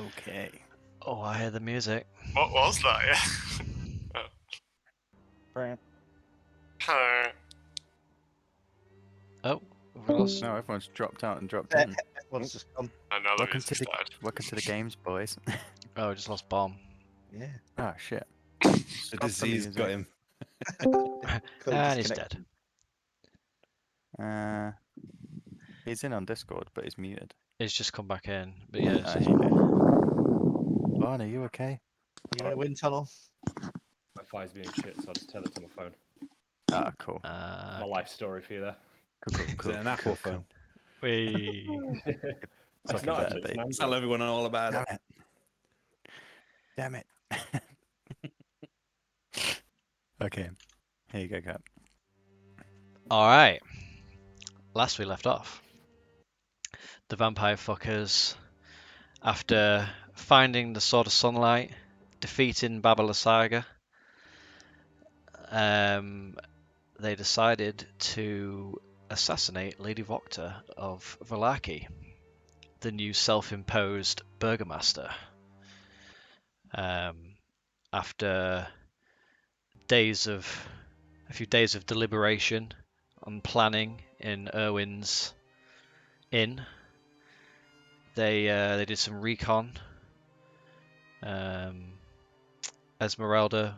Okay. Oh, I hear the music. What was that? Yeah. Oh, we lost. No, everyone's dropped out and dropped in. Everyone's just come. I know the Welcome music to the started. welcome to the games, boys. Oh, we just lost Bomb. Yeah. Oh shit. The Stop the disease music. got him. And he's dead. He's in on Discord, but he's muted. He's just come back in. But yeah, it's just... Barney, are you okay? You in a wind tunnel? My Wi-Fi's being shit, so I'll just tell it to my phone. Ah, cool. My life story for you there. Cool. Is it an Apple phone? It's not better actually, it's be. an Android. Tell everyone all about it. Damn it. Okay. Here you go, Cap. Alright. Last we left off, the vampire fuckers, after finding the Sword of Sunlight, defeating Baba Lysaga, they decided to assassinate Lady Vocta of Vallaki, the new self-imposed burgomaster. After a few days of deliberation and planning in Erwin's inn, they did some recon. Esmeralda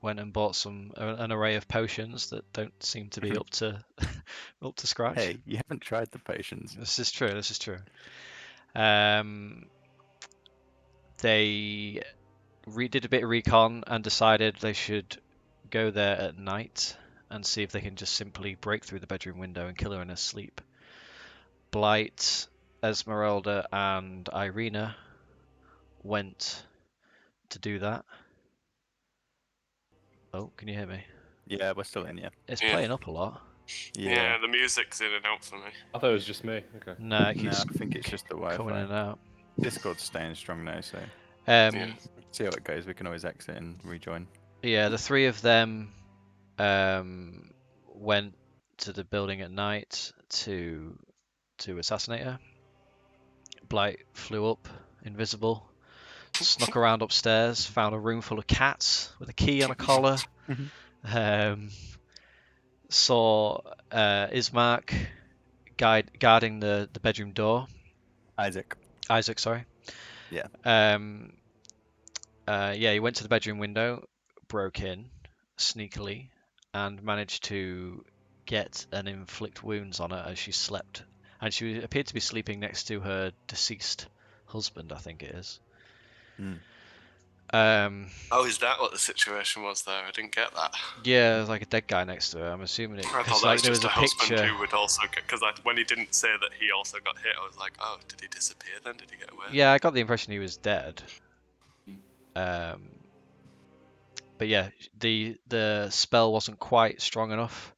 went and bought an array of potions that don't seem to be up to scratch. Hey, you haven't tried the potions. This is true. They did a bit of recon and decided they should go there at night and see if they can just simply break through the bedroom window and kill her in her sleep. Blight, Esmeralda, and Irina went to do that. Oh, can you hear me? Yeah, we're still in, yeah. It's Yeah. playing up a lot. Yeah, the music's in and out for me. I thought it was just me. Okay. No, it No, keeps I think it's just the coming in Wi-Fi. and out. Discord's staying strong now, so Yeah. see how it goes. We can always exit and rejoin. Yeah, the three of them went to the building at night to assassinate her. Blight flew up, invisible, snuck around upstairs, found a room full of cats with a key on a collar. Saw Ismark guarding the bedroom door. Isaac, sorry. Yeah. He went to the bedroom window, broke in sneakily, and managed to get and inflict wounds on her as she slept. And she appeared to be sleeping next to her deceased husband, I think it is. Oh, is that what the situation was there? I didn't get that. Yeah, there's like a dead guy next to her. I'm assuming it. I thought that was just a husband who would also get... Because when he didn't say that he also got hit, I was like, oh, did he disappear then? Did he get away? Yeah, I got the impression he was dead. But yeah, the spell wasn't quite strong enough,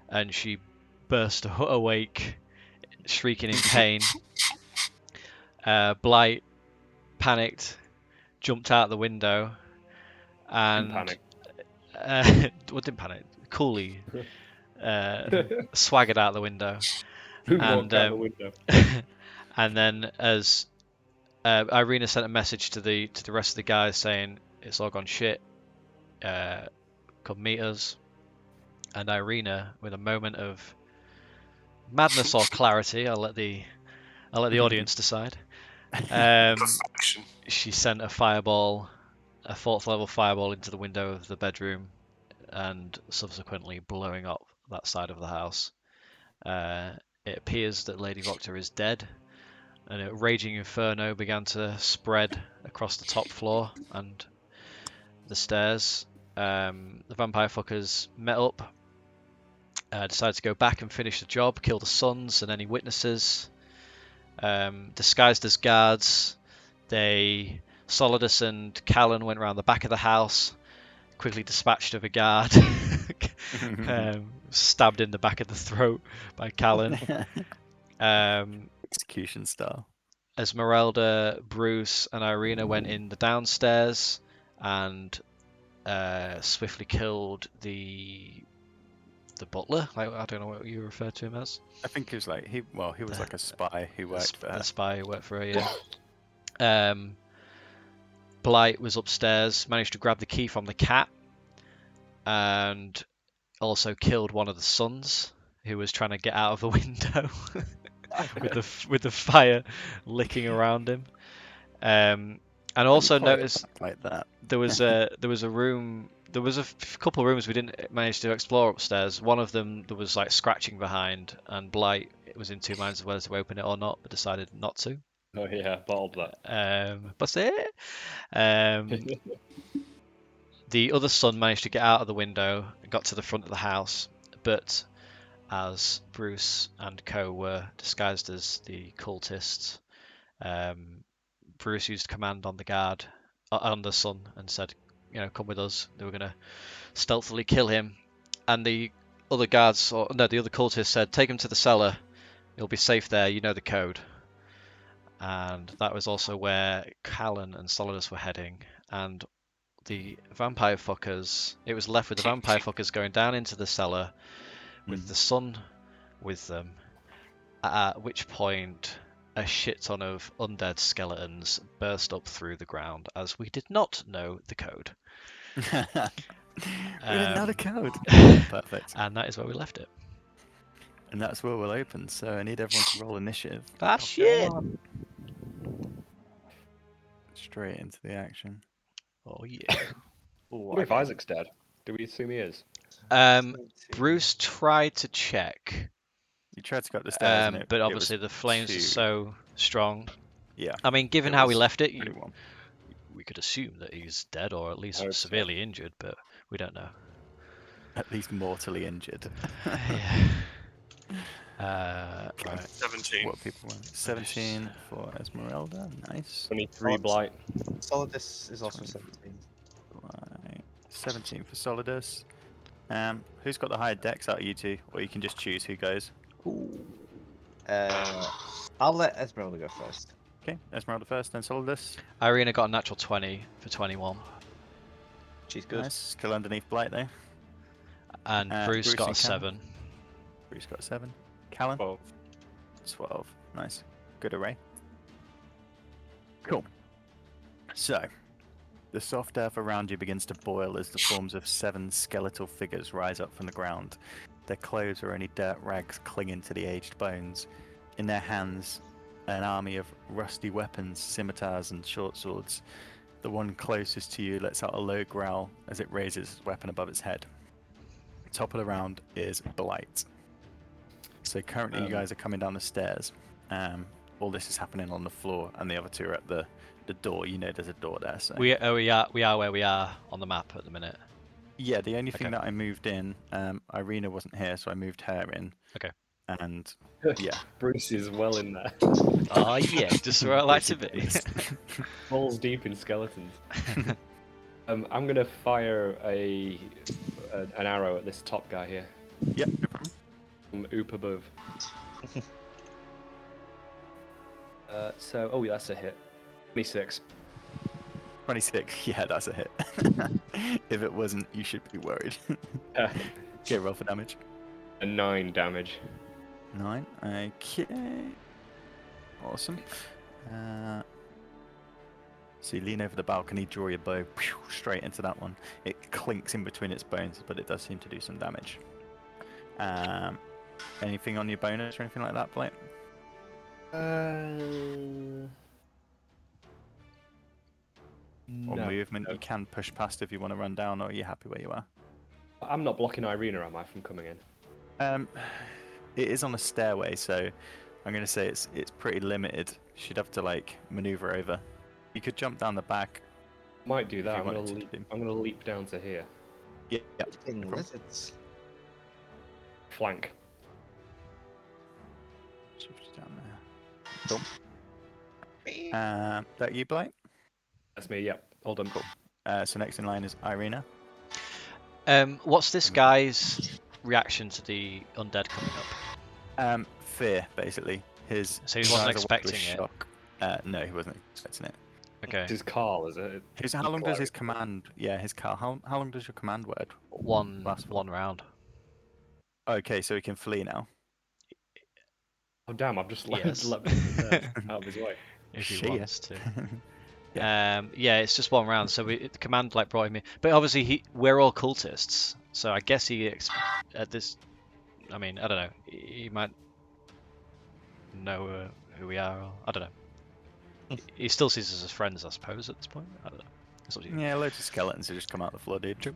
and she burst awake, shrieking in pain. Blight panicked, jumped out the window, and didn't panic. Coolly swaggered out the window, and then as Irina sent a message to the rest of the guys saying it's all gone shit. Come meet us. And Irina, with a moment of madness or clarity, I'll let the audience decide. She sent a fireball, a 4th level fireball, into the window of the bedroom, and subsequently blowing up that side of the house. It appears that Lady Vocta is dead, and a raging inferno began to spread across the top floor and the stairs. The vampire fuckers met up, decided to go back and finish the job, kill the sons and any witnesses. Disguised as guards, Solidus and Callan went around the back of the house, quickly dispatched of a guard, stabbed in the back of the throat by Callan. Execution style. Esmeralda, Bruce, and Irina went in the downstairs and swiftly killed the butler. I don't know what you refer to him as. I think he was like he was like a spy who worked for her. A spy who worked for her, yeah. Blight was upstairs, managed to grab the key from the cat, and also killed one of the sons who was trying to get out of the window with the fire licking around him. And also noticed like that. there was a room. There was a couple of rooms we didn't manage to explore upstairs. One of them there was like scratching behind, and Blight was in two minds of whether to open it or not, but decided not to. Oh yeah, bottled that. But the other son managed to get out of the window and got to the front of the house, but as Bruce and Co were disguised as the cultists, Bruce used command on the guard, on the son, and said, come with us. They were going to stealthily kill him. And the other guards, the other cultists said, take him to the cellar. You'll be safe there. You know the code. And that was also where Callan and Solidus were heading. And the vampire fuckers, it was left with the vampire fuckers going down into the cellar with the sun with them, at which point a shit ton of undead skeletons burst up through the ground, as we did not know the code. We didn't know the code. Perfect. And that is where we left it. And that's where we'll open, so I need everyone to roll initiative. Ah, shit! Straight into the action. Oh, yeah. What if Isaac's dead? Do we assume he is? Bruce tried to check, You tried to go up the stairs, but obviously the flames are so strong. Yeah. I mean, given It how we was left it, pretty warm. we could assume that he's dead or at least I hope so. severely injured, but we don't know. At least mortally injured. Right. 17. What people want? 17 for Esmeralda. Nice. 23 blight. Solidus is also 17. Right. 17 for Solidus. Who's got the higher dex out of you two? Or you can just choose who goes. I'll let Esmeralda go first. Okay, Esmeralda first, then Solidus. Irina got a natural 20 for 21. She's good. Nice. Still underneath Blight though. And Bruce Bruce got a and Cam. 7. Bruce got 7. Callan? 12. 12. Nice. Good array. Cool. So, the soft earth around you begins to boil as the forms of 7 skeletal figures rise up from the ground. Their clothes are only dirt rags clinging to the aged bones. In their hands, an army of rusty weapons, scimitars and short swords. The one closest to you lets out a low growl as it raises its weapon above its head. Top of the round is Blight. So currently you guys are coming down the stairs. All this is happening on the floor, and the other two are at the door. You know there's a door there. So We are where we are on the map at the minute. yeah, the only thing Okay. that I moved in, Irina wasn't here, so I moved her in. Okay. And yeah, Bruce is well in there. Oh yeah, just where I like to be. Balls deep in skeletons. I'm gonna fire an arrow at this top guy here. Yep, no problem. From oop above. Oh, that's a hit. 26. 26. Yeah, that's a hit. If it wasn't, you should be worried. Okay, roll for damage. A 9 damage. 9. Okay. Awesome. So you lean over the balcony, draw your bow, straight into that one. It clinks in between its bones, but it does seem to do some damage. Anything on your bonus or anything like that, Blake? Or No, movement? no. You can push past if you want to run down, or are you happy where you are? I'm not blocking Irina, am I, from coming in? It is on a stairway, so I'm going to say it's pretty limited. She'd have to like maneuver over. You could jump down the back. Might do that. you I'm gonna wanted to leap. do. I'm gonna leap down to here. Yeah. In problem. lizards. Flank. Shift down there. Cool. That you, Blake? That's me. Yep. Hold on. Cool. So next in line is Irina. What's this guy's reaction to the undead coming up? Fear, basically. His So he wasn't eyes are wide with expecting it? shock. No, he wasn't expecting it. Okay, This is Carl, is it? How long does his command? Yeah, his car. How long does your command word? one Last one. round. Okay, so he can flee now. Oh damn! I've just Yes. leapt out of his way. If he Shit. wants to. Yeah, it's just one round. So the command like brought him in, but obviously we're all cultists. So I guess at this. I mean, I don't know. He might know who we are. Or, I don't know. He still sees us as friends, I suppose. At this point, I don't know. It's up to you. Yeah, loads of skeletons who just come out the floor, dude.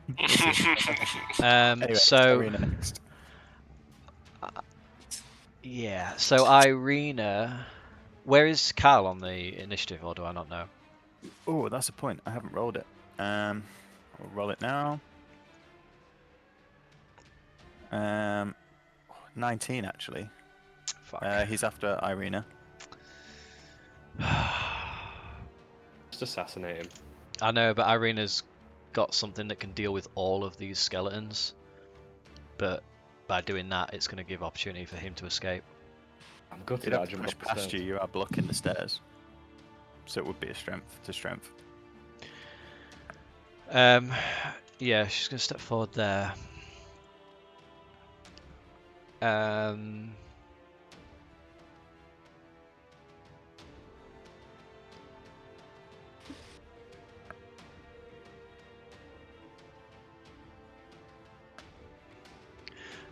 Anyway, So Irina next. yeah, so Irina, where is Cal on the initiative, or do I not know? Oh, that's a point. I haven't rolled it. I'll roll it now. 19 actually. Fuck. He's after Irina. Just assassinate him. I know, but Irina's got something that can deal with all of these skeletons. But by doing that, it's going to give opportunity for him to escape. I'm gutted You'd that I have to jumped push up the past stairs. you are blocking the stairs. So it would be a strength to strength. Yeah, she's going to step forward there.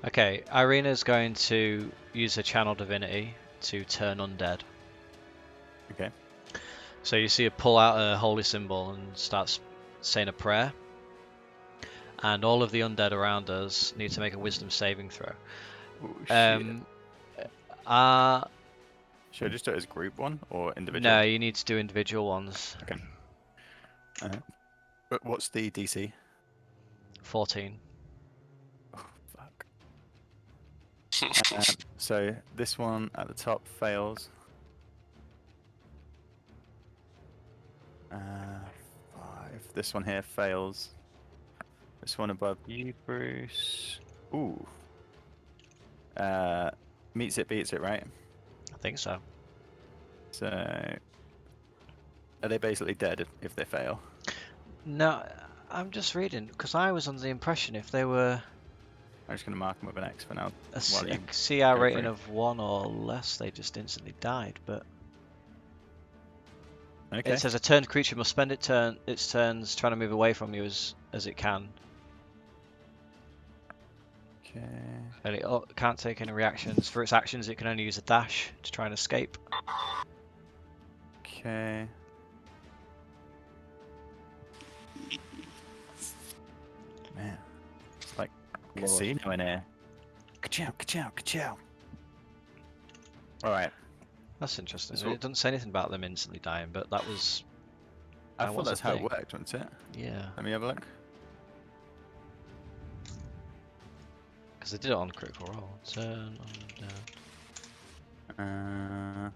Okay, Irina's going to use her channel divinity to turn undead. Okay. So you see her pull out a holy symbol and starts saying a prayer. And all of the undead around us need to make a wisdom saving throw. Ooh, shit. Should I just do it as group one or individual? No, you need to do individual ones. Okay. But what's the DC? 14. Oh, fuck. So this one at the top fails. 5. This one here fails. This one above you, Bruce. Ooh. Meets it, beats it, right? I think so. So, are they basically dead if they fail? No, I'm just reading because I was under the impression if they were I'm just going to mark them with an X for now. a while you CR go for rating it. of 1 or less, they just instantly died. But Okay. it says a turned creature must spend its turns trying to move away from you as it can. Okay. And it can't take any reactions. For its actions, it can only use a dash to try and escape. Okay. Man, it's like a Lord. casino in here. Ka-chow, ka-chow, ka-chow. Alright. That's interesting. So- It doesn't say anything about them instantly dying, but that was. I That thought was a that's how it thing. worked, wasn't it? Yeah, Let me have a look. because they did it on critical roll. Turn on.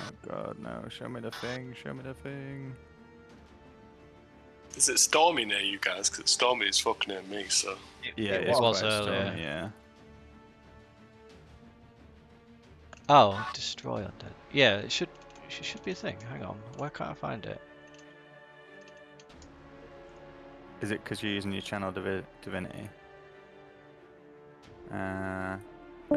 Oh god, no. Show me the thing, show me the thing. Is it stormy near you guys? Because it's stormy as fuck near me, so. Yeah, it it's was quite earlier. stormy, yeah. Oh, destroy undead. Yeah, it should be a thing. Hang on, where can't I find it? Is it because you're using your channel divinity? As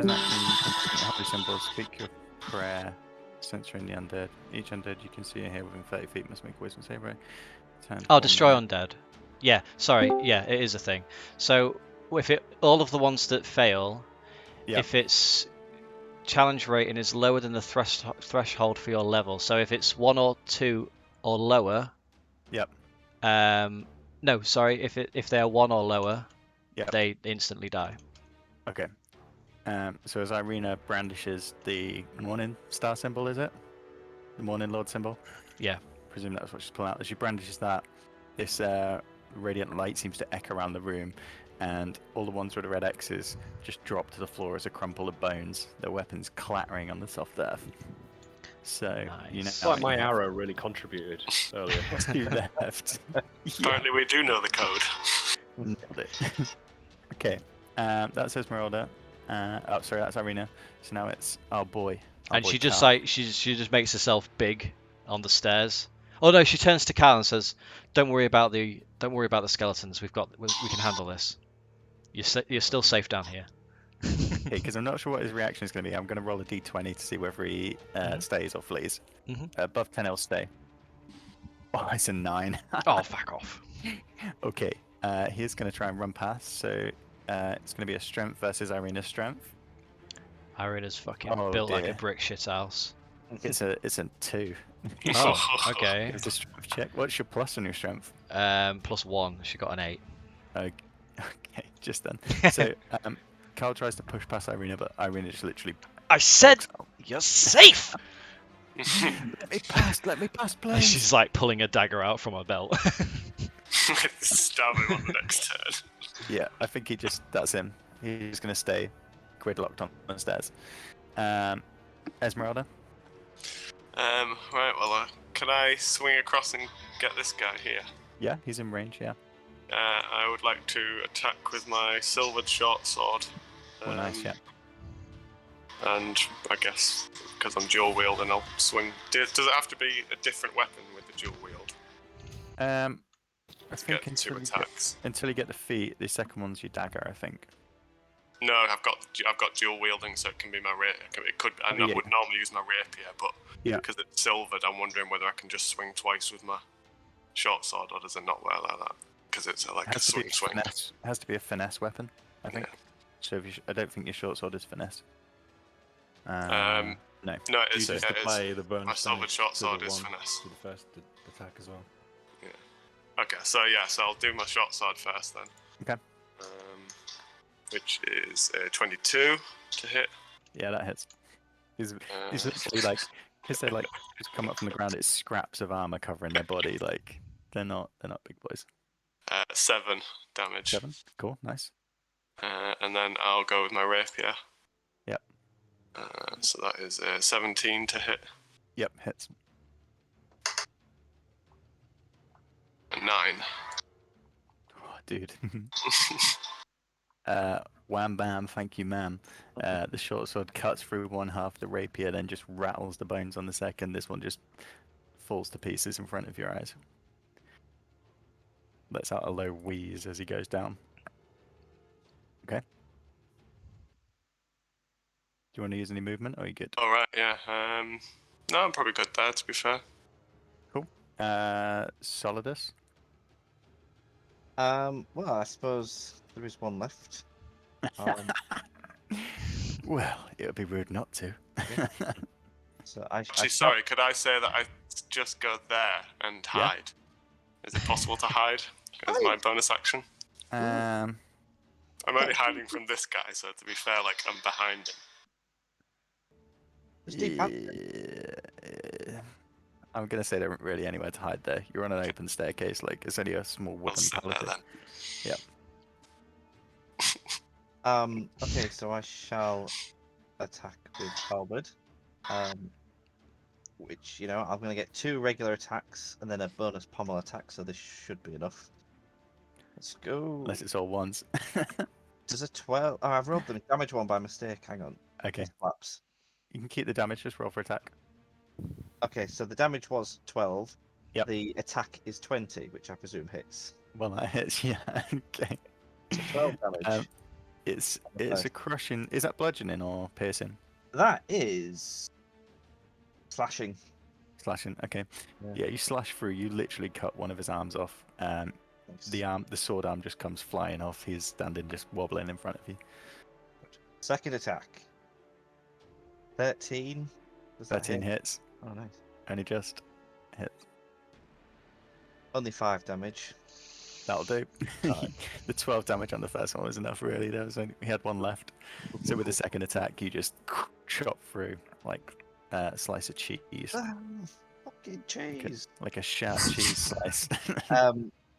an action, you can speak your holy symbols, speak your prayer, censoring the undead. Each undead you can see here within 30 feet must make a wisdom save, right? Oh, destroy undead. Yeah, sorry. Yeah, it is a thing. So if all of the ones that fail, Yep. if its challenge rating is lower than the threshold for your level, so if it's 1 or 2 or lower. Yep. No, sorry. If they are 1 or lower, Yep. they instantly die. Okay. So as Irina brandishes the Morning Star symbol, is it? The Morning Lord symbol? Yeah. Presume that's what she's pulling out. As she brandishes that, this radiant light seems to echo around the room, and all the ones with the red X's just drop to the floor as a crumple of bones, their weapons clattering on the soft earth. So, you know. Nice. It's like my arrow really contributed earlier. Two left. Apparently, we do know the code. Nailed it. Okay, that's Esmeralda. Sorry, that's Irina. So now it's our boy. And she just she just makes herself big on the stairs. Oh no, she turns to Cal and says, "Don't worry about the skeletons. We can handle this. You're still safe down here." Okay, because I'm not sure what his reaction is going to be. I'm going to roll a d20 to see whether he stays or flees. Mhm. Above 10, he'll stay. Oh, it's a 9. Oh, fuck off. Okay, he's going to try and run past, so it's going to be a strength versus Irina's strength. Irina's fucking Oh, built like a dear. brick shit house. It's a 2. Oh, okay. It's a strength check. What's your plus on your strength? +1. She got an 8. Okay, just done. So Carl tries to push past Irina, but Irina just literally I said bogs out. you're safe. Let me pass, And please. she's like pulling a dagger out from her belt. Stab him on the next turn. Yeah, I think that's him. He's going to stay gridlocked on the stairs. Esmeralda? Right, well, can I swing across and get this guy here? Yeah, he's in range, yeah. I would like to attack with my silvered short sword. Oh, nice, yeah. And I guess, because I'm dual wielding, I'll swing. Does it have to be a different weapon with the dual wield? I think Get 2 attacks. until you get the feet, the second one's your dagger, I think. No, I've got dual wielding, so it can be my rapier. It could. I would normally use my rapier, but because it's silvered, I'm wondering whether I can just swing twice with my short sword, or does it not work like that? Because it's like a swing. It has to be a finesse weapon, I think. Yeah. So I don't think your short sword is finesse. No. No. No, You it's just apply the bonus my silvered damage short to sword the is one finesse. to the first attack as well. Okay, so I'll do my short sword first then. Okay. Which is 22 to hit. Yeah, that hits. He's literally like, because they like just come up from the ground. It's scraps of armor covering their body. Like they're not big boys. 7 damage. 7. Cool. Nice. And then I'll go with my rapier. Yep. So that is 17 to hit. Yep. Hits. 9. Oh, dude. Wham bam, thank you, ma'am. The short sword cuts through one half, the rapier then just rattles the bones on the second. This one just falls to pieces in front of your eyes. Lets out a low wheeze as he goes down. Okay. Do you want to use any movement, or are you good? All right, yeah. No, I'm probably good there, to be fair. Cool. Solidus? Well, I suppose there is one left. Well, it would be rude not to. So Actually, sorry, could I say that I just go there and hide? Is it possible to hide as my bonus action? I'm only hiding from this guy, so to be fair, like, I'm behind him. I'm gonna say there isn't really anywhere to hide there. You're on an open staircase, like it's only a small I'll wooden sit there pallet. then. Yep. Okay, so I shall attack with halberd. Which, I'm going to get 2 regular attacks and then a bonus pommel attack, so this should be enough. Let's go. Unless it's all ones. Does a 12... Oh, I've rolled the damage one by mistake. Hang on. Okay. Flaps. You can keep the damage, just roll for attack. Okay, so the damage was 12. Yep. The attack is 20, which I presume hits. Well, that hits, yeah. Okay. So 12 damage. It's a crushing. Is that bludgeoning or piercing? That is... slashing. Slashing. Okay. Yeah, you slash through. You literally cut one of his arms off. Nice. The sword arm just comes flying off. He's standing just wobbling in front of you. Second attack. 13. Does that 13 hit? hits. Oh, nice. Only just hits. Only 5 damage. That'll do. Alright. The 12 damage on the first one was enough, really. We had one left. So with the second attack, you just chop through like a slice of cheese. Fucking cheese. Like a sharp cheese slice.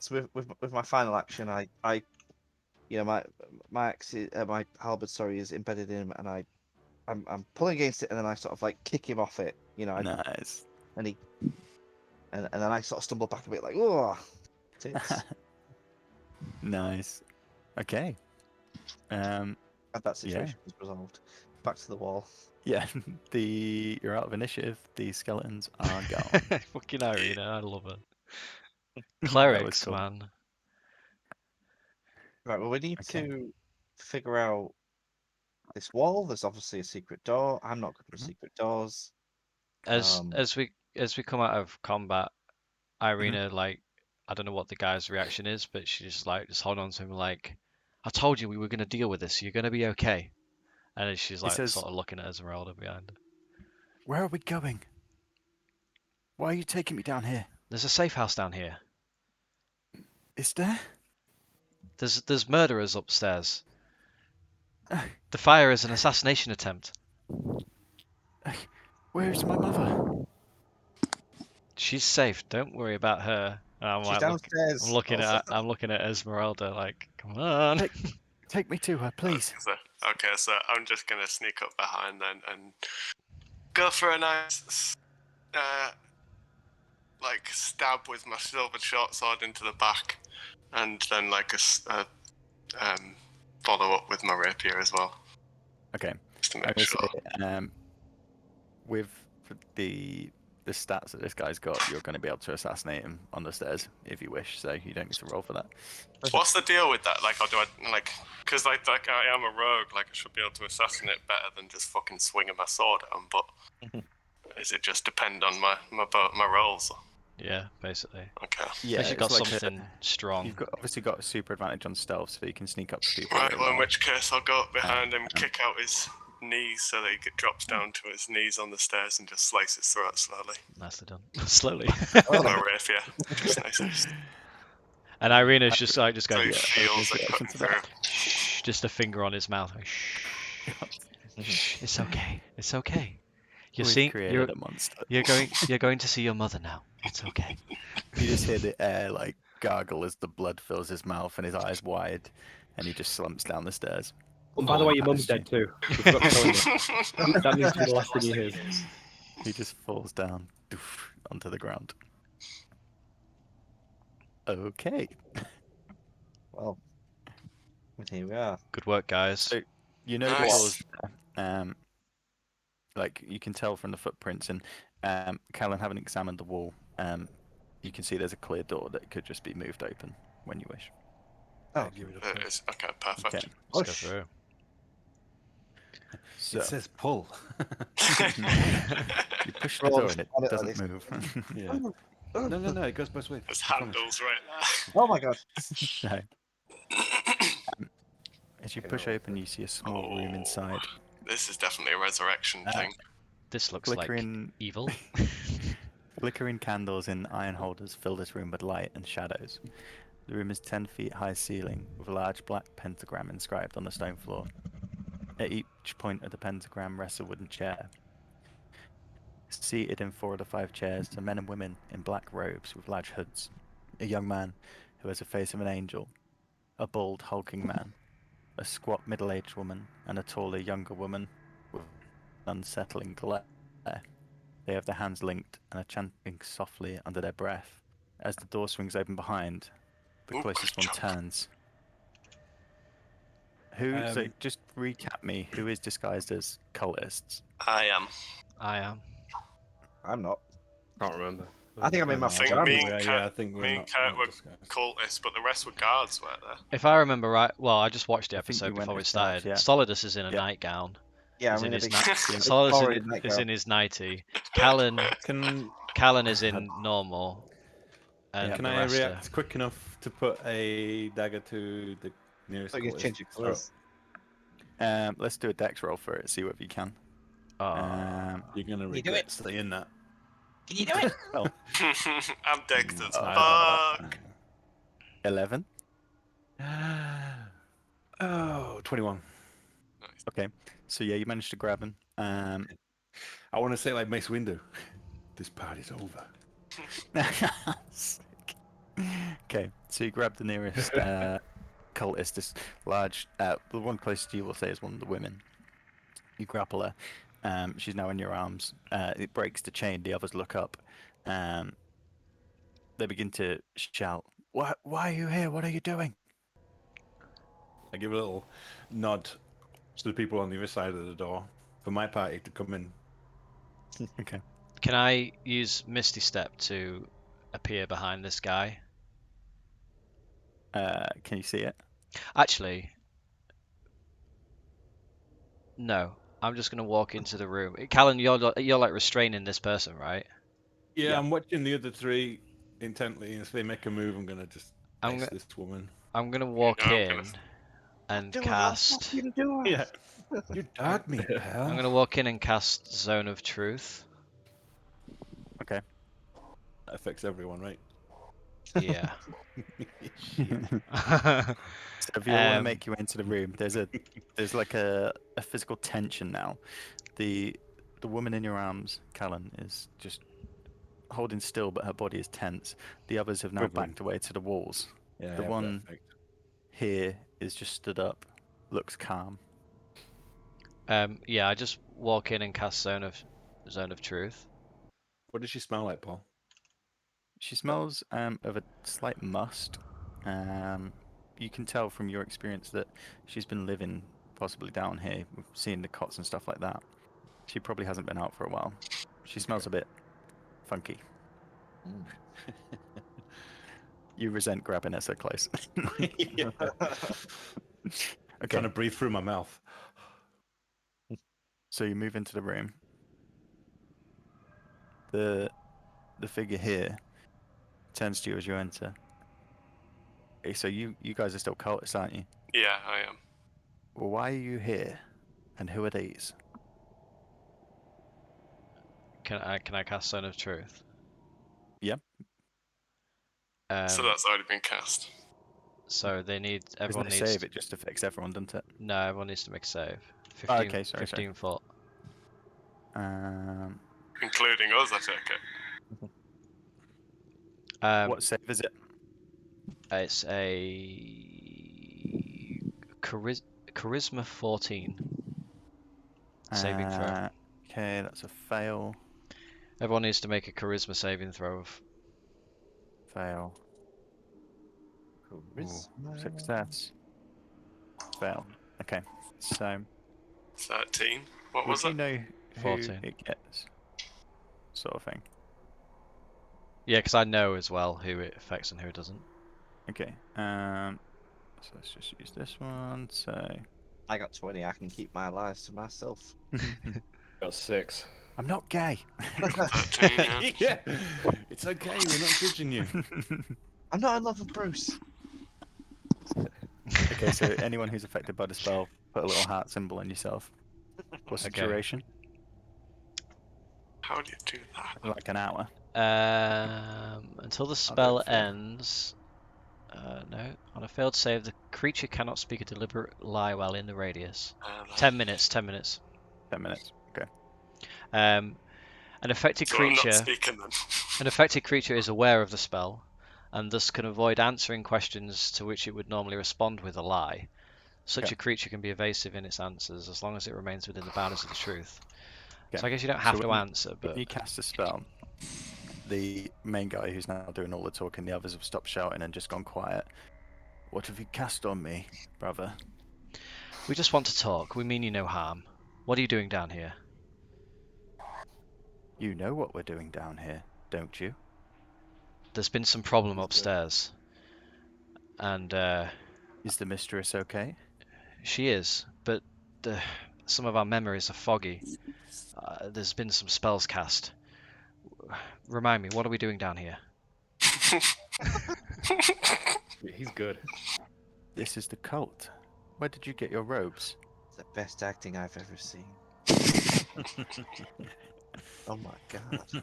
So with my final action, my axe, my halberd, is embedded in him, and I'm pulling against it, and then I sort of like kick him off it. Nice. And then I sort of stumble back a bit, like, oh, tits. Nice. Okay. And that situation was resolved. Back to the wall. Yeah. You're out of initiative. The skeletons are gone. Fucking Irina, I love it. Clerics, cool. man. Right. Well, we need to figure out this wall. There's obviously a secret door. I'm not good with secret doors. As we come out of combat, Irina, like, I don't know what the guy's reaction is, but she's like, just hold on to him, like, I told you we were going to deal with this. You're going to be okay. And then she's He like, says- sort of looking at Esmeralda behind her. Where are we going? Why are you taking me down here? There's a safe house down here. Is there? There's murderers upstairs. Uh, The fire is an assassination attempt. Where is my mother? She's safe. Don't worry about her. And I'm She's like, downstairs. I'm looking at Esmeralda like, come on. Take me to her, please. Okay, so I'm just gonna sneak up behind then and go for a nice, like stab with my silver short sword into the back, and then like follow up with my rapier as well. Okay. Just to I'm make gonna sure. say, with the stats that this guy's got, you're going to be able to assassinate him on the stairs if you wish. So you don't need to roll for that. What's the deal with that? Like, or do I like? Because like I am a rogue. Like, I should be able to assassinate better than just fucking swinging my sword at him. But is it just depend on my rolls? Yeah, basically. Okay. Yeah, Unless you've got it's like something strong. You've obviously got a super advantage on stealth, so you can sneak up to people. Right. really Well, in well. which case I'll go up behind him, kick out his knees so that he drops down to his knees on the stairs and just slice his throat slowly. Nicely done. Slowly. With my rapier. Just nice. And Irina's just like, just So going, he feels it cutting through. shh, just a finger on his mouth. Like, shh. Shh, it's okay. It's okay. You're We've seeing, created a monster. you're going to see your mother now. It's okay. You just hear the air like gargle as the blood fills his mouth and his eyes wide, and he just slumps down the stairs. And by the way, your mum's dead too. We forgot to tell you that. That needs to be the last thing he hears. He just falls down onto the ground. Okay. Well, here we are. Good work, guys. So you know the Nice. doors there. Like you can tell from the footprints, and Callan, having examined the wall, you can see there's a clear door that could just be moved open when you wish. Oh, Give it a It push. is. Okay, perfect. Okay. Let's Push. go through. So It says pull. you push the Roll door and it on it like doesn't this. move. Yeah. No, it goes both ways. There's I promise. handles right Oh my god. No. there. As you push open, you see a small room inside. This is definitely a resurrection thing. This looks like Flickering, evil. flickering candles in iron holders fill this room with light and shadows. The room is 10 feet high ceiling with a large black pentagram inscribed on the stone floor. At each point of the pentagram rests a wooden chair. Seated in 4 of the 5 chairs are men and women in black robes with large hoods. A young man who has the face of an angel, a bald, hulking man, a squat middle-aged woman, and a taller, younger woman with unsettling glare. They have their hands linked and are chanting softly under their breath. As the door swings open behind, the Ooh, closest one chunk. turns. So Um, just recap me. Who is disguised as cultists? I am. I am. I'm not. Can't remember. I think I'm in my I think pajamas. me and Yeah, I Kat, think we're me and not, Kat not were disguised. cultists, but the rest were guards, weren't there? If I remember right, well, I just watched the I think episode you went before we as guards, started. yeah. Solidus is in a Yeah. nightgown. Yeah, Is I'm in in a his big. Solidus florid is nightgown. in his nighty. Callan Can is in normal. And can the I rest react quick enough to put a dagger to the nearest So you cultist? change your clothes. Let's do a dex roll for it. See whether you can. are. You're gonna you do regret it? saying that. Can you do it? Well, I'm decked as I- fuck. 11. Oh, 21. Okay. So yeah, you managed to grab him. I want to say like Mace Windu. This party's over. Sick. Okay, so you grab the nearest cultist, this large, the one closest to you will say is one of the women. You grapple her. She's now in your arms. It breaks the chain. The others look up. They begin to shout, Why are you here? What are you doing? I give a little nod to the people on the other side of the door for my party to come in. Okay. Can I use Misty Step to appear behind this guy? Can you see it? Actually, no. I'm just gonna walk into the room. Callan, you're like restraining this person, right? Yeah, Yeah. I'm watching the other 3 intently. If they make a move, I'm gonna just I'm ice go- this woman. I'm gonna walk I'm in gonna- and Do it, cast. fucking do it. Yeah. You dogged me, pal. I'm gonna walk in and cast Zone of Truth. Okay. That affects everyone, right? Yeah. Shit. So if you all want to Um, make your way into the room, there's like a physical tension now. The woman in your arms, Callan, is just holding still, but her body is tense. The others have now Quivering. backed away to the walls. Yeah, I The have one that effect. here is just stood up, looks calm. yeah, I just walk in and cast Zone of Truth. What does she smell like, Paul? She smells of a slight must. You can tell from your experience that she's been living possibly down here, seeing the cots and stuff like that. She probably hasn't been out for a while. She smells a bit funky. Mm. You resent grabbing her so close. Yeah. Okay, Trying to breathe through my mouth. so you move into the room. The figure here turns to you as you enter. Okay, so you guys are still cultists, aren't you? Yeah, I am. Well, why are you here? And who are these? Can I cast Zone of Truth? Yeah. So Um, that's already been cast. so they need Isn't everyone it a needs save? It just affects everyone, doesn't it? no, everyone needs to make a save. 15, Oh, okay, sorry, 15 foot. Including us, I take it. What save is it? It's a charisma 14 saving throw. Okay, that's a fail. Everyone needs to make a charisma saving throw of Fail. Ooh, success. Fail. Okay, so 13. What would was you it? know who 14. it gets? Sort of thing. Yeah, because I know as well who it affects and who it doesn't. Okay. So let's just use this one. So I got 20. I can keep my lives to myself. Got 6. I'm not gay. 13, yeah. Yeah. It's okay. We're not judging you. I'm not in love with Bruce. Okay, so anyone who's affected by the spell, put a little heart symbol on yourself. What's the Okay. duration? How do you do that? Like an hour. Until the do spell it for you. ends. No. On a failed save, the creature cannot speak a deliberate lie while in the radius. 10 minutes. 10 minutes. 10 minutes. Okay. An affected So I'm not creature. speaking then. An affected creature is aware of the spell, and thus can avoid answering questions to which it would normally respond with a lie. Such Okay. a creature can be evasive in its answers as long as it remains within the boundaries of the truth. Okay. So I guess you don't have So to when you- answer, When but you cast a spell, the main guy who's now doing all the talking, the others have stopped shouting and just gone quiet. What have you cast on me, brother? we just want to talk. We mean you no harm. What are you doing down here? You know what we're doing down here, don't you? There's been some problem upstairs, and Is the mistress okay? she is, but some of our memories are foggy. There's been some spells cast. Remind me, what are we doing down here? He's good. This is the cult. Where did you get your robes? It's the best acting I've ever seen. Oh my god.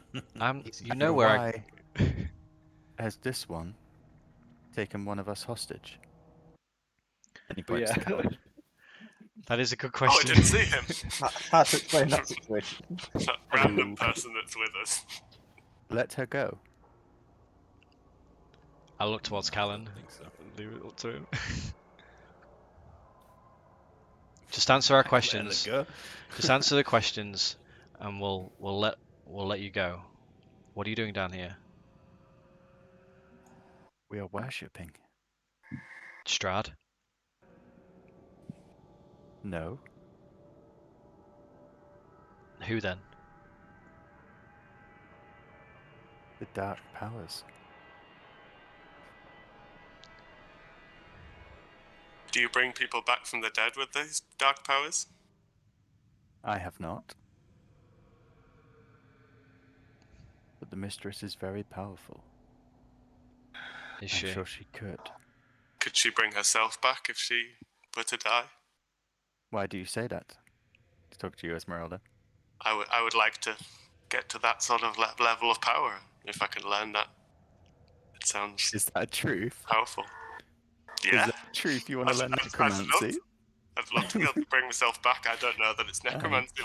You know where Why has this one taken one of us hostage? And he points Yeah. to Callan. That is a good Oh, I question. didn't see him. Hard to explain that situation. That random person that's with us. Let her go. I look towards I Callan. don't think so. Leave it up to him. Just answer our Let questions. her go. Just answer the questions, and we'll let you go. What are you doing down here, We are worshipping. Strahd? No. Who then? The dark powers. Do you bring people back from the dead with these dark powers? I have not. But the mistress is very powerful. Is I'm she? sure she could. Could she bring herself back if she were to die? Why do you say that? To talk to you, Esmeralda. I would like to get to that sort of level of power. If I could learn that, it sounds Is that truth? powerful. Is Yeah, that truth? You want to learn I'd necromancy? love to be able to bring myself back. I don't know that it's necromancy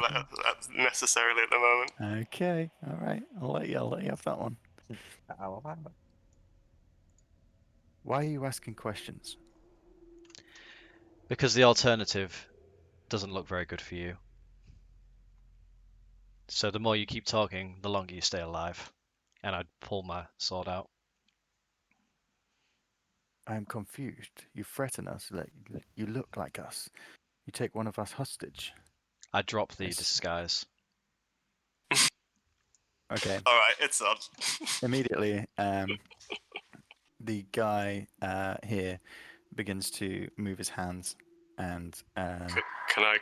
necessarily at the moment. Okay, all right. I'll let you have that one. Why are you asking questions? Because the alternative doesn't look very good for you. So the more you keep talking, the longer you stay alive. And I'd pull my sword out. I'm confused. You threaten us. You look like us. You take one of us hostage. I drop the Yes. disguise. Okay. All right, it's on. Immediately, the guy here begins to move his hands, and Can I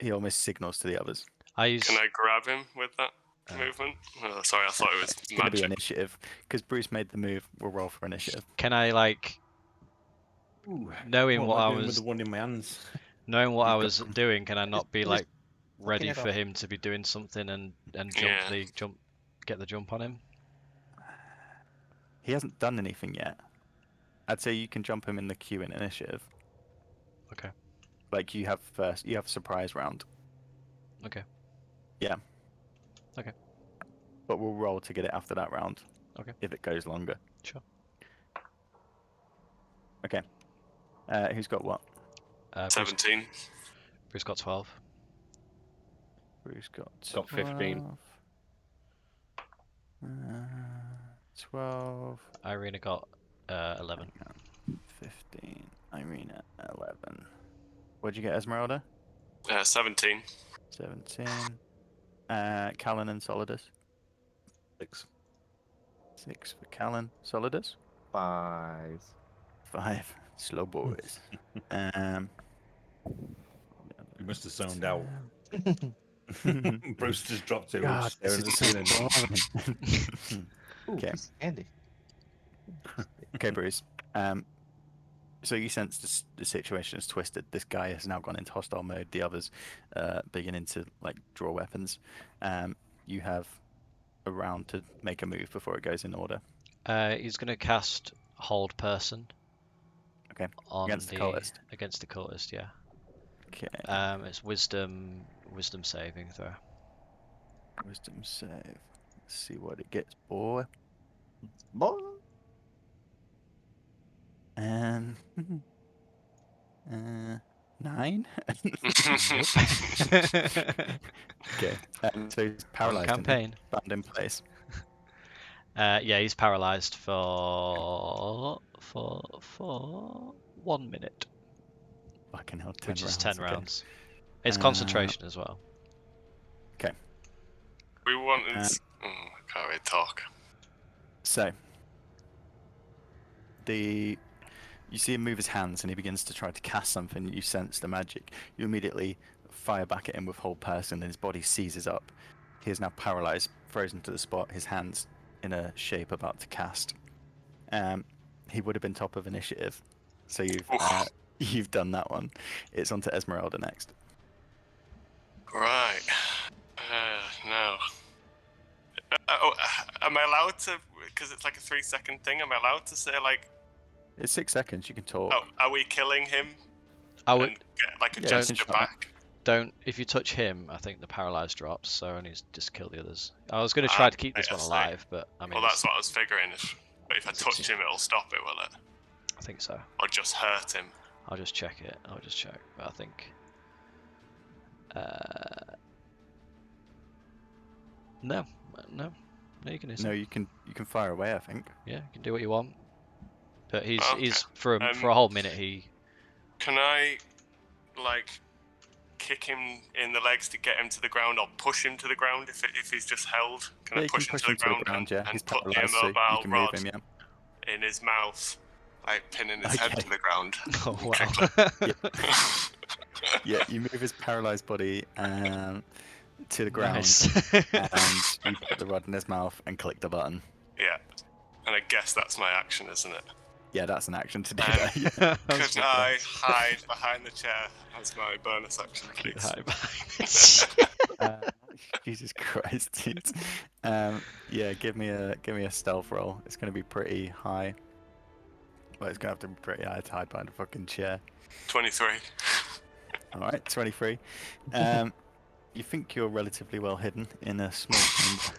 he almost signals to the others. can I grab him with that movement? Oh, sorry, I thought it was It's going to be magic. initiative because Bruce made the move. We'll roll for initiative. Can I like Ooh, knowing what what am I doing with was the one in my hands? knowing what I You've got was doing? Can I not be just like fucking ready it for off. him to be doing something and Yeah. get the jump on him? He hasn't done anything yet. I'd say you can jump him in the queue in initiative. Okay. Like you have surprise round. Okay. Yeah. Okay. But we'll roll to get it after that round. Okay. If it goes longer. Sure. Okay. Who's got what? Bruce, 17. Bruce got 12. Bruce got Got 15. 12. Irina got 11. 15. Irina, 11. What'd you get, Esmeralda? 17. 17. Callan and Solidus? 6. 6 for Callan. Solidus? 5. 5. Slow boys. You must have zoned out. Bruce just dropped it. God, Staring this at is the so ceiling. boring. Ooh, Okay. piece of candy. Okay, Bruce. So you sense the situation is twisted. This guy has now gone into hostile mode. The others beginning to like draw weapons. You have a round to make a move before it goes in order. He's going to cast Hold Person. Okay. On Against the cultist. Against the cultist, yeah. Okay. It's wisdom saving throw. Wisdom save. Let's see what it gets, boy. Boy. And 9. Okay. So he's paralyzed. Campaign. Bound in place. Yeah, he's paralyzed for 1 minute, Fucking hell, 10 which rounds. is 10 okay. rounds. It's concentration as well. Okay. We wanted. I can't really talk. So you see him move his hands and he begins to try to cast something. You sense the magic. You immediately fire back at him with Hold Person and his body seizes up. He is now paralyzed, frozen to the spot, his hands in a shape about to cast. He would have been top of initiative. So you've done that one. It's on to Esmeralda next. Right. No. Am I allowed to? Because it's like a 3-second thing. Am I allowed to say like? It's 6 seconds. You can talk. Oh, are we killing him? I would And get like a Yeah, you can gesture shut back. don't if you touch him. I think the paralyzed drops, so only just kill the others. I was going to try to keep this I one see. alive, but I mean, Well, that's what I was figuring. If I touch him, it'll stop it, will it? I think so. Or just hurt him? I'll just check it. But I think. No, you can. No, you can fire away, I think. Yeah, you can do what you want. But he's Okay. for a whole minute he. Can I, like, kick him in the legs to get him to the ground, or push him to the ground if he's just held? Can Yeah, I you can push him to the ground, yeah. He's and put the paralyzed, so you immobile can rod move him, yeah. in his mouth, like pinning his head Okay. to the ground? Oh wow. Yeah, you move his paralyzed body to the ground, Nice. and you put the rod in his mouth and click the button. Yeah. And I guess that's my action, isn't it? Yeah, that's an action to do Um, that. Yeah. Could I hide behind the chair as my bonus action, please? Hide behind it. Jesus Christ, dude. Yeah, give me a stealth roll. It's gonna be pretty high. Well, it's gonna have to be pretty high to hide behind a fucking chair. 23. All right, 23. You think you're relatively well hidden in a small chamber,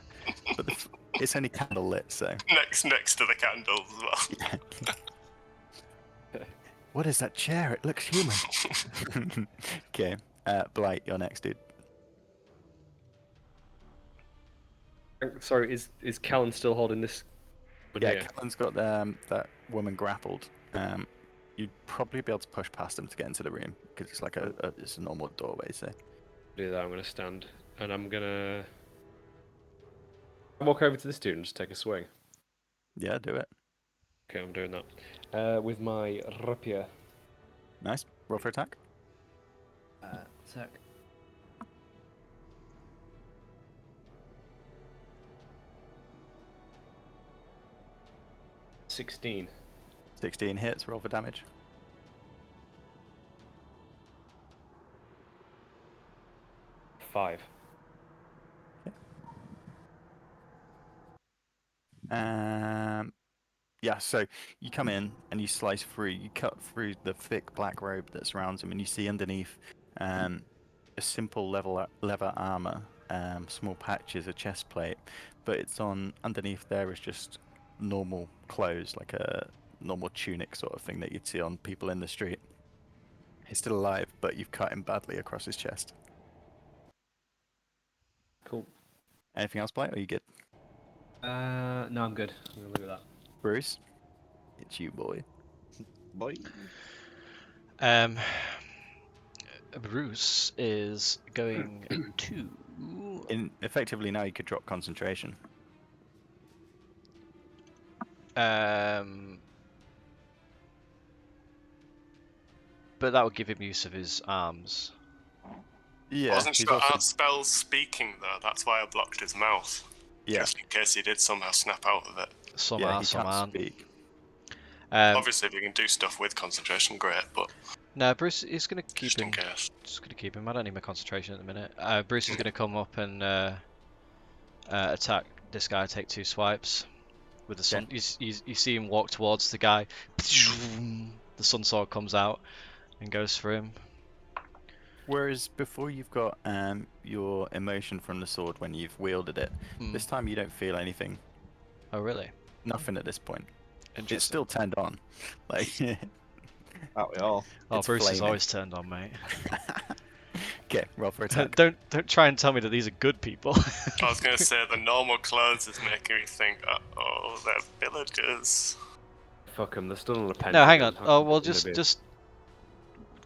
but it's only candle lit, so. Next to the candles as well. Yeah. What is that chair? It looks human. Okay, Blight, you're next, dude. Sorry, is Callan still holding this? Yeah, Here? Callan's got that woman grappled. You'd probably be able to push past him to get into the room because it's like it's a normal doorway. So Do that. I'm gonna stand, and I'm gonna walk over to this dude and just take a swing. yeah, do it. Okay, I'm doing that. With my rapier. Nice. Roll for attack. Attack. 16. 16 hits. Roll for damage. Five. Yeah, so you come in and you slice through, you cut through the thick black robe that surrounds him, and you see underneath a simple leather armor, small patches, a chest plate, but it's on underneath there is just normal clothes, like a normal tunic sort of thing that you'd see on people in the street. He's still alive, but you've cut him badly across his chest. Cool. Anything else, Blight, or are you good? No, I'm good. I'm gonna leave it at Bruce? It's you, boy. Boy. Bruce is going to. Effectively, now you could drop concentration. But that would give him use of his arms. Yeah, I wasn't he's sure also- our spell's speaking though. That's why I blocked his mouth. Yeah. Just in case he did somehow snap out of it. Some yeah, are, he some can't aren't. speak. Obviously, if you can do stuff with concentration, great. But No, Bruce is going to keep just him. in case. Just going to keep him. I don't need my concentration at the minute. Bruce is going to come up and attack this guy. Take 2 swipes with the sun. You see him walk towards the guy. The sun sword comes out and goes for him. Whereas before you've got your emotion from the sword when you've wielded it, this time you don't feel anything. Oh really? Nothing at this point. It's Interesting. still turned on. Like, Aren't we all? Oh, it's Bruce is flaming. always turned on, mate. Okay, roll for attack. don't try and tell me that these are good people. I was gonna say the normal clothes is making me think, oh, they're villagers. Fuck them. They're still on a pen. No, hang on. Oh well, just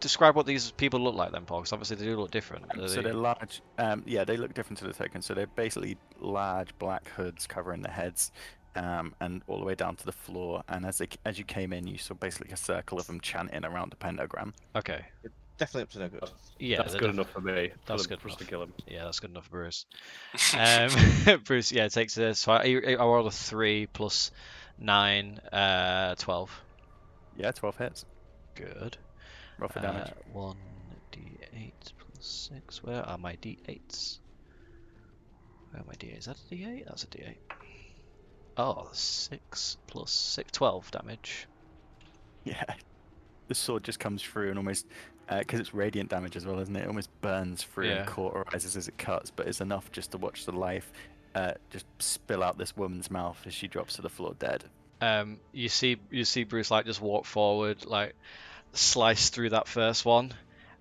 describe what these people look like then, Paul. Because obviously they do look different. So they're large. Yeah, they look different to the token. So they're basically large black hoods covering their heads, and all the way down to the floor. And as you came in, you saw basically a circle of them chanting around a pentagram. Okay. Definitely up to no good. Yeah, That's good enough for me. That's for good us enough. to kill him. Yeah, that's good enough for Bruce. Bruce, yeah, takes this. So I rolled a 3 plus 9, 12. Yeah, 12 hits. Good. Roll for damage. 1d8 plus 6. Where are my d8s? Where are my d8s? Is that a d8? That's a d8. Oh, 6 plus 6. 12 damage. Yeah. The sword just comes through and almost, because it's radiant damage as well, isn't it? It almost burns through and cauterizes as it cuts, but it's enough just to watch the life just spill out this woman's mouth as she drops to the floor dead. You see Bruce like just walk forward, like slice through that first one,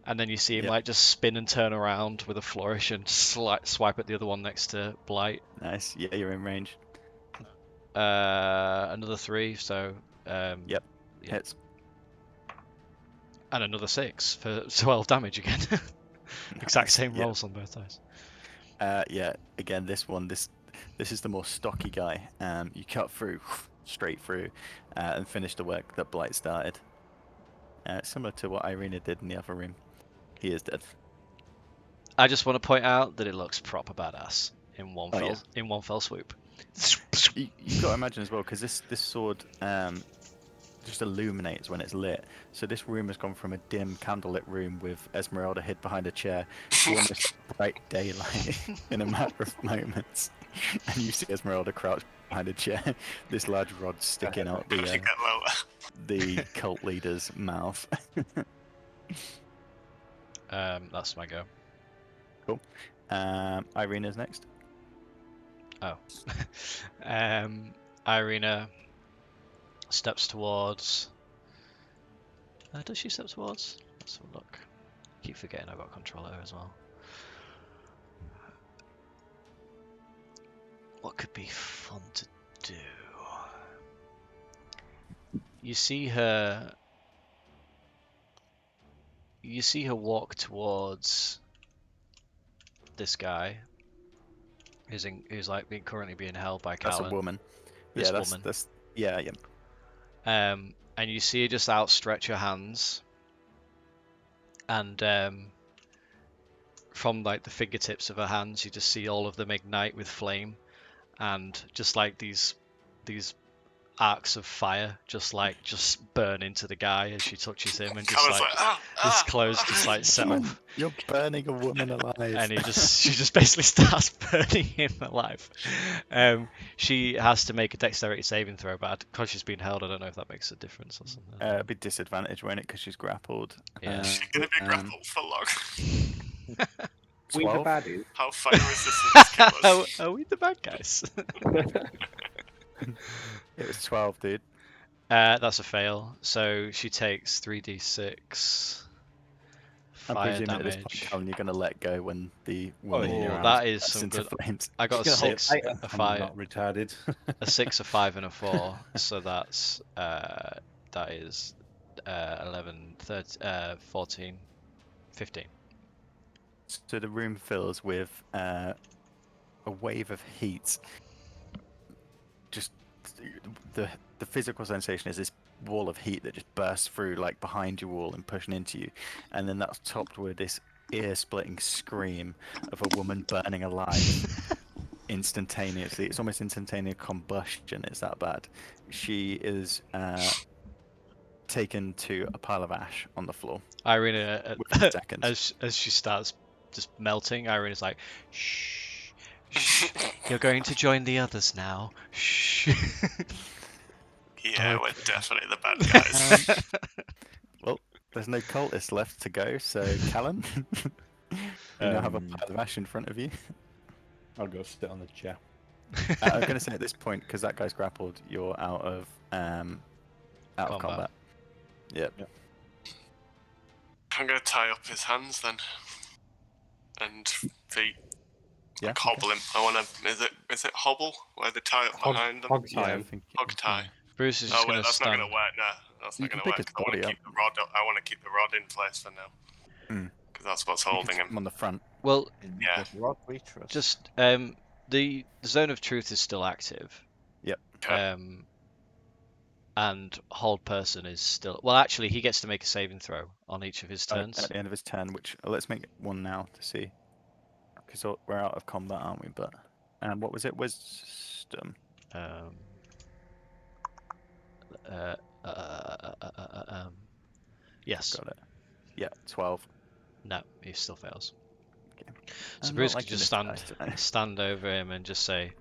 and then you see him like just spin and turn around with a flourish and swipe at the other one next to Blight. Nice. Yeah, you're in range. Another 3, so Yep. Hits. And another 6 for 12 damage again. Exact same rolls on both dice. Yeah. Again, this is the more stocky guy. You cut through, straight through, and finish the work that Blight started. Similar to what Irina did in the other room. He is dead. I just want to point out that it looks proper badass in one fell swoop. You've got to imagine as well, because this sword just illuminates when it's lit. So this room has gone from a dim candlelit room with Esmeralda hid behind a chair to almost bright daylight in a matter of moments. And you see Esmeralda crouched behind a chair, this large rod sticking out As you get lower. the cult leader's mouth. That's my go. Cool. Irina's next. Oh. Irina steps towards. Does she step towards? Let's have a look. Keep forgetting I've got control of her as well. What could be fun to do? You see her walk towards this guy who's like currently being held by Callan. That's a woman. This That's woman. Yeah. And you see her just outstretch her hands, and from like the fingertips of her hands, you just see all of them ignite with flame, and just like these arcs of fire just burn into the guy as she touches him, and just like his clothes just like set up. You're burning a woman alive. And she just basically starts burning him alive. She has to make a dexterity saving throw, but because she's been held, I don't know if that makes a difference or something. A bit disadvantage, won't it? Because she's grappled. Yeah. She's gonna be grappled for long. We the 12? baddies. How fire resistant is killers? Are we the bad guys? It was 12, dude. That's a fail. So she takes 3d6 I'm fire presuming at this damage. point, Callan, you're going to let go when the woman in your Oh, arms that is bursts some into good. flames. I got a Gonna hold 6, tight. a I'm 5, not retarded. a 6, a 5, and a 4. So that's that is 11, 13, 14, 15. So the room fills with a wave of heat. Just the physical sensation is this wall of heat that just bursts through like behind your wall and pushing into you, and then that's topped with this ear-splitting scream of a woman burning alive instantaneously. It's almost instantaneous combustion. It's that bad. She is taken to a pile of ash on the floor. Irina, within seconds. as she starts just melting, Irina's like, shh. You're going to join the others now. Shh. Yeah, we're definitely the bad guys. Well, there's no cultists left to go, so Callan, you now have a pile of ash in front of you. I'll go sit on the chair. I'm going to say at this point, because that guy's grappled, you're out of combat. Yep. I'm gonna tie up his hands then, and feet. Yeah. Like hobble him. I wanna. Is it hobble where they tie up behind them? Hog Yeah, I time. think Hog tie. Bruce is Oh just wait, going to that's not stand. gonna work. No, that's You not can gonna pick work. his 'Cause I want body to up. keep the rod. I want to keep the rod in place for now. Because that's what's holding I'm him. on the front. Well, Yeah. Rod we trust. just the zone of truth is still active. Yep. Okay. And hold person is still. Well, actually, he gets to make a saving throw on each of his turns. At the end of his turn, which let's make one now to see. Because we're out of combat, aren't we? But what was it? Wisdom. Yes. Got it. Yeah, 12. No, he still fails. Okay. So I'm Bruce not can liking just this dice today. stand over him and just say,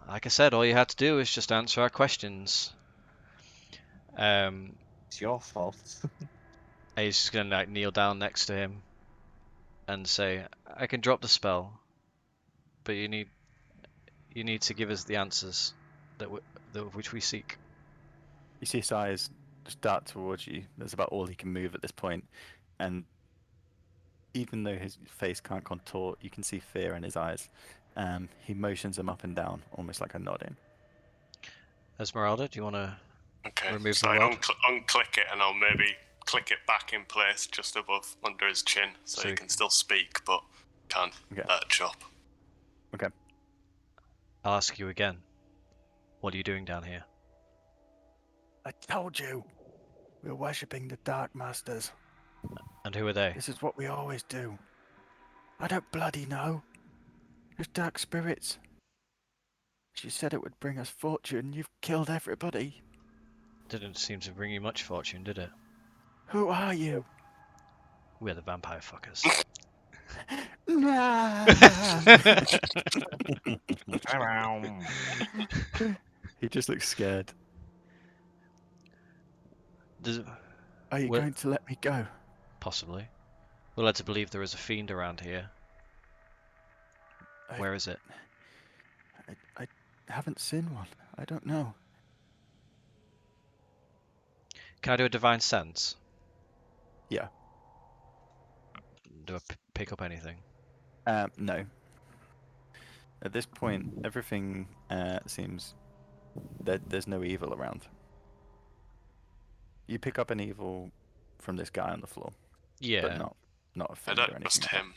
like I said, all you had to do was just answer our questions. It's your fault. He's just gonna like kneel down next to him and say, "I can drop the spell, but you need to give us the answers which we seek." You see his eyes just dart towards you. That's about all he can move at this point. And even though his face can't contort, you can see fear in his eyes. He motions them up and down, almost like a nodding. Esmeralda, do you want to Okay. remove So the I rod? unclick it, and I'll maybe click it back in place just above under his chin, so So he can still speak, but can't chop. Okay. I'll ask you again. What are you doing down here? I told you. We're worshipping the Dark Masters. And who are they? This is what we always do. I don't bloody know. There's dark spirits. She said it would bring us fortune. You've killed everybody. Didn't seem to bring you much fortune, did it? Who are you? We're the vampire fuckers. Nah. He just looks scared. Does, Are you Well- going to let me go? possibly. We're led to believe there is a fiend around here. I- Where is it? I haven't seen one. I don't know. Can I do a divine sense? Yeah. Do I pick up anything? No. At this point, everything seems that there's no evil around. You pick up an evil from this guy on the floor, Yeah. but not a I fiend don't or anything trust like him.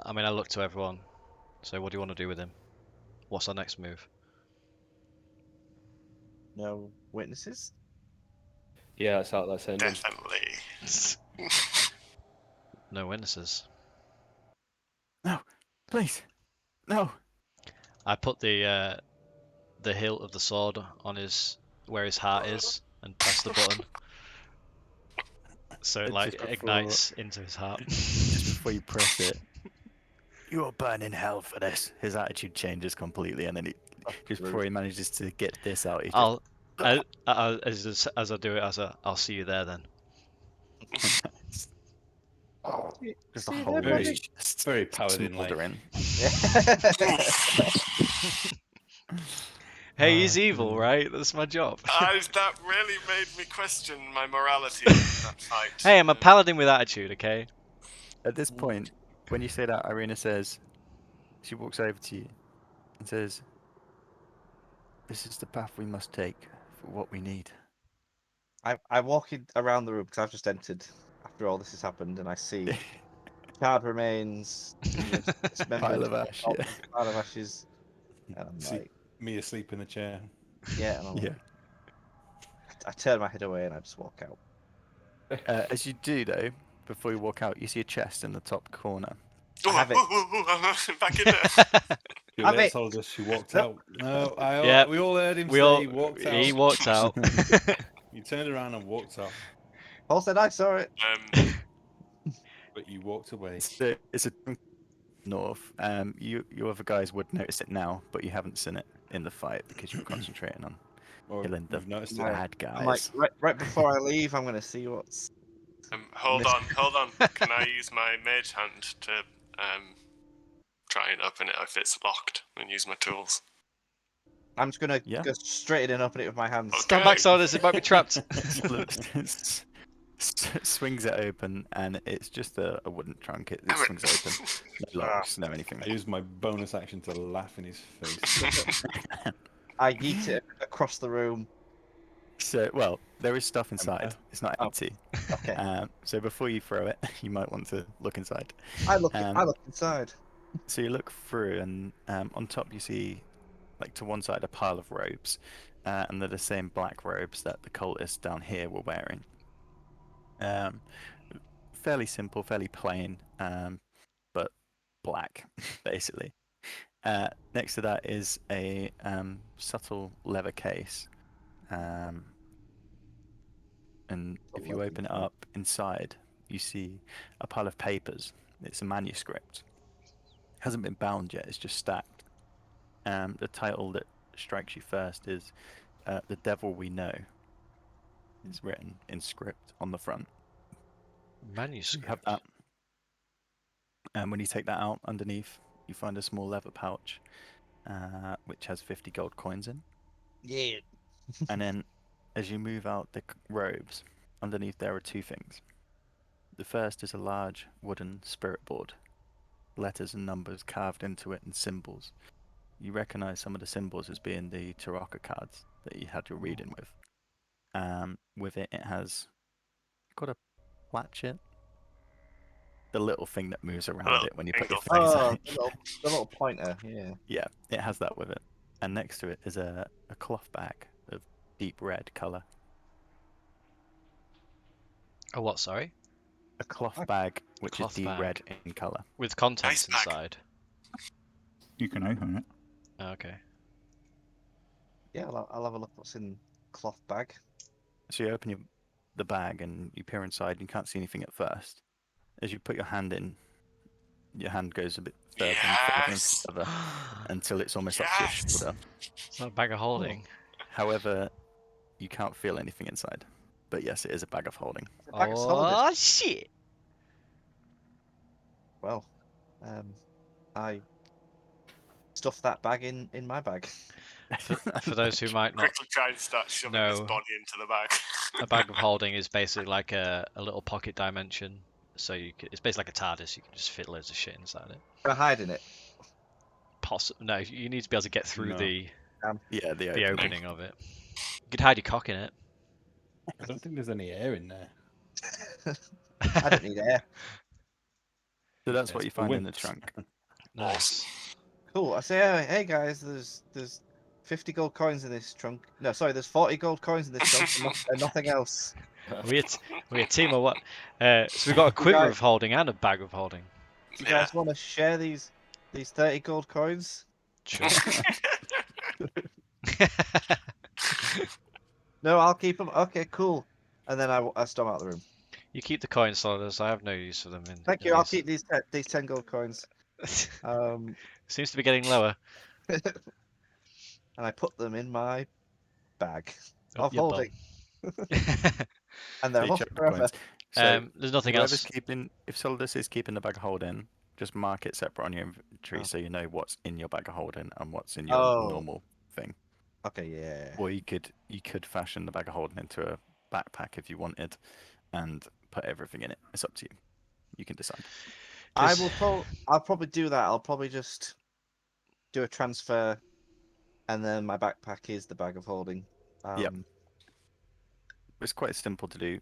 I mean, I look to everyone. So what do you want to do with him? What's our next move? No witnesses? Yeah, that's out that same. Definitely. No witnesses. that. No, please, no. I put the hilt of the sword on where his heart is and press the button. So it like Just before- ignites into his heart. Just before you press it, you'll burn in hell for this. His attitude changes completely, and then just before he manages to get this out, he just As I do it, I'll see you there then. just a See you whole there, Very, buddy. just very paladin like. smoldering. Hey, he's Oh, evil, dear. right? That's my job. That really made me question my morality in that fight. Hey, I'm a paladin with attitude, okay? At this point, when you say that, Irina says, she walks over to you and says, "This is the path we must take for what we need." I walk around the room because I've just entered after all this has happened, and I see charred remains, Pile dismembered of ash, corpses, yeah. pile of ashes, and I'm See like, me asleep in a chair. yeah, and I'm Yeah. like, I turn my head away and I just walk out. As you do, though, before you walk out, you see a chest in the top corner. I have it. I'm back in there. Juliet it. told us she walked No. out. No, Yeah, we all heard him we say all he walked out. he walked out. You turned around and walked off, Paul said I saw it. but you walked away. It's a north. You other guys would notice it now, but you haven't seen it in the fight because you were concentrating on Or killing the you've noticed No. it. bad I'm like, guys. right before I leave, I'm gonna see what's. Hold on. Can I use my mage hand to try and open it if it's locked and use my tools? I'm just gonna Yeah. go straight in and open it with my hands. Okay. Stand back, Saunders. It might be trapped. Swings it open, and it's just a wooden trunk. It swings it open. No locks, no anything. I used my bonus action to laugh in his face. I yeet it across the room. So, well, there is stuff inside. It's not Oh. empty. Okay. So before you throw it, you might want to look inside. I look Um, inside. So you look through, and on top you see, like to one side, a pile of robes, and they're the same black robes that the cultists down here were wearing. Fairly simple, fairly plain, but black, basically. Next to that is a subtle leather case, and if you open it up inside, you see a pile of papers. It's a manuscript. It hasn't been bound yet. It's just stacked. The title that strikes you first is "The Devil We Know." It's written in script on the front. You have Manuscript. that. And when you take that out, underneath, you find a small leather pouch, which has 50 gold coins in. Yeah. And then, as you move out the robes, underneath there are two things. The first is a large wooden spirit board, letters and numbers carved into it and symbols. You recognize some of the symbols as being the Taraka cards that you had your reading with. With it, it has got a platchet, the little thing that moves around it when you put your face Oh, on the it. little pointer. Yeah. Yeah, it has that with it. And next to it is a cloth bag of deep red colour. Oh, what? Sorry. a cloth bag which Cloth is deep bag. red in colour. With contents Nice bag. inside. You can open it. Okay. Yeah, I'll have a look what's in cloth bag. So you open the bag and you peer inside and you can't see anything at first. As you put your hand in, your hand goes a bit further and further and Yes. further until it's almost up to your Yes. shoulder. It's not a bag of holding. However, you can't feel anything inside. But yes, it is a bag of holding. The bag of solidus. Oh, shit! Well, I stuffed that bag in my bag. For those who might not Quickly try and start shoving his No. body into the bag. a bag of holding is basically like a little pocket dimension. So it's basically like a TARDIS. You can just fit loads of shit inside it. Can I hide in it? No, you need to be able to get through No. the Yeah, the the opening. opening of it. You could hide your cock in it. I don't think there's any air in there. I don't need air. So that's It's what you for find in the wimps. trunk. Nice. Cool. I say, oh, hey guys, there's 50 gold coins in this trunk. No, sorry, there's 40 gold coins in this trunk and nothing else. We a team or what? So we've got a quiver guys- of holding and a bag of holding. Do you guys want to share these 30 gold coins? Sure. No, I'll keep them. Okay, cool. And then I storm out of the room. You keep the coin soliders. I have no use for them. Thank you. I'll keep these 10 gold coins. Seems to be getting lower. And I put them in my bag Up of your holding, bum. and they're You lost check the forever. coins. So There's nothing whoever's else. if Solidus is keeping the bag of holding, just mark it separate on your inventory Oh. so you know what's in your bag of holding and what's in your Oh. normal thing. Okay, yeah. Or you could fashion the bag of holding into a backpack if you wanted, and put everything in it. It's up to you. You can decide. I'll probably do that. I'll probably just do a transfer, and then my backpack is the bag of holding. Yep. It's quite simple to do.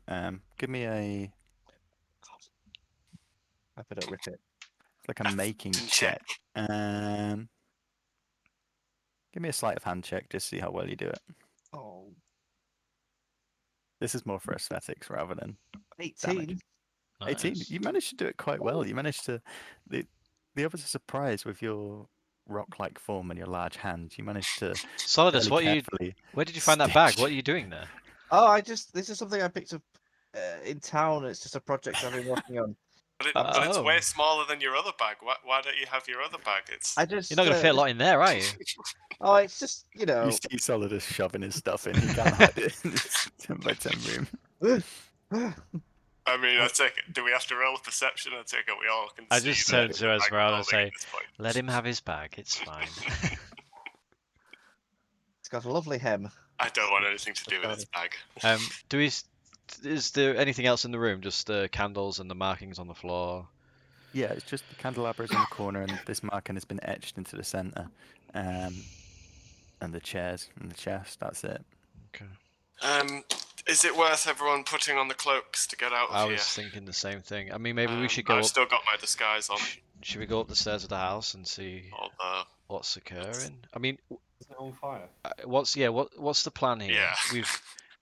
Give me a I better rip it. like a making check. Give me a sleight of hand check, just see how well you do it. Oh, This is more for aesthetics rather than 18. 18. Nice. You managed to do it quite well. You managed to. The others are surprised with your rock-like form and your large hands. You managed to. Solidus, fairly where did you find that bag? stitch. What are you doing there? Oh, this is something I picked up in town. It's just a project I've been working on. But it's way Oh. smaller than your other bag. Why don't you have your other bag? It's I just. You're not going to fit a lot in there, are you? Oh, it's just You see Solidus shoving his stuff in. He can't hide it in his 10x10 room. I mean, I take it. Do we have to roll a perception? I take it we all can I see just that turn it's to a bag of Esmeralda and holding say, at this point. let him have his bag. It's fine. It's got a lovely hem. I don't want anything to do with this bag. Is there anything else in the room? Just the candles and the markings on the floor? Yeah, it's just the candelabras in the corner, and this marking has been etched into the center. And the chairs and the chest. That's it. Okay. Is it worth everyone putting on the cloaks to get out of I here? was thinking the same thing. I mean, maybe we should go I've up. still got my disguise on. Should we go up the stairs of the house and see what's occurring? I mean, Is it on fire? what's the plan here? Yeah.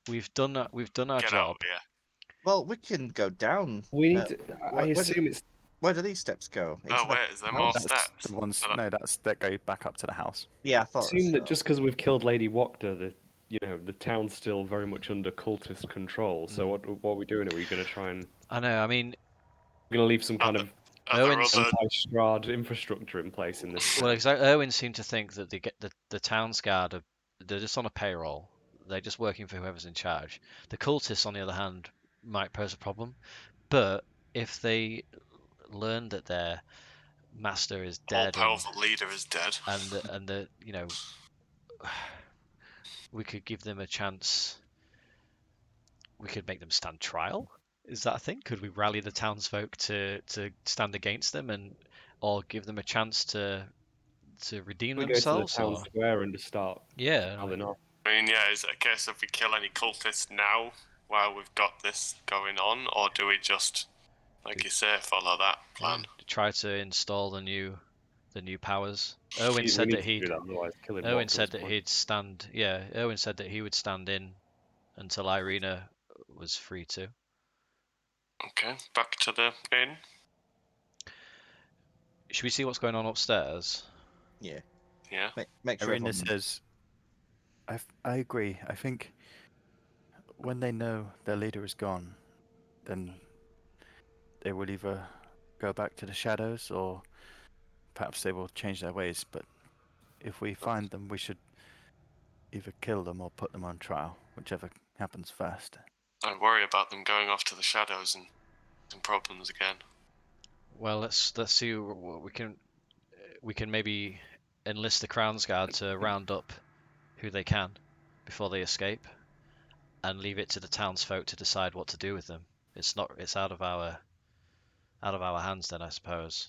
We've done our Get out job. of here. Well, we can go down. We need to. I where assume it's. Where do these steps go? Into Oh the wait, is there more house? That's steps? the ones. I don't- No, that go back up to the house. Yeah, I thought. Assume so. that just because we've killed Lady Wokta, the town's still very much under cultist control. So what are we doing? Are we going to try and? I know. I mean, We're going to leave some kind of Are there Owen's- other- anti-Strahd infrastructure in place in this. well, exactly. Owen seemed to think that the town's guard they're just on a payroll. They're just working for whoever's in charge. The cultists, on the other hand, might pose a problem. But if they learn that their master is dead all-powerful leader is dead. and the we could give them a chance. We could make them stand trial. Is that a thing? Could we rally the townsfolk to stand against them or give them a chance to redeem We go to the themselves? town Or square and just start yeah, having off. I mean, yeah, is it a case of we kill any cultists now while we've got this going on, or do we just, like you say, follow that plan? try to install the new powers. We Owen need said to that do that, otherwise killing Owen Wokta said was that fine. he'd stand. Yeah, Owen said that he would stand in until Irina was free to. Okay, back to the inn. Should we see what's going on upstairs? Yeah. Yeah. Make sure Irina everyone... says, I agree. I think when they know their leader is gone, then they will either go back to the shadows or perhaps they will change their ways. But if we find them, we should either kill them or put them on trial, whichever happens first. I worry about them going off to the shadows and some problems again. Well, let's see what we can maybe enlist the Crown's Guard to round up who they can before they escape, and leave it to the townsfolk to decide what to do with them. It's out of our hands then, I suppose.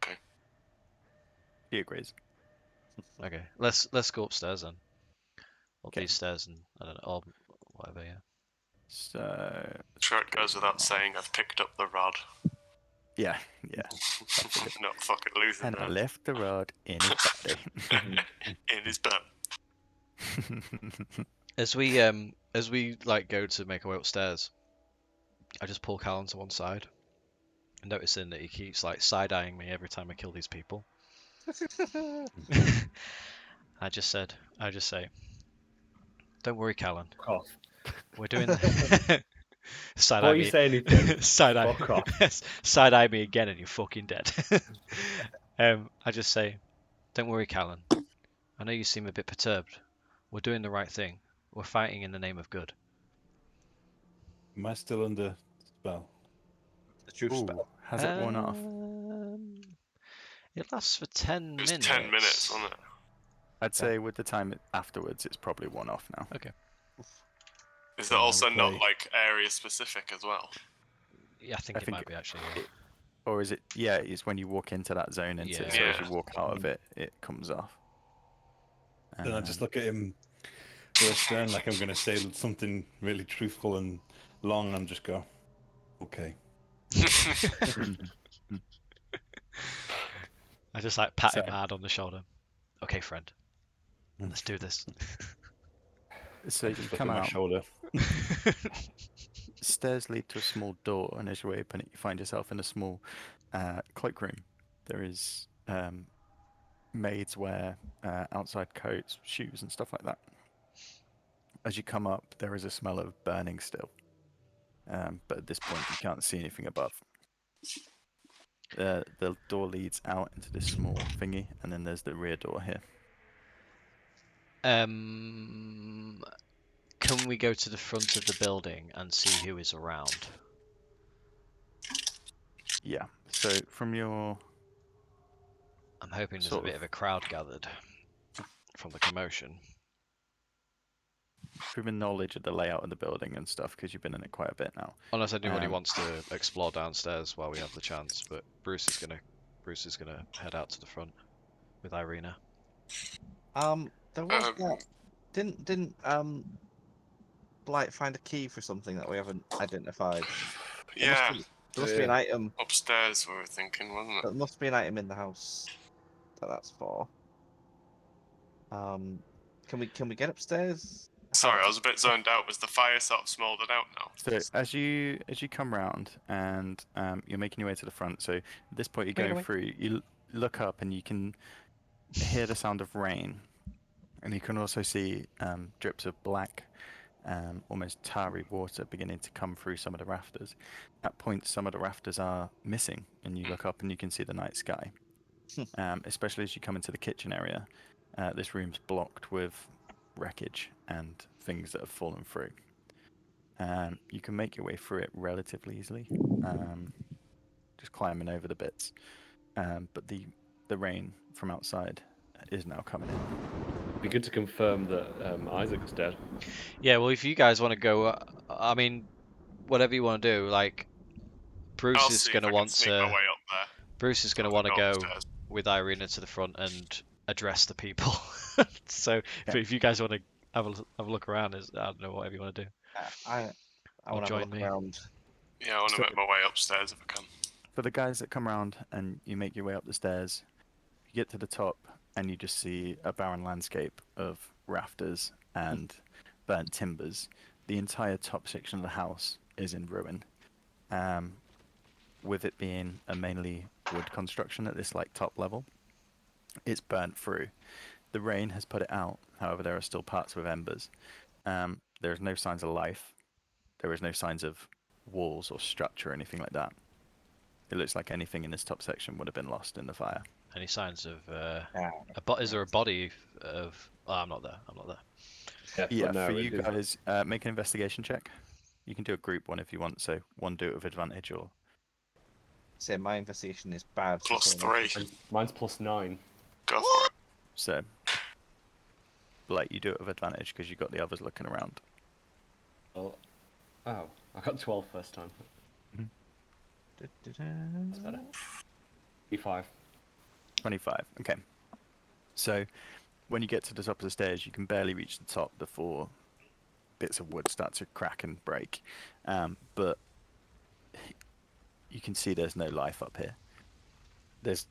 Okay. He agrees. Okay, let's go upstairs then. Up Okay. these stairs and I don't know, or whatever. Yeah. So Sure, it goes without saying I've picked up the rod. yeah. I'm not fucking losing And I that. left the rod in his body. In his butt. As we like go to make our way upstairs, I just pull Callan to one side, noticing that he keeps like side-eyeing me every time I kill these people. I just say, don't worry, Callan. Fuck off. We're doing the side-eye Before you me. say anything, Side-eye. fuck off. Side-eye me again and you're fucking dead. I just say, don't worry, Callan. I know you seem a bit perturbed. We're doing the right thing. We're fighting in the name of good. Am I still under spell? The truth spell. Has it worn off? It lasts for 10 It was minutes. 10 minutes, wasn't it? I'd say with the time afterwards, it's probably worn off now. Okay. Is it Yeah, also not okay. like area specific as well? Yeah, I think it might be actually. Yeah. Or is it? Yeah, it's when you walk into that zone, into Yeah. so as you Yeah. walk out of it, it comes off. Then I just look at him real stern, like I'm going to say something really truthful and long, and just go, okay. I just like pat him So- hard on the shoulder. Okay, friend. Let's do this. So you Just come look at my out. shoulder. Stairs lead to a small door, and as you open it, you find yourself in a small cloakroom. There is maids wear outside coats, shoes, and stuff like that. As you come up, there is a smell of burning still, but at this point, you can't see anything above. The door leads out into this small thingy, and then there's the rear door here. Can we go to the front of the building and see who is around? Yeah. So from your I'm hoping there's a Sort bit of. of a crowd gathered from the commotion. proven knowledge of the layout of the building and stuff, because you've been in it quite a bit now. Unless anybody Um, wants to explore downstairs while we have the chance, but Bruce is gonna head out to the front with Irina. There was that. Didn't Blight find a key for something that we haven't identified? Yeah, There must be an item. upstairs we were thinking, wasn't it? There must be an item in the house that's for. Can we get upstairs? Sorry, I was a bit zoned out. Was the fire sort of smoldered out now? So as you come round and you're making your way to the front, so at this point you're Wait, going wait. through, you look up and you can hear the sound of rain, and you can also see drips of black, almost tarry water beginning to come through some of the rafters. At points, some of the rafters are missing, and you look up and you can see the night sky. Especially as you come into the kitchen area, this room's blocked with wreckage and things that have fallen through. You can make your way through it relatively easily, just climbing over the bits. But the rain from outside is now coming in. It'd be good to confirm that Isaac's dead. Yeah, well, if you guys want to go, I mean, whatever you want to do, like Bruce I'll is see going if to I can want sneak my to. way up there. Bruce is going to I'll want to go upstairs. with Irina to the front and address the people. So Yeah. if you guys want to have a look around, I don't know, whatever you want to do. I want to join have a look me. around. Yeah, I want to So- make my way upstairs if I can. For the guys that come around and you make your way up the stairs, you get to the top and you just see a barren landscape of rafters and burnt timbers. The entire top section of the house is in ruin. With it being a mainly wood construction at this like top level, it's burnt through. The rain has put it out. However, there are still parts with embers. There's no signs of life. There is no signs of walls or structure or anything like that. It looks like anything in this top section would have been lost in the fire. Any signs of Ah, is there a body of? Oh, I'm not there. I'm not there. Yeah, no, for it you is- guys, make an investigation check. You can do a group one if you want, so one do it with advantage or say my investigation is bad. so Plus someone else- 3. Mine's +9. Go for it. so. Like you do it with advantage because you got the others looking around. Well, oh, I got 12 first time. Da-da-da. That's better. E5. 25. Okay. So when you get to the top of the stairs, you can barely reach the top before bits of wood start to crack and break. But you can see there's no life up here. There's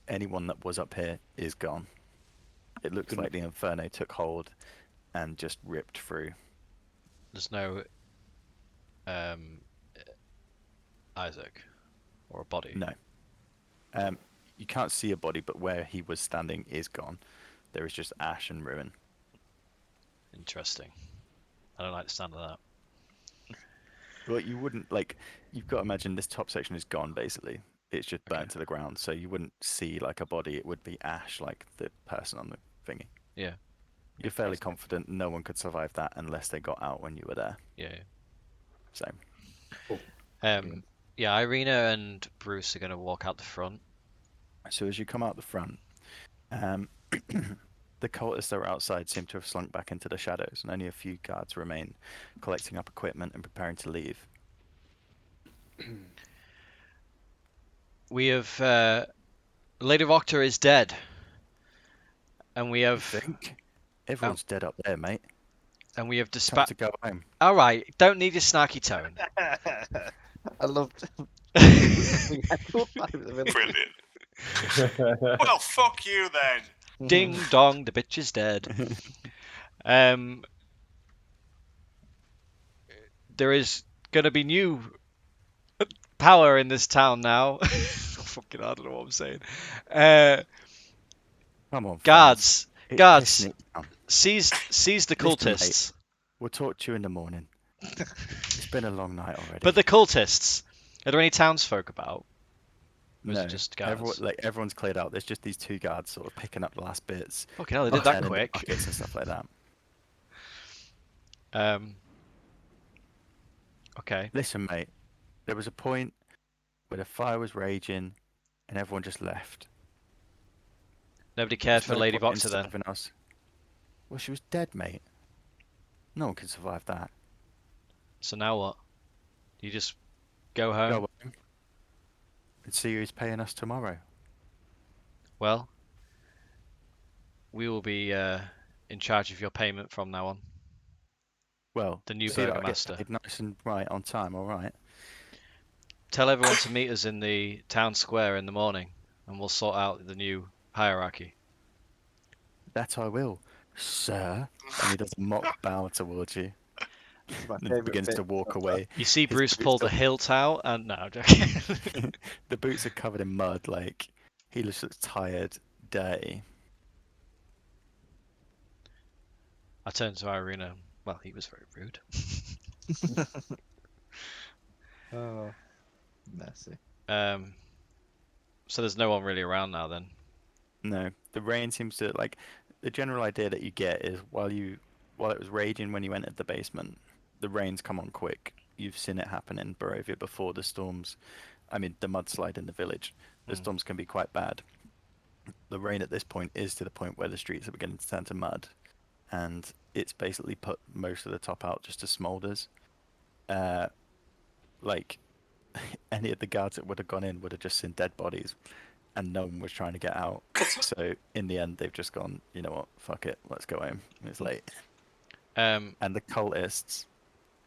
anyone that was up here is gone. It looks like the inferno took hold and just ripped through. There's no Isaac or a body. No. You can't see a body, but where he was standing is gone. There is just ash and ruin. Interesting. I don't like the sound of that. Well, you wouldn't like. You've got to imagine this top section is gone. Basically, it's just burnt Okay. to the ground. So you wouldn't see like a body. It would be ash, like the person on the thingy. Yeah. You're fairly confident no one could survive that unless they got out when you were there. Yeah. So Yeah. Irina and Bruce are gonna walk out the front. So as you come out the front, the cultists that were outside seem to have slunk back into the shadows, and only a few guards remain, collecting up equipment and preparing to leave. We have Lady Vocta is dead, and we You have think? Everyone's dead up there, mate. and we have Time dispatched. to go home. All right, don't need a snarky tone. I loved. Brilliant. Well, fuck you then. Ding dong, the bitch is dead. There is gonna be new power in this town now. Fucking, I don't know what I'm saying. Come on, Guards, It's guards, pissing it down. seize the Listen, mate. cultists. We'll talk to you in the morning. It's been a long night already. But the cultists, are there any townsfolk about? Or is no, it just guards? everyone's cleared out. There's just these two guards sort of picking up the last bits. Fucking hell, they did that turning the quick. buckets and stuff like that. Okay. Listen, mate. There was a point where the fire was raging, and everyone just left. Nobody cared There's for no Lady point in Vocta then. serving us. Well, she was dead, mate. No one could survive that. So now what? You just go home? Go home and see who's paying us tomorrow. Well, we will be in charge of your payment from now on. Well, The new see that I get burgomaster. paid nice and right on time, all right? Tell everyone to meet us in the town square in the morning, and we'll sort out the new hierarchy. That I will, sir. And he does a mock bow towards you. My And favourite begins bit. to walk away. You see His Bruce boots pull the are- hilt out, and no, I'm joking. The boots are covered in mud, like he looks tired, dirty. I turned to Irina. Well, he was very rude. Oh, messy. So there's no one really around now then. No, the rain seems to like. The general idea that you get is while it was raging when you entered the basement, the rain's come on quick. You've seen it happen in Barovia before. The storms, I mean, the mudslide in the village. The storms can be quite bad. The rain at this point is to the point where the streets are beginning to turn to mud, and it's basically put most of the top out just to smoulders. Like any of the guards that would have gone in would have just seen dead bodies, and no one was trying to get out. So in the end, they've just gone, you know what, fuck it, let's go home. It's late. And the cultists,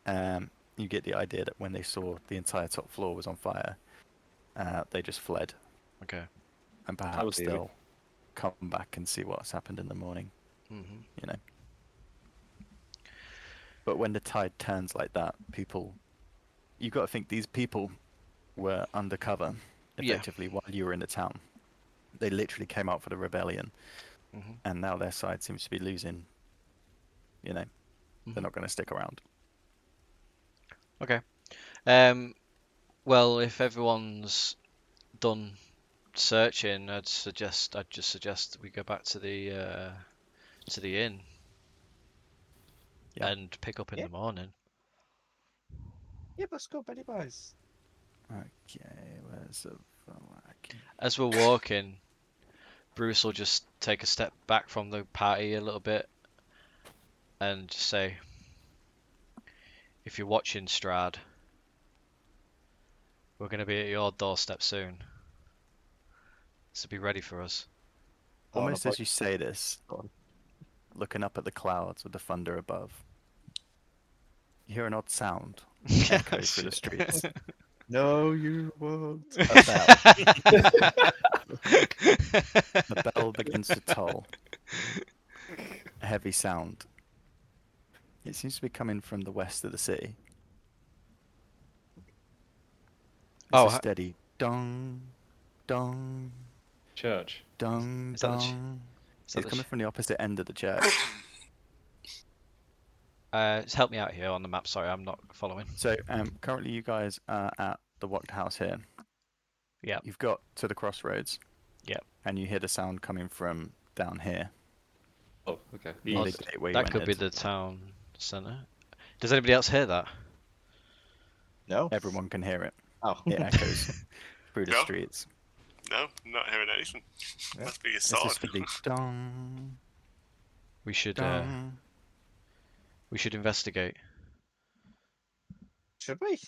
you get the idea that when they saw the entire top floor was on fire, they just fled. Okay. And would perhaps be they'll come back and see what's happened in the morning, Mm-hmm. you know. But when the tide turns like that, people you've got to think these people were undercover, Yeah. effectively, while you were in the town. They literally came out for the rebellion, Mhm. and now their side seems to be losing. You know, Mhm. they're not going to stick around. Okay. Well, if everyone's done searching, I'd just suggest we go back to the inn Yeah. and pick up in Yeah. the morning. Yeah, let's go, Benny Boys. Okay, where's the As we're walking, Bruce will just take a step back from the party a little bit and just say, if you're watching, Strahd, we're going to be at your doorstep soon. So be ready for us. Almost as you say this, looking up at the clouds with the thunder above, you hear an odd sound echo through the streets. No, you won't. A bell. The bell begins to toll. A heavy sound. It seems to be coming from the west of the city. It's Oh, a steady dong, dong, Church. dong, Is that the dong. is that It's the coming from the opposite end of the church. just help me out here on the map. Sorry, I'm not following. So currently you guys are at the Wacht House here. Yeah. You've got to the crossroads. Yep. And you hear the sound coming from down here. Oh, okay. near the East. gateway you That could be entered. the town centre. Does anybody else hear that? No. Everyone can hear it. Oh. It echoes through the No. streets. No, I'm not hearing anything. Yeah. Must be your It's sword. this steady dong, We should dong. investigate. Should we?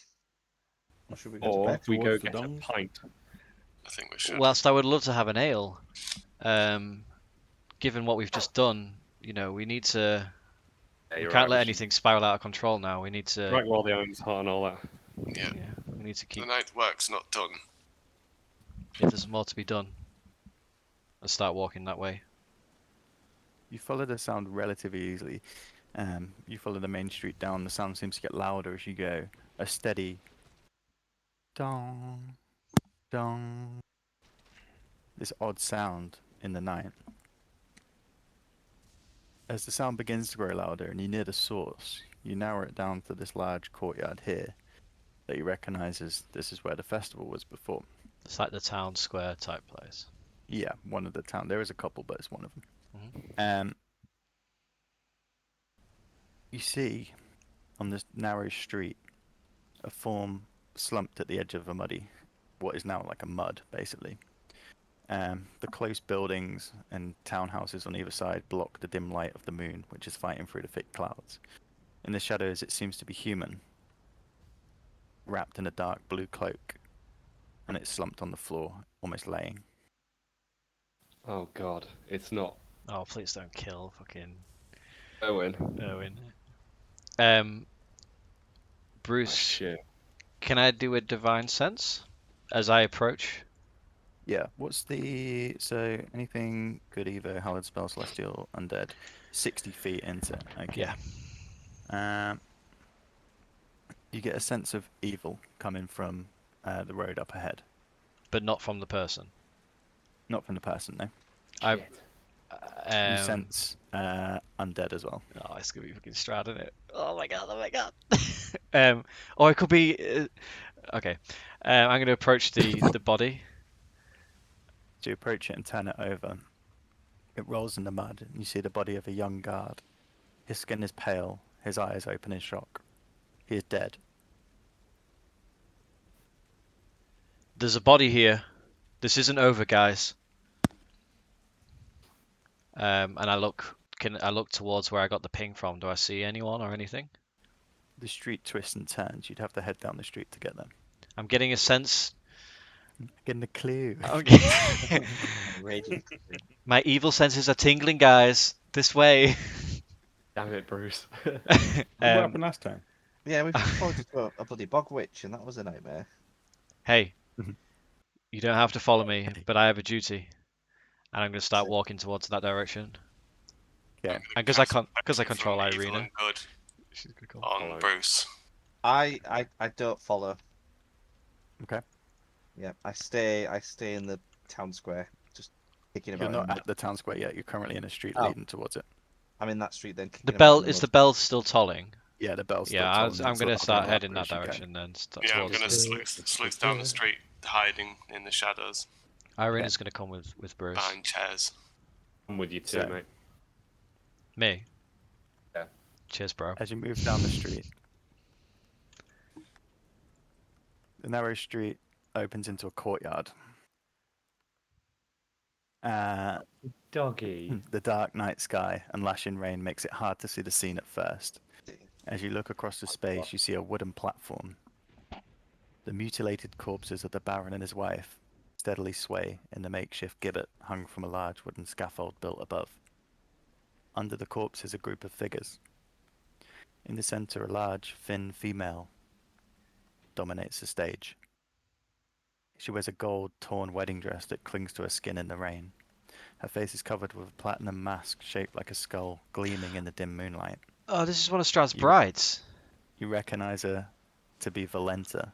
Or should we go Or to bed? we go towards the get a dongs? pint. I think we should. Whilst I would love to have an ale, given what we've just done, we need to. Yeah, We you're can't right, let we anything spiral out of control now. We need to. Right while the iron's hot and all that. Yeah. Yeah, we need to The keep. night work's not done. If there's more to be done, and start walking that way. You follow the sound relatively easily. You follow the main street down. The sound seems to get louder as you go. A steady dong, dong. This odd sound in the night. As the sound begins to grow louder and you near the source, you narrow it down to this large courtyard here that you recognise as this is where the festival was before. It's like the town square type place. Yeah, one of the town. There is a couple, but it's one of them. Mm-hmm. You see on this narrow street a form slumped at the edge of what is now like a mud, basically. The close buildings and townhouses on either side block the dim light of the moon, which is fighting through the thick clouds. In the shadows, it seems to be human, wrapped in a dark blue cloak, and it's slumped on the floor, almost laying. Oh god, it's not Oh, please don't kill fucking Owen. Owen. Oh, Bruce, shit. can I do a divine sense as I approach? Yeah, so anything good, Evo, Hallowed Spell, Celestial, Undead, 60 feet into it. Okay. Yeah. You get a sense of evil coming from the road up ahead. But not from the person. Not from the person, no. You sense undead as well. Oh, it's gonna be fucking Strahd, isn't it? Oh my god! Oh my god! Or it could be. Okay. I'm gonna approach the body. So you approach it and turn it over. It rolls in the mud, and you see the body of a young guard. His skin is pale, his eyes open in shock. He is dead. There's a body here. This isn't over, guys. And I look towards where I got the ping from. Do I see anyone or anything? The street twists and turns. You'd have to head down the street to get them. I'm getting a sense. Getting a clue. My evil senses are tingling, guys. This way. Damn it, Bruce. What happened last time? Yeah, we've reported to a bloody bog witch, and that was a nightmare. Hey, you don't have to follow me, but I have a duty, and I'm gonna start walking towards that direction. Yeah. And because I control Irina. Good She's gonna go. on Bruce. I don't follow. Okay. Yeah, I stay in the town square, just kicking You're about not in the mud. at the town square yet. You're currently in a street Oh. leading towards it. I'm in that street then, The kicking about bell in the is mud. the bell still tolling? Yeah, the bell's Yeah, still tolling. I'm It's gonna louder start and heading louder that as you go. direction then. Yeah, I'm Towards gonna the... sleuth down the street, hiding in the shadows Irene is gonna come with Bruce. behind chairs. I'm with you too, So- mate. Me. Yeah. Cheers, bro. As you move down the street, the narrow street opens into a courtyard. Doggy. The dark night sky and lashing rain makes it hard to see the scene at first. As you look across the space, you see a wooden platform. The mutilated corpses of the Baron and his wife steadily sway in the makeshift gibbet hung from a large wooden scaffold built above. Under the corpse is a group of figures. In the center, a large, thin female dominates the stage. She wears a gold, torn wedding dress that clings to her skin in the rain. Her face is covered with a platinum mask shaped like a skull, gleaming in the dim moonlight. Oh, this is one of Strahd's You- brides. You recognize her to be Valenta,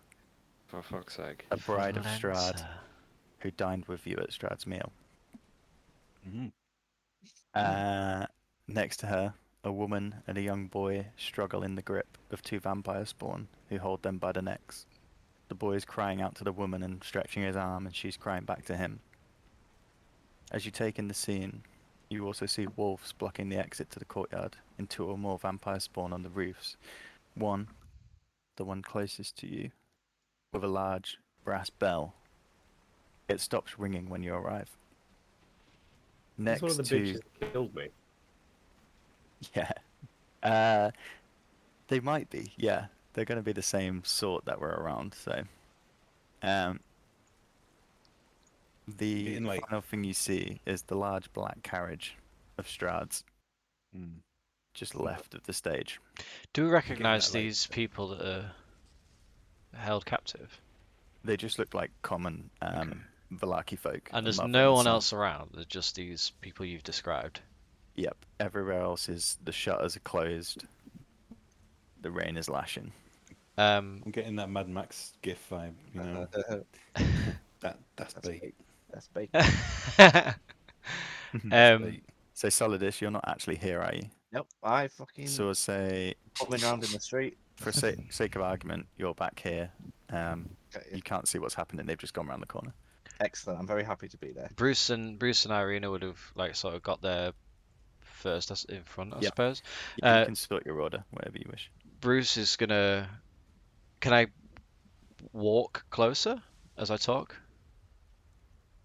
For fuck's sake. a bride of Strahd, Valenta. who dined with you at Strahd's meal. Mhm. Next to her, a woman and a young boy struggle in the grip of two vampire spawn who hold them by the necks. The boy is crying out to the woman and stretching his arm, and she's crying back to him. As you take in the scene, you also see wolves blocking the exit to the courtyard and two or more vampire spawn on the roofs. One, the one closest to you, with a large brass bell. It stops ringing when you arrive. He's one of Next the to bitches that killed me. yeah, they might be. Yeah, they're going to be the same sort that were around. So, the Getting, like- final thing you see is the large black carriage of Strahd's just left of the stage. Do we recognise that, like- these people that are held captive? They just look like common Valaki folk. And there's mother no one son. else around. There's just these people you've described. Yep. Everywhere else is the shutters are closed. The rain is lashing. Um, I'm getting that Mad Max GIF vibe, you know. That's bait. That's bait. um, So Solidus, you're not actually here, are you? Nope, I fucking So we'll say, bumming around in the street. for sake of argument, you're back here. Okay, You can't see what's happening. They've just gone around the corner. excellent. I'm very happy to be there. Bruce and Irina would have like sort of got there first in front, I Yep. suppose. You can sort your order, whatever you wish. Bruce is gonna. Can I walk closer as I talk?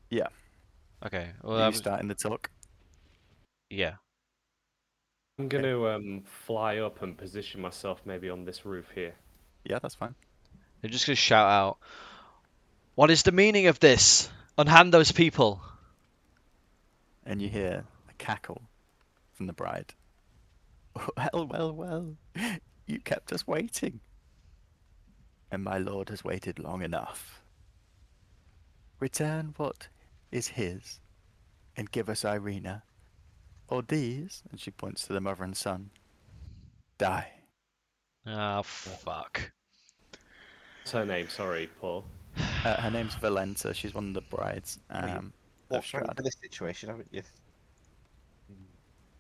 Yeah. Okay. Are Well, you starting the talk? yeah. I'm gonna fly up and position myself maybe on this roof here. Yeah, that's fine. They're just gonna shout out, "What is the meaning of this? Unhand those people!" And you hear a cackle from the bride. Well. You kept us waiting. And my lord has waited long enough. Return what is his, and give us Irina. Or these, and she points to the mother and son, die. Oh fuck. What's her name? Sorry, Paul. Her name's Valenta. She's one of the brides of What's right Strahd. for this situation, haven't you?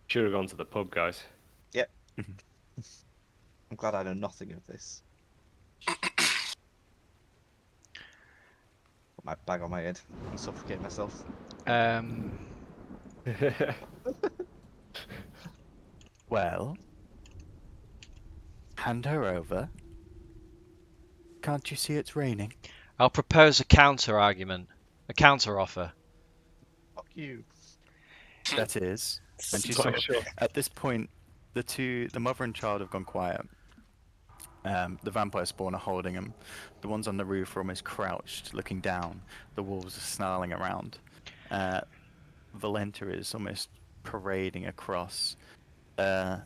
Should have gone to the pub, guys. I'm glad I know nothing of this. Put my bag on my head and suffocate myself. Well, hand her over. Can't you see it's raining? I'll propose a counter argument, a counter offer. Fuck you. That is. And she's Quite sort of, sure. at this point, the mother and child have gone quiet. The vampire spawn are holding them. The ones on the roof are almost crouched, looking down. The wolves are snarling around. Valenta is almost parading across, an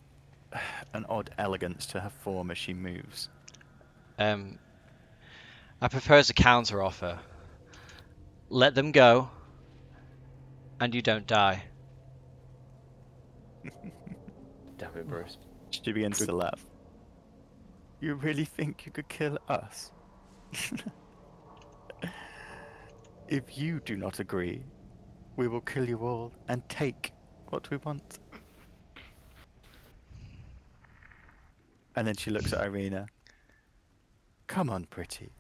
odd elegance to her form as she moves. I propose a counter offer. Let them go, and you don't die. Damn it, Bruce. She begins to laugh. You really think you could kill us? If you do not agree, we will kill you all and take what we want. And then she looks at Irina. Come on, pretty.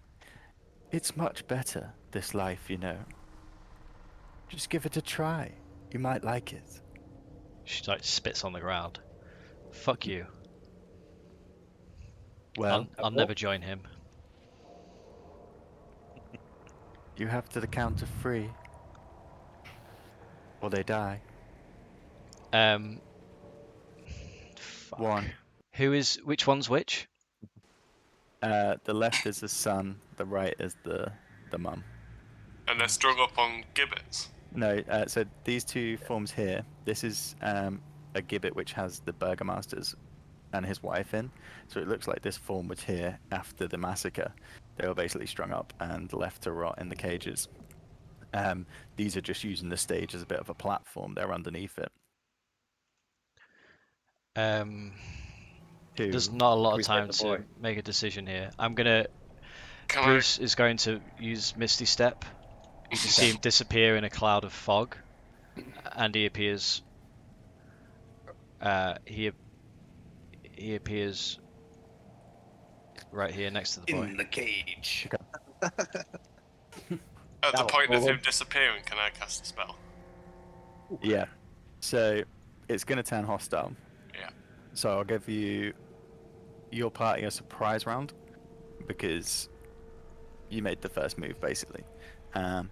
It's much better, this life, you know. Just give it a try. You might like it. She like spits on the ground. Fuck you. Well, I'll never join him. you have to the count of 3. Or they die. Fuck. 1. Which one's which? The left is the son, the right is the mum. And they're strung up on gibbets. No, so these 2 forms here, this is a gibbet which has the burgomaster's and his wife in. So it looks like this form was here after the massacre. They were basically strung up and left to rot in the cages. These are just using the stage as a bit of a platform. They're underneath it. There's not a lot we of save time the to boy? make a decision here. Can Bruce is going to use Misty Step. You can see him disappear in a cloud of fog, and he appears. He appears right here next to the boy. In the cage. At the point of him disappearing, can I cast a spell? Yeah. So it's going to turn hostile. Yeah. So I'll give your party a surprise round because you made the first move, basically. Well,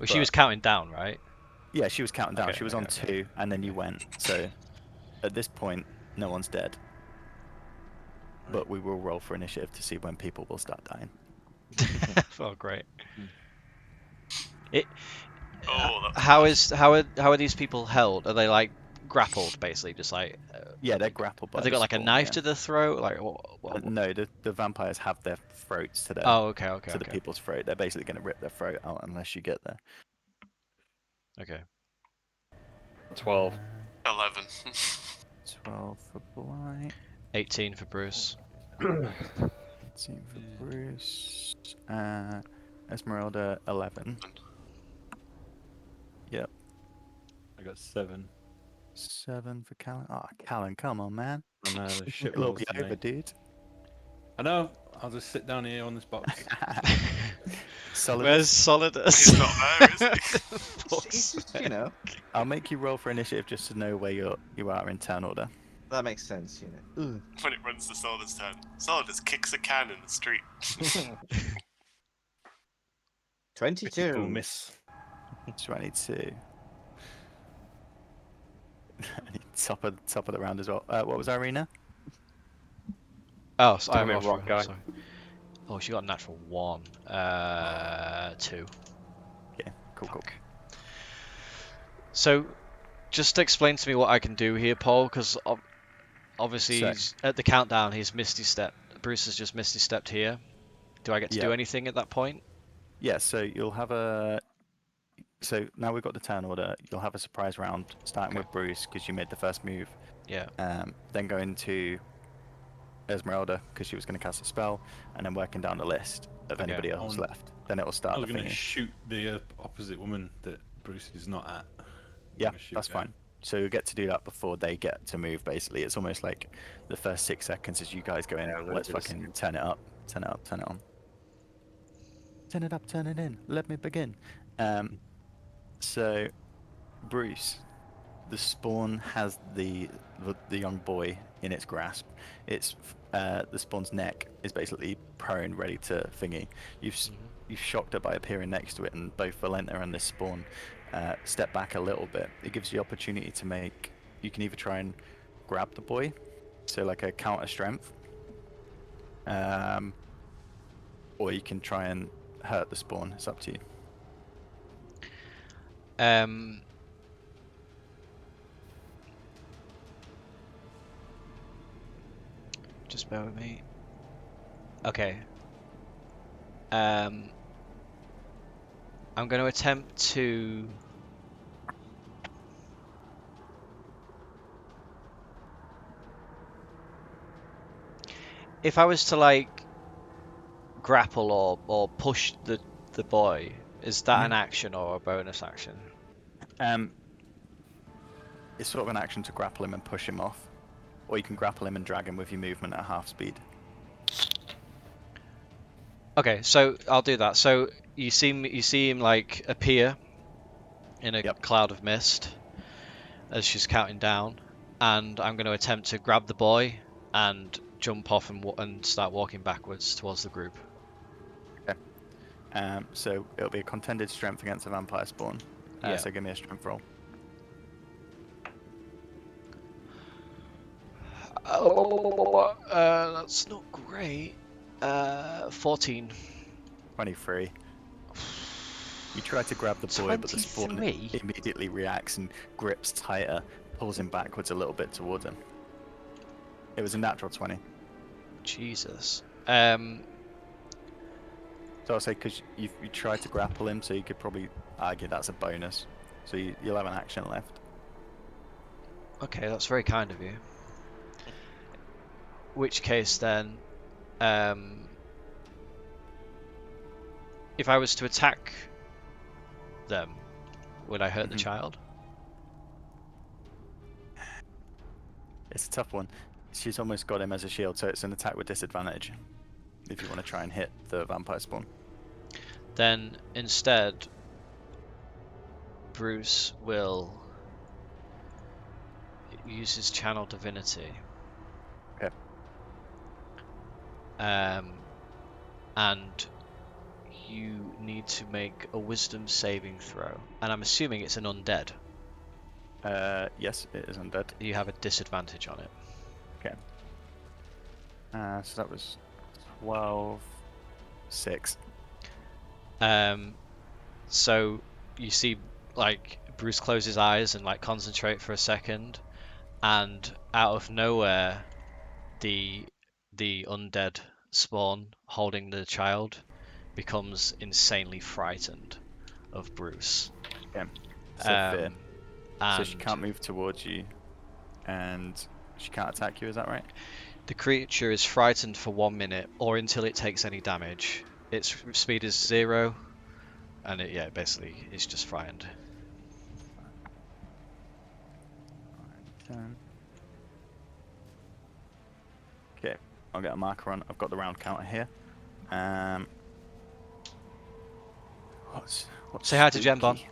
she was counting down, right? Yeah, she was counting down. Okay, She was on 2, and then you went. So at this point, no one's dead. But we will roll for initiative to see when people will start dying. Oh, great. How are these people held? Are they like grappled, basically, just like? Yeah, they're grappled by. Have they got like a knife to the throat? Like what? No, the vampires have their throats to their. Oh, okay. To the people's throat. They're basically going to rip their throat out unless you get there. Okay. 12. 11. 12 for Blight. 18 for Bruce. 18 for Bruce. Esmeralda, 11. Yep. I got 7. 7 for Callan. Oh, Callan, come on, man. And the shit It'll rolls be over, tonight. dude. I know. I'll just sit down here on this box. Where's Solidus? He's not there, is he? He's just, you know, I'll make you roll for initiative just to know where you are in turn order. that makes sense, you know. Ooh. When it runs to Solidus' turn. Solidus kicks a can in the street. 22. Critical miss. 22. top of the round as well. What was Irina? Oh, so Damn I'm it, off. rock guy. Sorry. Oh, she got a natural 1. 2. Yeah, cool. So, just explain to me what I can do here, Paul, because obviously he's, at the countdown he's Misty Step. Bruce has just Misty Stepped here. Do I get to do anything at that point? Yeah, so you'll have a. So now we've got the turn order. You'll have a surprise round starting with Bruce because you made the first move. Yeah. Then going to Esmeralda because she was going to cast a spell, and then working down the list of anybody else left. Then it will start. I was the going to thingy. shoot the opposite woman that Bruce is not at. Yeah, that's fine. So you get to do that before they get to move. Basically, it's almost like the first 6 seconds as you guys go in. Let's fucking turn it up, turn it up, turn it on, turn it up, turn it in. Let me begin. So, Bruce, the spawn has the young boy in its grasp. It's the spawn's neck is basically prone, ready to thingy. You've shocked it by appearing next to it, and both Valenta and this spawn step back a little bit. It gives you the opportunity to make. You can either try and grab the boy, so like a counter strength, or you can try and hurt the spawn. It's up to you. Just bear with me. Okay. I'm going to attempt to. if I was to like grapple or push the boy, is that an action or a bonus action? It's sort of an action to grapple him and push him off, or you can grapple him and drag him with your movement at half speed. Okay, so I'll do that. So you see him like appear in a cloud of mist as she's counting down, and I'm going to attempt to grab the boy and jump off and start walking backwards towards the group. Okay. So it'll be a contended strength against a vampire spawn. Yeah. So give me a strength roll. Oh, that's not great. 14. 23. You try to grab the boy, but the spawn 23? immediately reacts and grips tighter, pulls him backwards a little bit towards him. It was a natural 20. Jesus. So I'll say because you tried to grapple him, so you could probably argue that's a bonus. So you'll have an action left. Okay, that's very kind of you. Which case then, if I was to attack them, would I hurt the child? It's a tough one. She's almost got him as a shield, so it's an attack with disadvantage if you want to try and hit the vampire spawn. Then instead, Bruce will use his channel divinity. Okay. And you need to make a wisdom saving throw. And I'm assuming it's an undead. Yes, it is undead. You have a disadvantage on it. Okay. So that was 12, 6. So you see, like, Bruce close his eyes and like concentrate for a second, and out of nowhere, the undead spawn holding the child becomes insanely frightened of Bruce. Okay. So fear. And so she can't move towards you, and she can't attack you. Is that right? the creature is frightened for 1 minute, or until it takes any damage. Its speed is 0, and basically it's just frightened. Okay, I'll get a marker on. I've got the round counter here. What's Say hi to Jen Bon. spooky?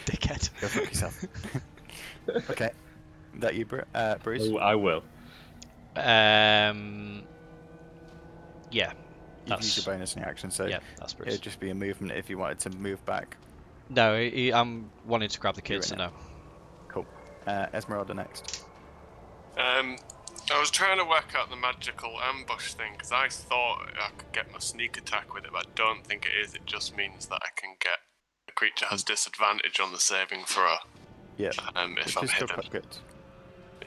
Dickhead. Go fuck yourself. Okay, that you, Bruce? Oh, I will. Yeah. You've used your bonus in the action, so that's Bruce. it'd just be a movement if you wanted to move back. No, I'm wanting to grab the kids, so no. Cool. Esmeralda next. I was trying to work out the magical ambush thing because I thought I could get my sneak attack with it, but I don't think it is. It just means that I can get the creature has disadvantage on the saving throw. Yeah. If I'm still hidden. quite good.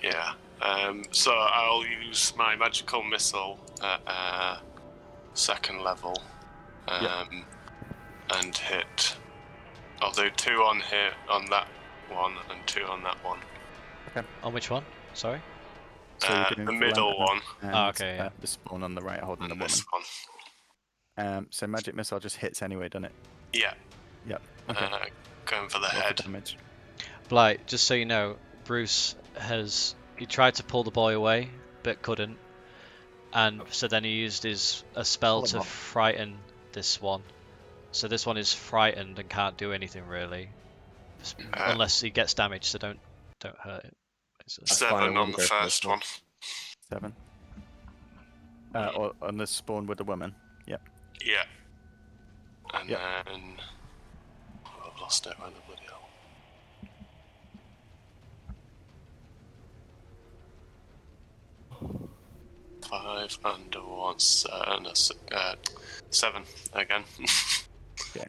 Yeah. So I'll use my magical missile at second level, and hit. I'll do 2 on hit on that one and 2 on that one. Okay. On which one? Sorry. So you're doing The middle one. And, okay. Yeah. The spawn on the right holding the And woman. this one. So magic missile just hits anyway, doesn't it? Yeah. Yep. Okay. Going for the Roll for head. damage. Blight, just so you know, Bruce he tried to pull the boy away, but couldn't. And so then he used a spell Pull him to off. frighten this one. So this one is frightened and can't do anything really. Unless he gets damaged, so don't hurt it. basically. 7 on the first one. 7. Or on the spawn with the woman. Yep. Yeah. And Yep. then I've lost it. Where the bloody hell? Five and 1, 7 again. Okay.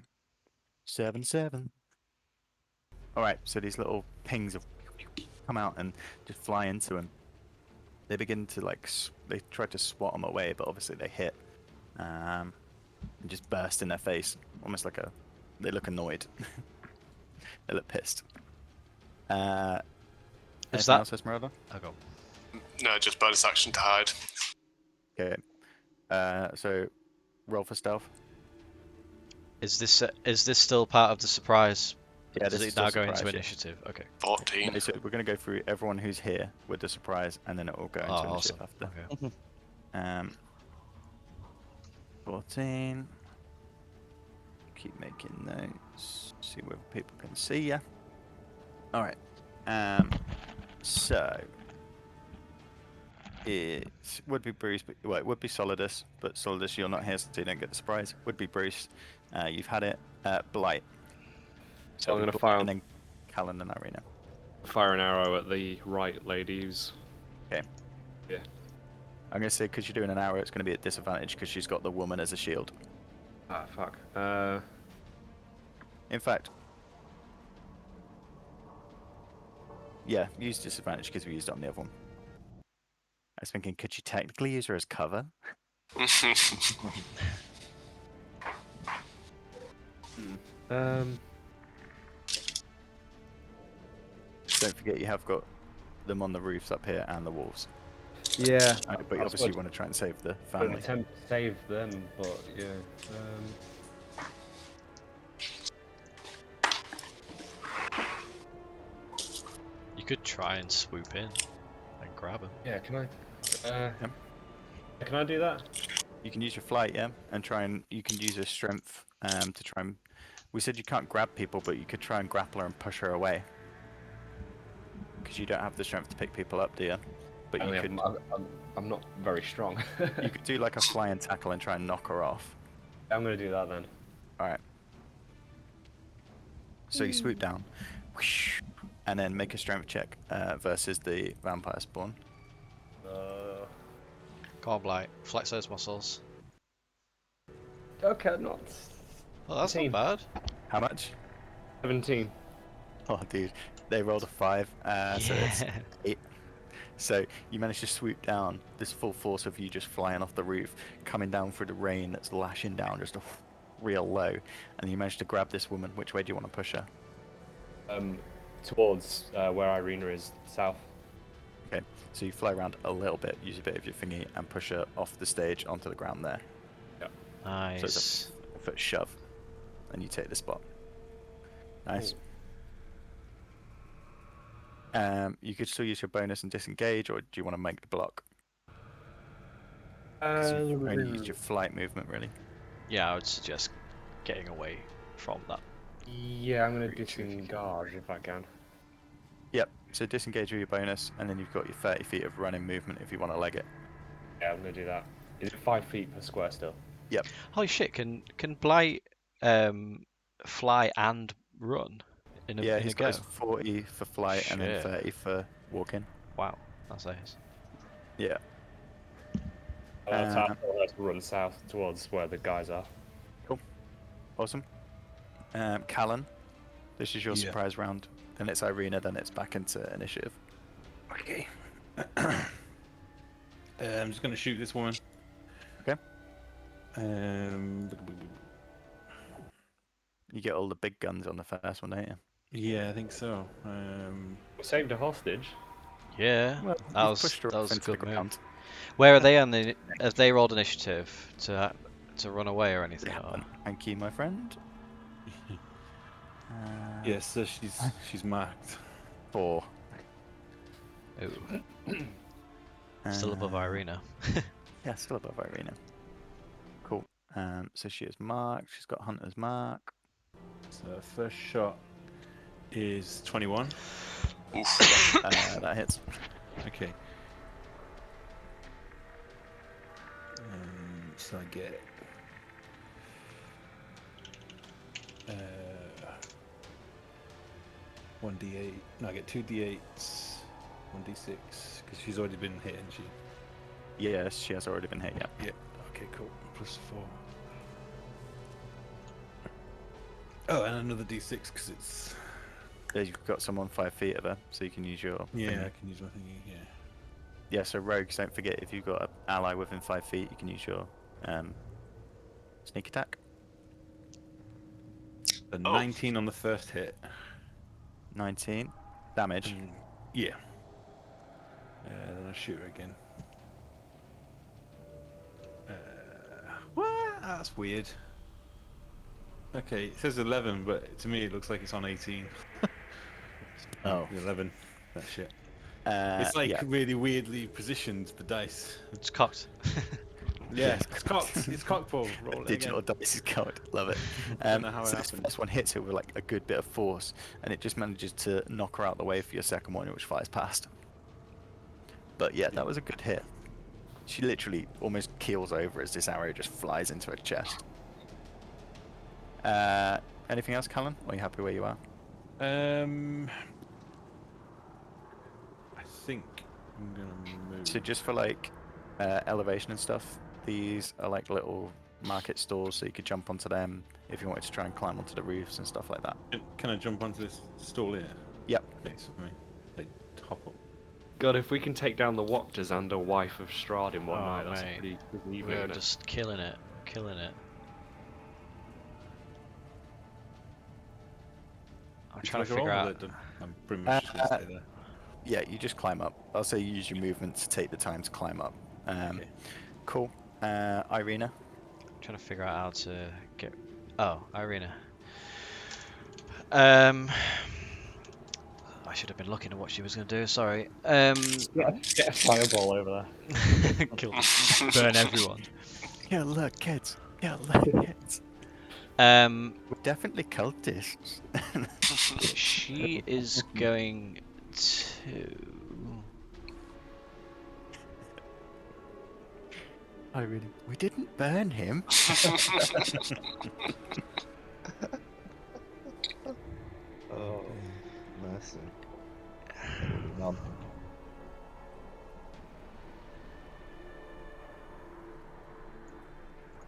7. Alright, so these little pings have come out and just fly into him. They begin to they try to swat him away, but obviously they hit. And just burst in their face. Almost like they look annoyed. They look pissed. Is Anything that... else, Esmeralda? Oh, go. No, just bonus action to hide. Okay. So roll for stealth. Is this still part of the surprise? Yeah, Does this it is now still go into surprise, yeah. initiative? Okay. 14. No, so we're going to go through everyone who's here with the surprise, and then it will go into Oh, initiative awesome. after. Okay. 14. Keep making notes. See whether people can see ya. All right. So it would be Bruce, but well, it would be Solidus, but Solidus, you're not here, so you don't get the surprise. Would be Bruce. You've had it. Blight. So I'm it'd going be to Blight fire and then Callan and Irina. an arrow at the right ladies. Okay. Yeah. I'm going to say because you're doing an arrow, it's going to be at disadvantage because she's got the woman as a shield. Ah, fuck. In fact, yeah, use disadvantage because we used it on the other one. I was thinking, could you technically use her as cover? Don't forget you have got them on the roofs up here and the walls. Yeah. But obviously you want to try and save the An family. attempt to save them, but yeah. You could try and swoop in and grab him. Yeah, can I? Can I do that? You can use your flight, yeah, and you can use your strength to try and. We said you can't grab people, but you could try and grapple her and push her away. Because you don't have the strength to pick people up, do you? But you could. I'm not very strong. You could do like a fly and tackle and try and knock her off. I'm gonna do that then. All right. So you swoop down, whoosh, and then make a strength check versus the vampire spawn. Come on, Blight. Flex those muscles. Okay, not. Oh, that's 17. not bad. How much? 17. Oh, dude, they rolled a 5, so it's 8. So you manage to swoop down, this full force of you just flying off the roof, coming down through the rain that's lashing down just real low, and you manage to grab this woman. Which way do you want to push her? Towards where Irina is, south. Okay, so you fly around a little bit, use a bit of your thingy, and push her off the stage onto the ground there. Yeah. Nice. So it's a foot shove, and you take the spot. Nice. You could still use your bonus and disengage, or do you want to make the block? 'Cause you've only used your flight movement, really. Yeah, I would suggest getting away from that. Yeah, I'm gonna disengage if I can. Yep, so disengage with your bonus, and then you've got your 30 feet of running movement if you want to leg it. Yeah, I'm gonna do that. Is it 5 feet per square still? Yep. Holy shit! Can Blight fly and run in a Yeah, in he's a got go? his 40 for flight and then Shit. 30 for walking. Wow, that's nice. Yeah. That's how I like to run south towards where the guys are. Awesome. Callan, this is your Yeah. surprise round. Then it's Irina, then it's back into initiative. Okay. I'm just gonna shoot this woman. Okay. You get all the big guns on the first one, don't you? Yeah, I think so. We saved a hostage. Yeah, Well, that you've was pushed her that off was a into the good move. ground. Where are they on the? Have they rolled initiative to run away or anything? They Or? haven't. Thank you, my friend. Yes, so she's marked. 4. Ooh. Still above Irina. Yeah, still above Irina. Cool. So she is marked. She's got Hunter's mark. So first shot is 21. Oof. That hits. Okay. So I get 1d8. No, I get 2d8s, 1d6, because she's already been hit, hasn't she? Yes, she has already been hit, yeah. Yeah. Okay, cool. Plus 4. Oh, and another d6 because it's. Yeah, you've got someone 5 feet of her, so you can use your. Yeah, thingy. I can use my thingy. Yeah. Yeah, so rogues, don't forget if you've got an ally within 5 feet, you can use your sneak attack. A 19 on the first hit. 19 damage. Yeah. Then I shoot her again. What? That's weird. Okay, it says 11, but to me it looks like it's on 18. Oh. 11. That shit. It's like yeah. really weirdly positioned, the dice. It's cocked. Yeah, it's cocked. It's cocked, Paul. Roll it Digital again. dice is cocked. Love it. Don't know how it so this happened. first one hits her with like a good bit of force, and it just manages to knock her out the way for your second one, which fires past. But yeah, that was a good hit. She literally almost keels over as this arrow just flies into her chest. Anything else, Callan? Or are you happy where you are? I think I'm gonna move. So just for like elevation and stuff, these are like little market stalls, so you could jump onto them if you wanted to try and climb onto the roofs and stuff like that. Can I jump onto this stall here? Yep. Please, like hop up. God, if we can take down the Watchers and a wife of Strahd in one Oh, night, that's a mate. pretty good evening. We're isn't it? just killing it. Killing it. I'm trying to Shall I go figure on out. with it? I'm pretty much just gonna stay there. Yeah, you just climb up. I'll say use your movement to take the time to climb up. Okay. Cool. Irina. Trying to figure out how to get. Oh, Irina. I should have been looking at what she was going to do. Sorry. Get a fireball over there. Kill, burn everyone. Yeah, look, kids. Yeah, look, kids. We're definitely cultists. She is going to. Irina, we didn't burn him. Oh, mercy. None.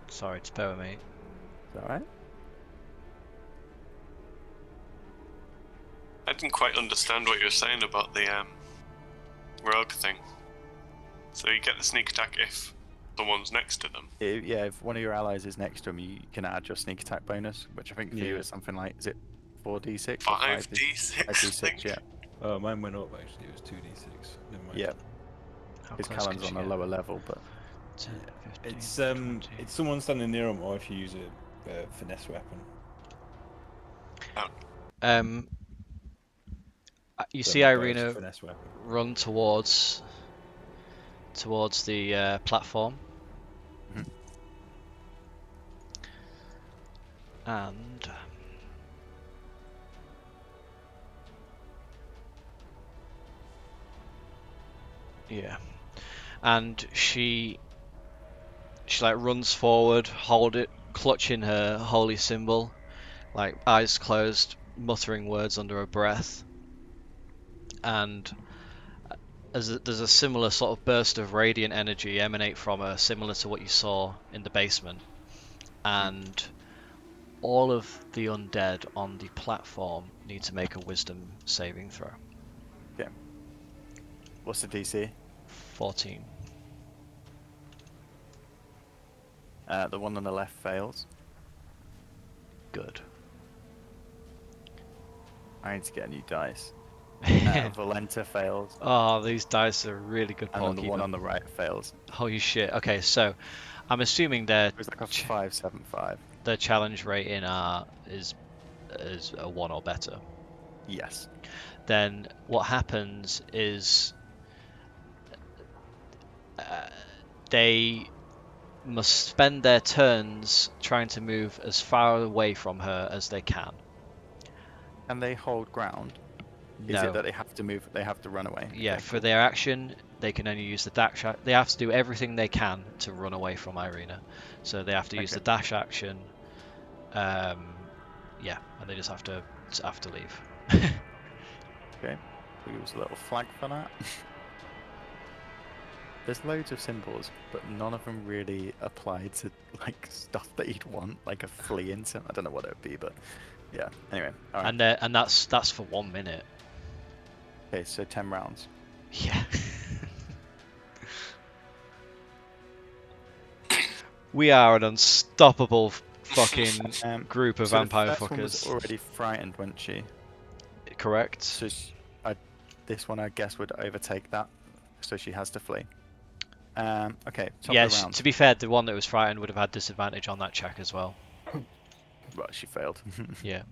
Sorry, to spare me. It's alright. I didn't quite understand what you were saying about the rogue thing. So you get the sneak attack if someone's next to them. Yeah, if one of your allies is next to him, you can add your sneak attack bonus, which I think for you Yeah. is something like, is it 4d6? 5d6. 5d6, yeah. Oh, mine went up actually. It was 2d6. Never mind. Yeah, How his close Callan's can she on a get? lower level, but 10, 15, It's 20. it's someone standing near him, or if you use a finesse weapon. You So see my guy's a Irina finesse weapon. run towards the platform, Mhm. and yeah, and she like runs forward, clutching her holy symbol, like eyes closed, muttering words under her breath, and there's a similar sort of burst of radiant energy emanate from her, similar to what you saw in the basement, and all of the undead on the platform need to make a wisdom saving throw. what's the DC? 14. The one on the left fails. Good. I need to get a new dice. Valenta fails, Oh, these dice are really good, and Paul. then the Keep one them. on the right fails. Holy shit. Okay, so I'm assuming their It was like a 575. their challenge rating is a 1 or better. Yes. Then what happens is they must spend their turns trying to move as far away from her as they can. And they hold ground. Is No. it that they have to move? They have to run away. Yeah, Okay, for cool. their action, they can only use the dash. They have to do everything they can to run away from Irina. So they have to use the Okay. dash action. Yeah, and they just have to leave. Okay. We'll use a little flag for that. There's loads of symbols, but none of them really apply to like stuff that you'd want, like a flea instant. I don't know what it would be, but yeah. Anyway, all right. And that's for 1 minute. Okay, so 10 rounds. Yeah. We are an unstoppable fucking group of So vampire the first one was fuckers. already frightened, wasn't she? Correct. So this one, I guess, would overtake that so she has to flee. Okay, top Yeah, of the round. to be fair, the one that was frightened would have had disadvantage on that check as well. Well, she failed. Yeah.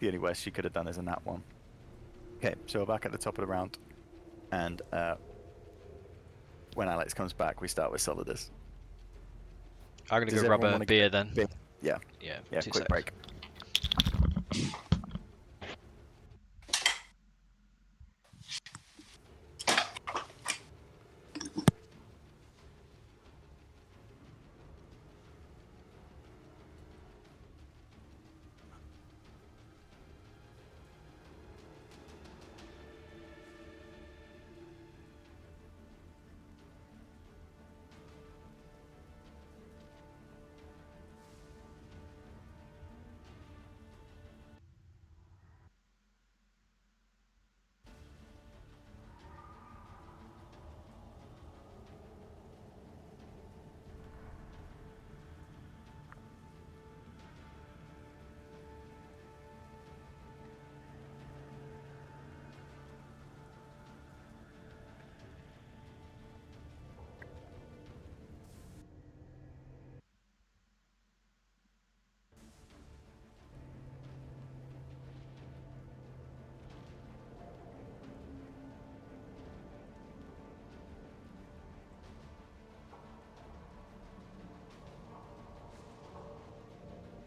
The only worst she could have done is a nat one. Okay, so we're back at the top of the round, and when Alex comes back, we start with Solidus. I'm gonna Does go grab everyone a wanna beer get then. beer? Yeah. Yeah. Yeah, 2 quick secs. break.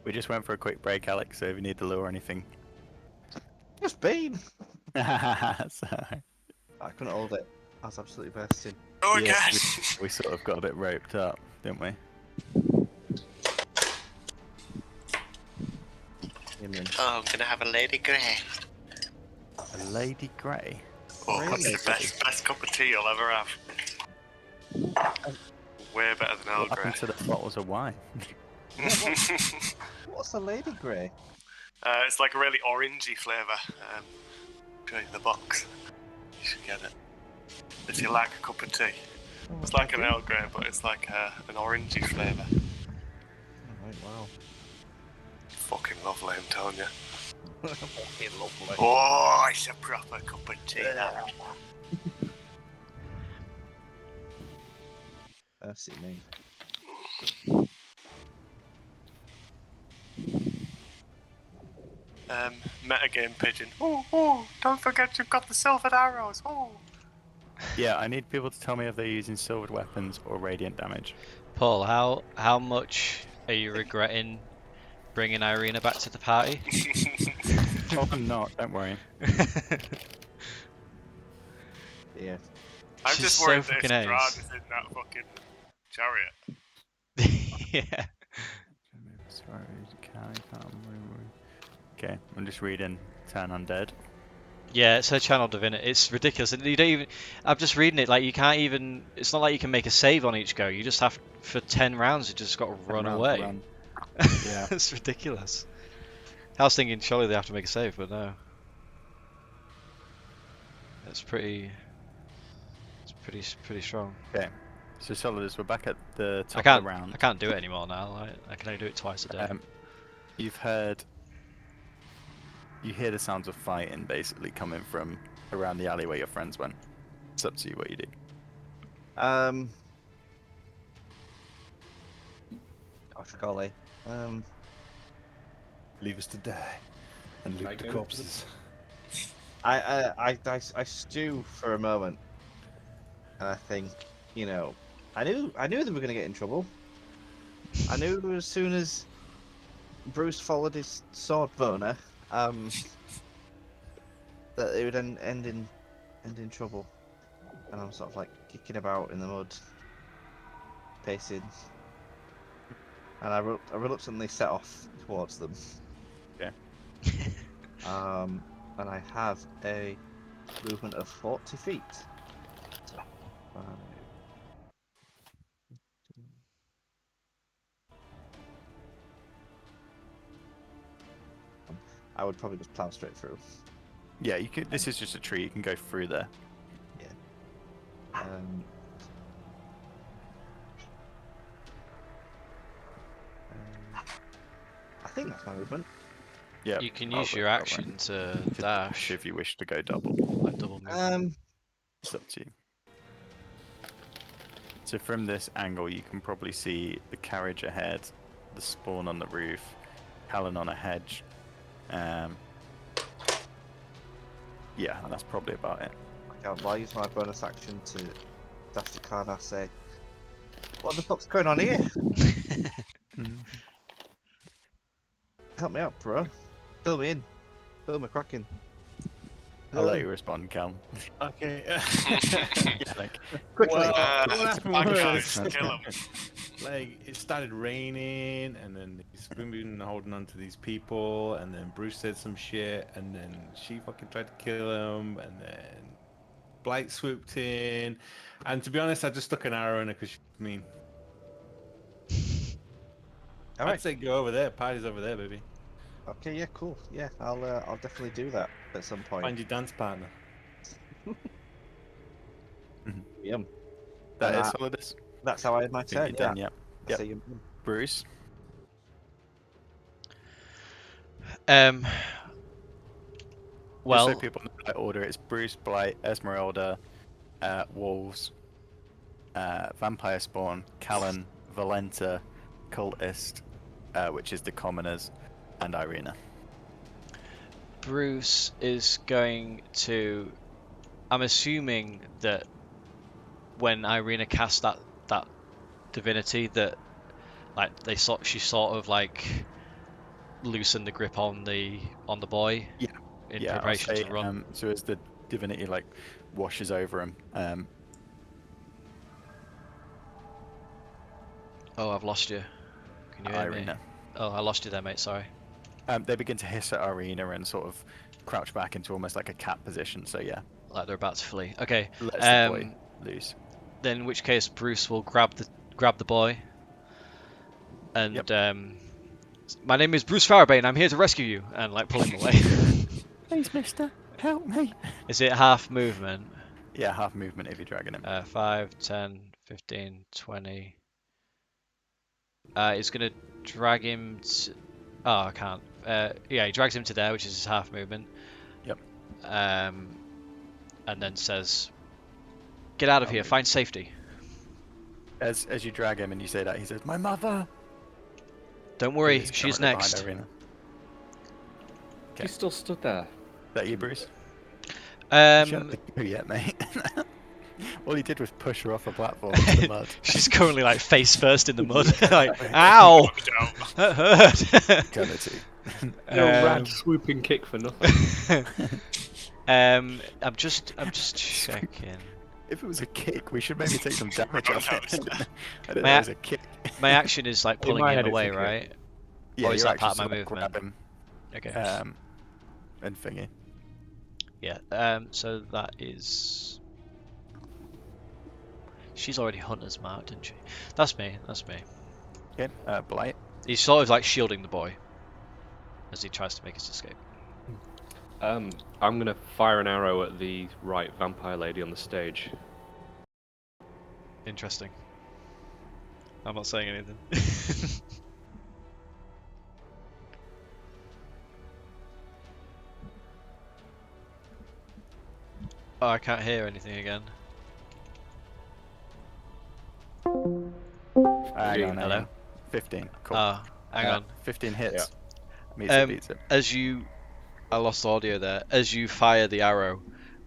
We just went for a quick break, Alex, so if you need the loo or anything. Just been. Sorry. I couldn't hold it. I was absolutely bursting. Oh, Yeah, again! we sort of got a bit roped up, didn't we? Oh, I'm gonna have a Lady Grey. A Lady Grey. Oh, Really? it's the best cup of tea you'll ever have. Way better than Earl What Grey. happened to the bottles of wine? What's a Lady Grey? It's like a really orangey flavour. Show you the box. You should get it. If you like a cup of tea. It's like an Earl Grey, but it's like an orangey flavour. Right, wow. Fucking lovely, I'm telling you. Fucking lovely. Oh, it's a proper cup of tea, that. Mercy me. Metagame pigeon. Oh, don't forget you've got the silvered arrows. Oh. Yeah, I need people to tell me if they're using silvered weapons or radiant damage. Paul, how much are you regretting bringing Irina back to the party? Oh, I'm not, don't worry. Yeah. I'm She's just so worried that fucking if Strahd ace. is in that fucking chariot. Yeah. Okay, I'm just reading Turn Undead. Yeah, it's her channel divinity. It's ridiculous. And you don't even. I'm just reading it. Like you can't even. It's not like you can make a save on each go. You just have for 10 rounds. You just got to run away. Run. Yeah. It's ridiculous. I was thinking surely they have to make a save, but no. It's pretty. It's pretty strong. Okay, so Solidus, we're back at the top I can't. of the round. I can't do it anymore now. I can only do it twice a day. You've heard. You hear the sounds of fighting basically coming from around the alley where your friends went. It's up to you what you do. Gosh, golly. Leave us to die and loot the corpses. I stew for a moment, and I think, you know, I knew they were gonna get in trouble. I knew as soon as Bruce followed his sword boner, that it would end in trouble. And I'm sort of like kicking about in the mud, pacing, and I reluctantly set off towards them. Okay. And I have a movement of 40 feet. So, I would probably just plow straight through. Yeah, you could. This is just a tree. You can go through there. Yeah. I think that's my movement. Yeah. You can use your action to dash. if you wish to go double. Like double move. It's up to you. So from this angle, you can probably see the carriage ahead, the spawn on the roof, Callan on a hedge. Yeah, that's probably about it. I'll use my bonus action to dash the card. I say, what the fuck's going on here? Help me out, bro. Fill me in. Fill me cracking. I'll let you respond, Cal. Okay. Yeah, like, Quickly. What happened was, Kill him. like, it started raining, and then he's been holding on to these people, and then Bruce said some shit, and then she fucking tried to kill him, and then Blight swooped in, and to be honest, I just stuck an arrow in her because she's mean. All I'd right. say go over there. Party's over there, baby. Okay. Yeah. Cool. Yeah. I'll definitely do that at some point. Find your dance partner. Yum. that And is all it is. That's how I had my I think turn. you're Yeah. done, yep. I Yep. say yum. Bruce? Well, Just so people know that order, it's Bruce, Blight, Esmeralda, Wolves, Vampire Spawn, Callan, Valenta, Cultist, which is the Commoners, and Irina. Bruce is going to. I'm assuming that when Irina cast that divinity, that like she sort of like loosened the grip on the boy. Yeah. In I'll preparation say, to run. so as the divinity like washes over him, Oh, I've lost you. Can you hear Irina. me? Oh, I lost you there, mate. Sorry. They begin to hiss at Irina and sort of crouch back into almost like a cat position. So yeah, Like they're about to flee. Okay. lets the boy loose. Then in which case Bruce will grab the boy. And Yep. My name is Bruce Farabane. I'm here to rescue you, and like pull him away. Please, mister, help me. Is it half movement? Yeah, half movement if you're dragging him. 5, 10, 15, 20. He's gonna drag him to... Oh, I can't. Yeah, he drags him to there, which is his half movement. Yep. And then says, "Get out of here. Find safety." As you drag him and you say that, he says, "My mother." Don't worry, He's she's currently behind next. Irina. You still stood there. Is that you, Bruce? You haven't Um, go yet, mate. All he did was push her off a platform into the mud. she's currently like face first in the mud. Like, ow, that hurt. Gonna too. A rad swooping kick for nothing. I'm just checking. If it was a kick, we should maybe take some damage off it. I don't My know, a- it was a kick. My action is like In pulling my him head, it's away, a kick. right? Yeah, Or is you're that part of my actually sort movement? grab him, Okay. and thingy. Yeah. So that is. She's already hunter's marked, didn't she? That's me. Okay, Blight. He's sort of like shielding the boy as he tries to make his escape. I'm gonna fire an arrow at the right vampire lady on the stage. Interesting. I'm not saying anything. Oh, I can't hear anything again. Hang on, Hello? 15. Cool. Oh, hang on. 15 hits. Meets it, beats it. I lost audio there. As you fire the arrow,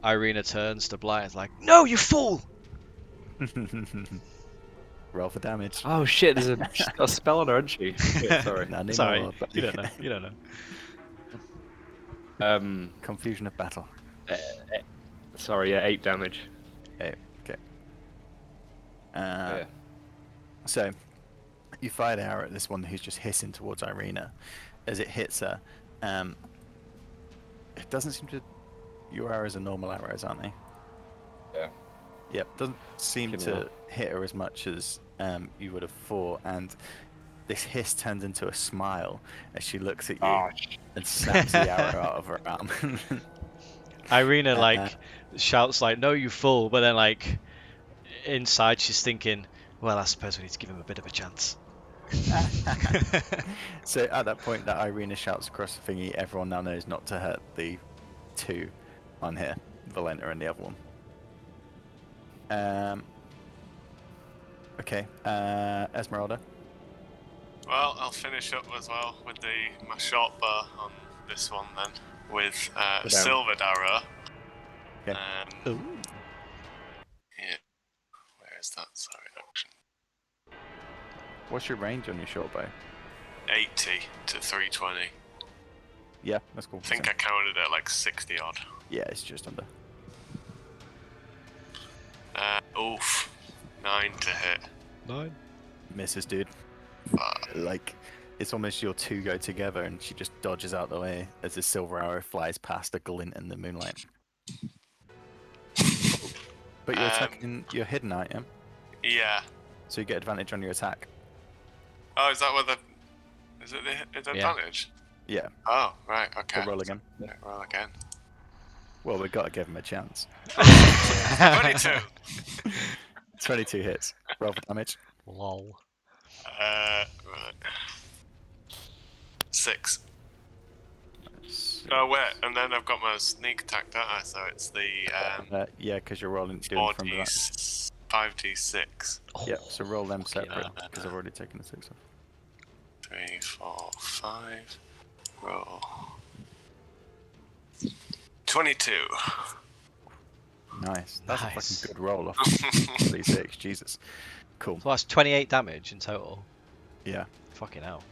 Irina turns to Blight and is like, "No, you fool!" Roll for damage. Oh shit! There's a spell on her, isn't she? Shit, sorry. None Sorry, anymore, but- you don't know. Confusion of battle. Sorry, yeah, 8 damage. Okay. Yeah. So, you fire the arrow at this one who's just hissing towards Irina. As it hits her, it doesn't seem to... Your arrows are normal arrows, aren't they? Yeah. Yep, doesn't seem Fucking to hell. hit her as much as you would have thought, and this hiss turns into a smile as she looks at you and snaps the arrow out of her arm. Irina like shouts like, "No, you fool!" But then like inside she's thinking, "Well, I suppose we need to give him a bit of a chance." So at that point that Irina shouts across the thingy, everyone now knows not to hurt the two on here, Valenta and the other one. Okay. Esmeralda. Well, I'll finish up as well with my short bow on this one then, with Go down. silvered arrow. Okay. Yeah. Where is that? Sorry, action. What's your range on your short bow? 80 to 320. Yeah, that's cool. I think I counted it like 60 odd. Yeah, it's just under. Oof. 9 to hit. 9. Misses, dude. Like, it's almost your two go together, and she just dodges out the way as the silver arrow flies past a glint in the moonlight. But you're attacking your hidden item, Yeah. so you get advantage on your attack. Oh, is that what the... Is it the Yeah. advantage? Yeah. Oh, right, okay. So roll again. Yeah, roll again. Well, we've got to give him a chance. 22! 22 hits. Roll for damage. Lol. Right. 6. Oh, wait, and then I've got my sneak attack, don't I? So it's the Yeah, because you're rolling doing from that. 5d6. Yeah, so roll them fucking separate, hell. because I've already taken the 6 off. 3, 4, 5. Roll. 22. Nice. That's Nice. a fucking good roll off 36. Jesus. Cool. So that's 28 damage in total. Yeah. Fucking hell.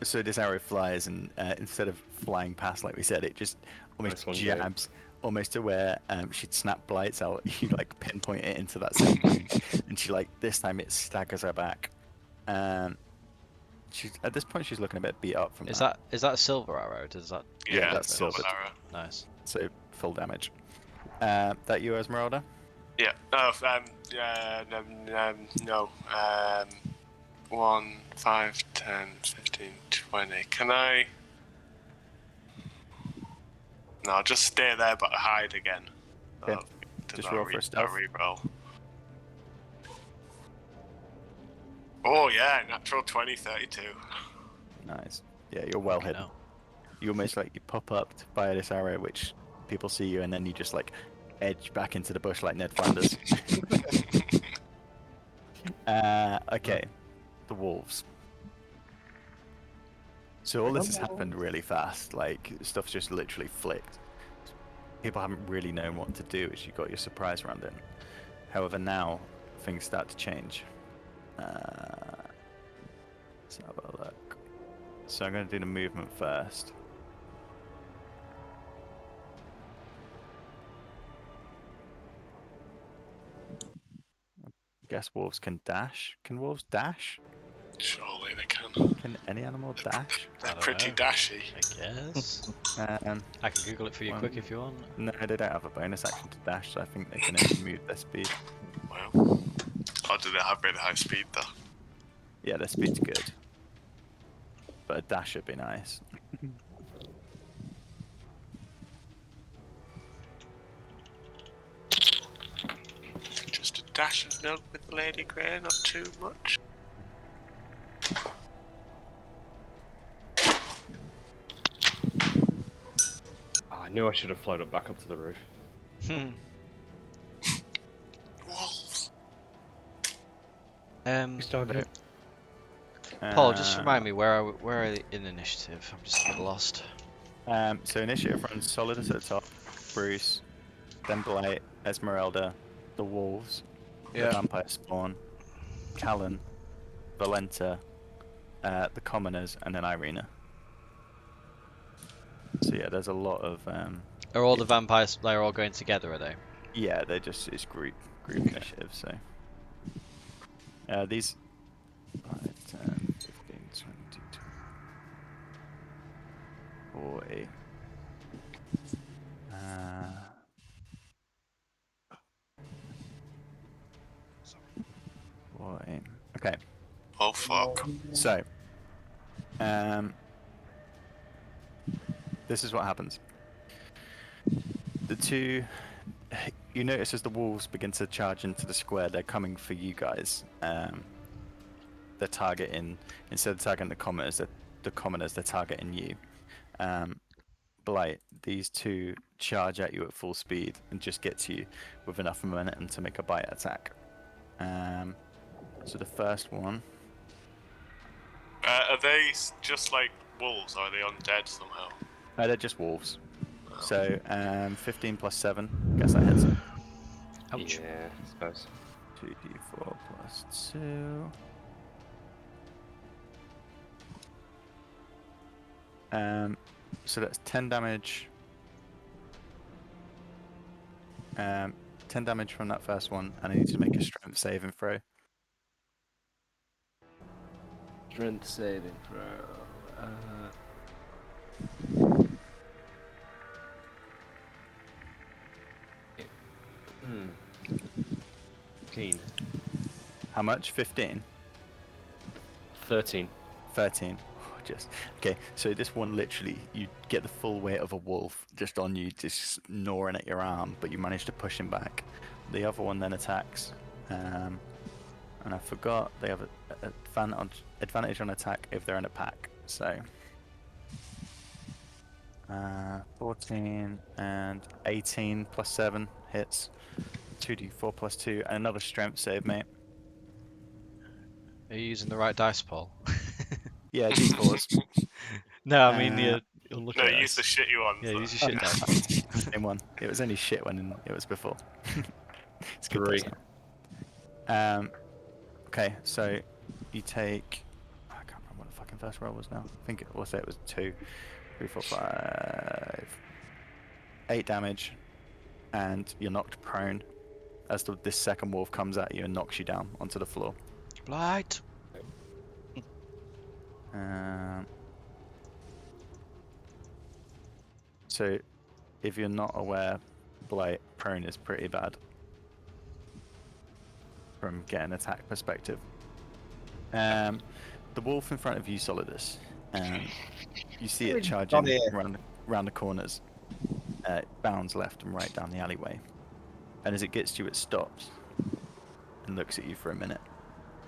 So this arrow flies, and instead of flying past, like we said, it just almost Nice one, Jake. jabs, almost to where she'd snap blights out. You like pinpoint it into that same point, and she like this time it staggers her back. She's at this point she's looking a bit beat up from Is that. that a silver arrow? Does that? Yeah, that's silver silver. arrow. Nice. So full damage. That you, Esmeralda? Yeah. No. No. 1, 5, 10, 15, 20. Can I? No, I'll just stay there, but hide again. Okay. Just roll for a stealth. Re-roll. Oh yeah, natural 20, 32. Nice. Yeah, you're well hidden. Hell. You almost like you pop up to fire this arrow, which people see you, and then you just like edge back into the bush like Ned Flanders. Okay, the wolves. So all this has happened really fast. Like stuff's just literally flicked. People haven't really known what to do as you got your surprise round in. However, now things start to change. Let's have a look. So I'm going to do the movement first. I guess wolves can dash. Can wolves dash? Surely they can. Can any animal dash? They're don't pretty know. dashy. I guess. Um, I can Google it for you quick if you want. no, they don't have a bonus action to dash, so I think they can only move their speed. Wow. Oh, do they have really high speed though? Yeah, their speed's good. But a dash would be nice. Just a dash of milk with the Lady Grey, not too much. I knew I should have floated back up to the roof. Wolves. We started it. Paul, just remind me where are they in initiative? I'm just a bit lost. So initiative runs Solidus at the top, Bruce, then Blight, Esmeralda, the Wolves, the Vampire Spawn, Callan, Valenta, the Commoners, and then Irina. So yeah, there's a lot of Are all the vampires? They're all going together, are they? yeah, they're just it's group initiative. So these 5, 10, 15, 20, 40. 40. Okay, Oh fuck. so this is what happens. The two, you notice as the wolves begin to charge into the square, they're coming for you guys. They're targeting, instead of targeting the commoners, they're targeting you. Blight, these two charge at you at full speed and just get to you with enough momentum to make a bite attack. So the first one. Are they just like wolves, or are they undead somehow? They're just wolves. So 15 plus 7. Guess that hits. Ouch. Yeah, I suppose. 2d4 plus 2. So that's 10 damage. 10 damage from that first one, and I need to make a strength saving throw. Strength saving throw. Hmm. 15. How much? 15? 13. 13. Just okay. So this one, literally, you get the full weight of a wolf just on you, just gnawing at your arm, but you manage to push him back. The other one then attacks, and I forgot they have an advantage on attack if they're in a pack. So 14 and 18 plus 7 hits. 2d4 plus 2, and another strength save, mate. Are you using the right dice, Paul? Yeah, d4s. No, I mean you're unlucky No, dice. use the shitty ones. Yeah, use your shit dice. Same one. It was only shit when it was before. It's good 3. dice now. Okay, so you take. I can't remember what the fucking first roll was now. I think it was 2, 3, 4, 5, 8 damage, and you're knocked prone as this second wolf comes at you and knocks you down onto the floor. Blight. So, if you're not aware, Blight prone is pretty bad from getting attack perspective. The wolf in front of you, Solidus, you see it charging around the corners. It bounds left and right down the alleyway, and as it gets to you, it stops and looks at you for a minute.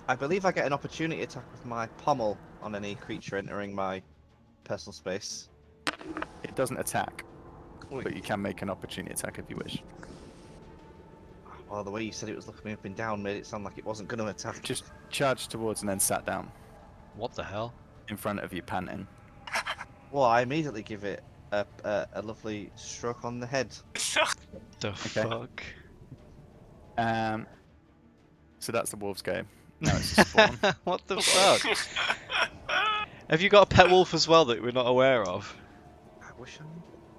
I believe I get an opportunity attack with my pommel on any creature entering my personal space. It doesn't attack, but you can make an opportunity attack if you wish. Well, the way you said it was looking me up and down made it sound like it wasn't going to attack. Just charged towards and then sat down What the hell? in front of you, panting. Well, I immediately give it a lovely stroke on the head. The fuck? So that's the wolf's go. Now it's a spawn. What the fuck? Have you got a pet wolf as well that we're not aware of? I wish I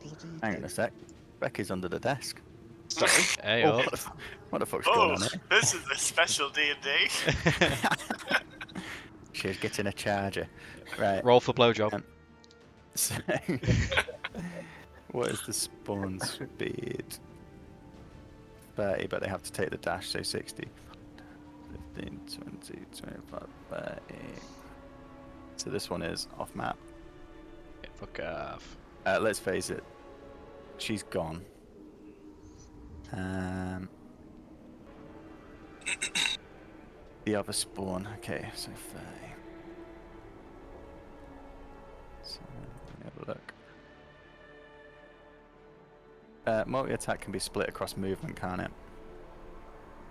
bloody Hang on a sec. Becky's under the desk. Sorry. Hey Oh, up. what the fuck's going on here? This is a special D&D. She's getting a charger. Right. Roll for blowjob. So, what is the spawn speed? 30, but they have to take the dash, so 60. 15, 20, 25, 30. So this one is off map. Yeah, fuck off. Let's face it, she's gone. The other spawn, okay, so 30. So, let me have a look. Multi-attack can be split across movement, can't it?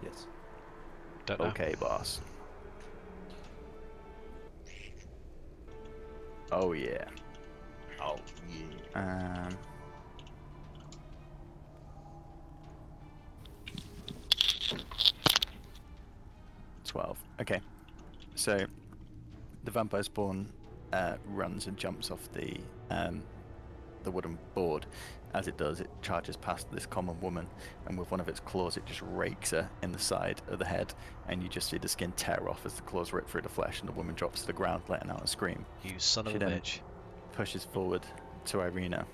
Yes. Don't know. Okay, boss. Oh yeah. Oh, yeah. 12. Okay. So the vampire spawn runs and jumps off the wooden board. As it does, it charges past this common woman, and with one of its claws, it just rakes her in the side of the head, and you just see the skin tear off as the claws rip through the flesh, and the woman drops to the ground, letting out a scream. You son of She a then bitch. pushes forward to Irina,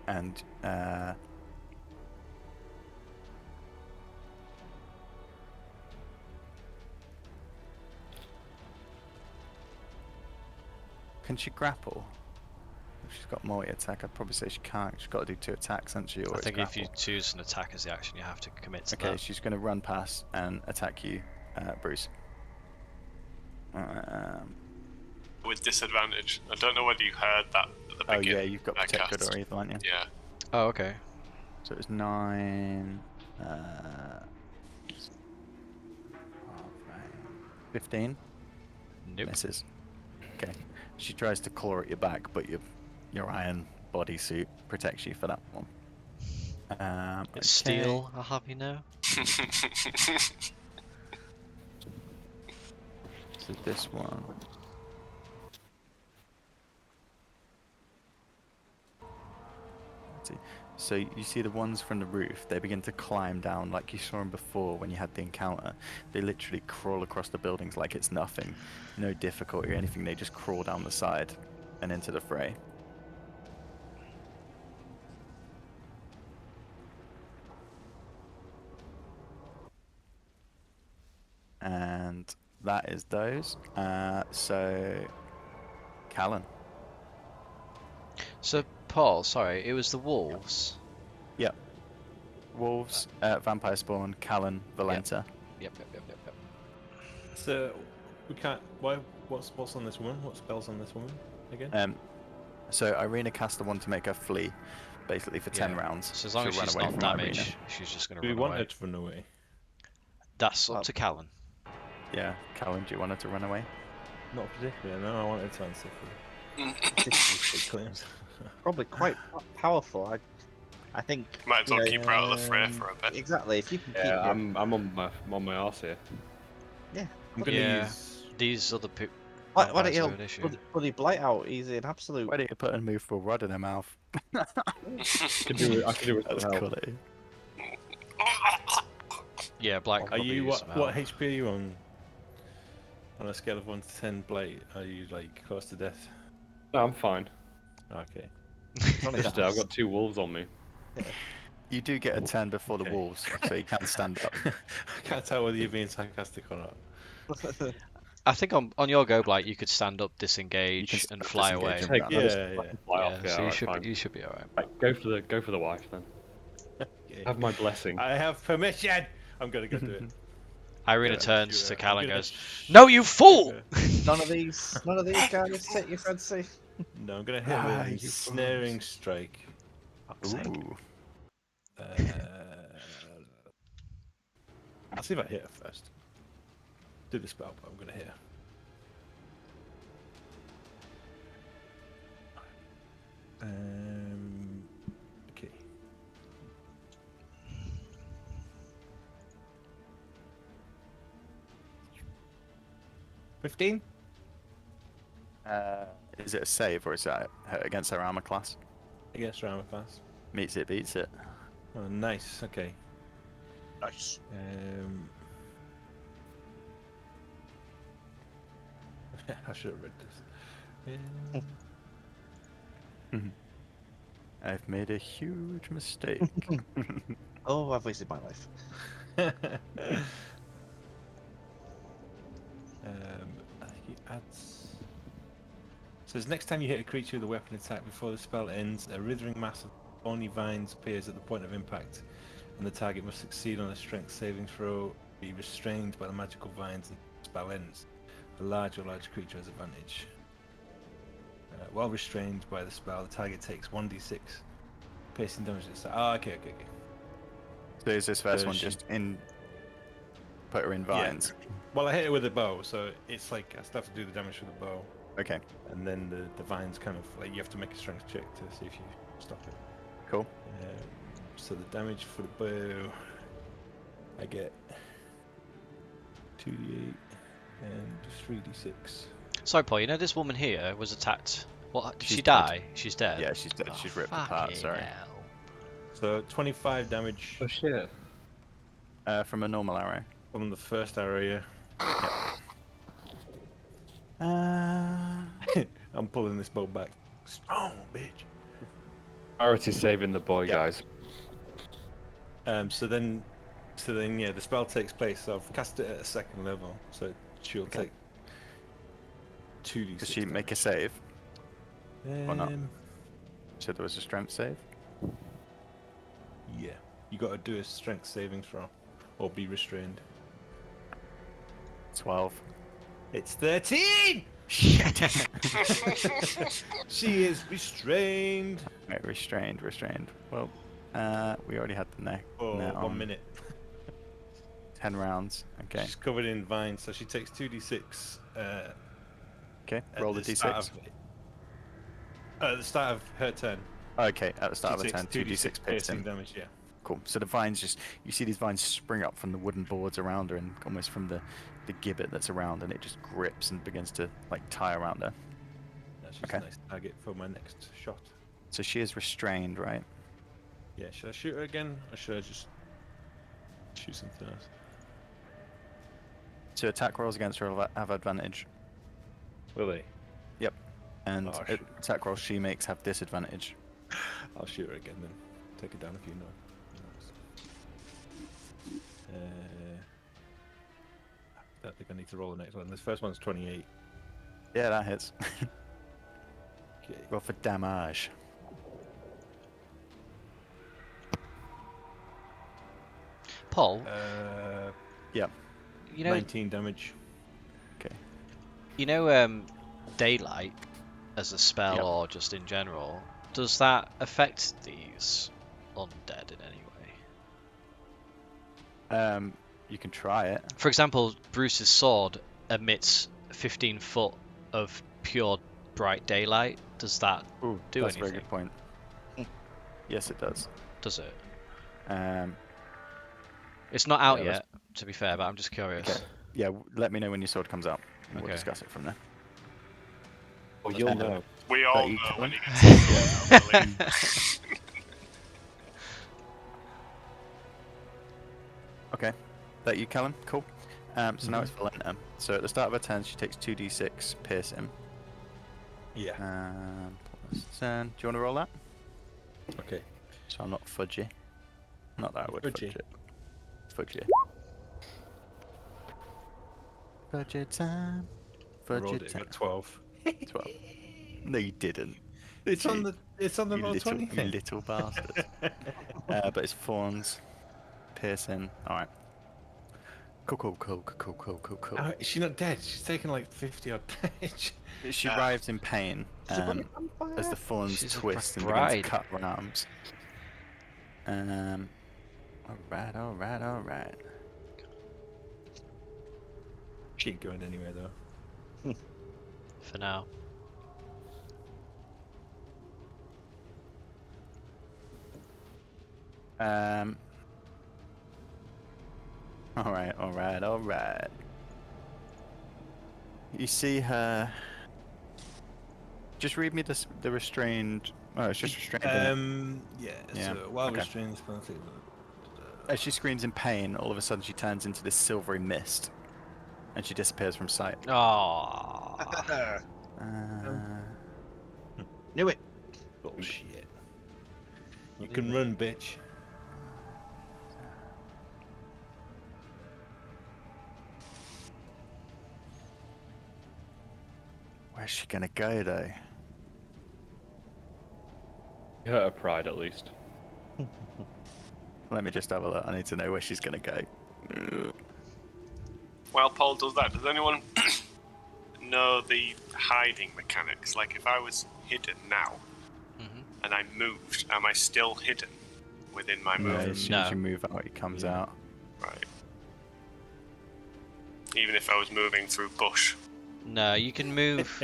and can she grapple? If she's got multi-attack, I'd probably say she can't. She's got to do 2 attacks, hasn't she? Or I it's think if you grapple. choose an attack as the action, you have to commit to Okay, that. she's going to run past and attack you, Bruce. With disadvantage. I don't know whether you heard that the Oh beginning. yeah, you've got protect good or evil, aren't you? Yeah. Oh, okay. So it was 9. 15. Nope. Misses. Okay. She tries to claw at your back, but your iron bodysuit protects you for that one. Is Okay. steel a happy no? So this one. Let's see. So you see the ones from the roof, they begin to climb down like you saw them before when you had the encounter. They literally crawl across the buildings like it's nothing. No difficulty or anything, they just crawl down the side and into the fray. And that is those. So, Callan. So, Paul, sorry, it was the wolves. Yep. Wolves, Vampire Spawn, Callan, Valenta. Yep. So we can't. Why? What's on this woman? What spells on this woman again? So Irina cast the one to make her flee, basically for 10 Yeah. rounds. So as long as She'll run she's away not from damaged, Irina. she's just going Do to we run want away. her to run away? That's up to Callan. Yeah, Callan, do you want her to run away? Not particularly. No, I want her to answer for claims. Probably quite powerful. I think. Might as well you know, keep her out of the fray for a bit. Exactly. If you can keep. Yeah, Your... I'm on my arse here. I'm gonna Yeah. use. These other people. Why don't Vampires you are an issue. bloody blight out? Easy and absolute. Why don't you put a movable rod in her mouth? I could do it That's with help. quality. Yeah, Black. Are probably you use some what help. HP are you on? On a scale of 1 to 10, Blade, are you like close to death? No, I'm fine. Okay. Just, I've got 2 wolves on me. You do get a 10 before the Okay. wolves, so you can stand up. I can't tell whether you're being sarcastic or not. I think on your go, Blight, you could stand up, You disengage, can and stand up, fly disengage, away. and Take run. Yeah. fly Yeah, off. Yeah, so alright, fine. you should be alright. Right, go for the wife then. Okay. Have my blessing. I have permission. I'm gonna go do it. Irina Yeah, turns shoot to her. Callan I'm and gonna goes, sh- "No, you fool!" None of these guys take your fancy. No, I'm gonna hit with a you snaring strike. Ooh. I'll see if I hit her first. Do the spell, but I'm gonna hit her. Okay. $15? Is it a save or is that against her armor class? Against her armor class. Meets it, beats it. Oh, nice. Okay. Nice. I should have read this. I've made a huge mistake. Oh, I've wasted my life. I think he adds. Says next time you hit a creature with a weapon attack before the spell ends, a withering mass of thorny vines appears at the point of impact, and the target must succeed on a strength saving throw, be restrained by the magical vines, and the spell ends. A large creature has advantage. While restrained by the spell, the target takes 1d6 piercing damage at the start. Oh, okay. So is this first So one she- just in... Put her in vines? Well, I hit it with a bow, so it's like I still have to do the damage with the bow, Okay, and then the vines kind of like you have to make a strength check to see if you stop it. cool. So the damage for the bow, I get 2d8 and 3d6. Sorry, Paul. You know this woman here was attacked. What? Did She's she dead. die? She's dead. Yeah, she's dead. Oh, She's ripped apart, fucking sorry. hell. So 25 damage Oh shit. From a normal arrow. from the first arrow. Yeah. I'm pulling this bow back. Strong, bitch. Priority saving the boy, Yeah. guys. So then, yeah, the spell takes place. So I've cast it at a second level, so she'll take 2d6. Does she make a save? or not? Um, So there was a strength save? Yeah, you got to do a strength saving throw, or be restrained. 12. It's 13. Shit. She is restrained Right, restrained. Well, we already had the net for net 1 on. minute. 10 rounds. Okay. She's covered in vines, so she takes 2d6. Okay. At Roll the d6. At the start of her turn. Okay. At the start She of a takes turn, 2d6 piercing piercing. damage. Yeah. Cool. So the vines you see these vines spring up from the wooden boards around her and almost from the gibbet that's around, and it just grips and begins to like tie around her. She's Okay. a nice target for my next shot. So she is restrained, right? Yeah, should I shoot her again, or should I just shoot something else? So attack rolls against her have advantage. Will they? Yep. And Oh, shoot. attack rolls she makes have disadvantage. I'll shoot her again then. Take it down if you know. I don't think I need to roll the next one. This first one's 28. Yeah, that hits. Okay. Roll for damage. Paul, Yeah. you know, 19 damage. Okay. you know, daylight as a spell Yep. or just in general, does that affect these undead in any way? You can try it. For example, Bruce's sword emits 15 foot of pure bright daylight. Does that Ooh, do that's a very anything? good point. Yes, it does. Does it? Um, It's not out Yeah, that's- yet, to be fair, but I'm just curious. okay. Yeah, let me know when your sword comes out, and we'll Okay. discuss it from there. Well, you'll know. We all you know kill when him? he gets his sword out, I believe. Okay. That you, Callum? Cool. So now it's Valenta. So at the start of her turn, she takes 2d6 piercing. Yeah. Plus 10. Do you want to roll that? Okay. So I'm not fudgy. Not that I would Fudgy. fudge it. Fudgy. Fudgy time. I rolled Fudgy it. I time. got 12. 12. No, you didn't. It's on the You roll little, 20 you thing. little bastard. But it's thorns. Piercing. Alright. Cool. Oh, is she not dead? She's taken like 50 odd damage. She writhes in pain as the thorns She's a twist and begin bride. to cut her arms. Alright. She ain't going anywhere though. For now. Alright. You see her. Just read me the restrained. Oh, it's just restrained. Isn't it? Yeah. Yeah, So while okay. restrained is penalty. As she screams in pain, all of a sudden she turns into this silvery mist, and she disappears from sight. Oh. Knew it. Bullshit. You can run, bitch. Where's she gonna go though? You hurt her pride at least. Let me just have a look. I need to know where she's gonna go. While Paul does that, does anyone know the hiding mechanics? Like, if I was hidden now and I moved, am I still hidden within my No, movement? as soon No. as you move out, it comes out. Right. Even if I was moving through bush. No, you can move.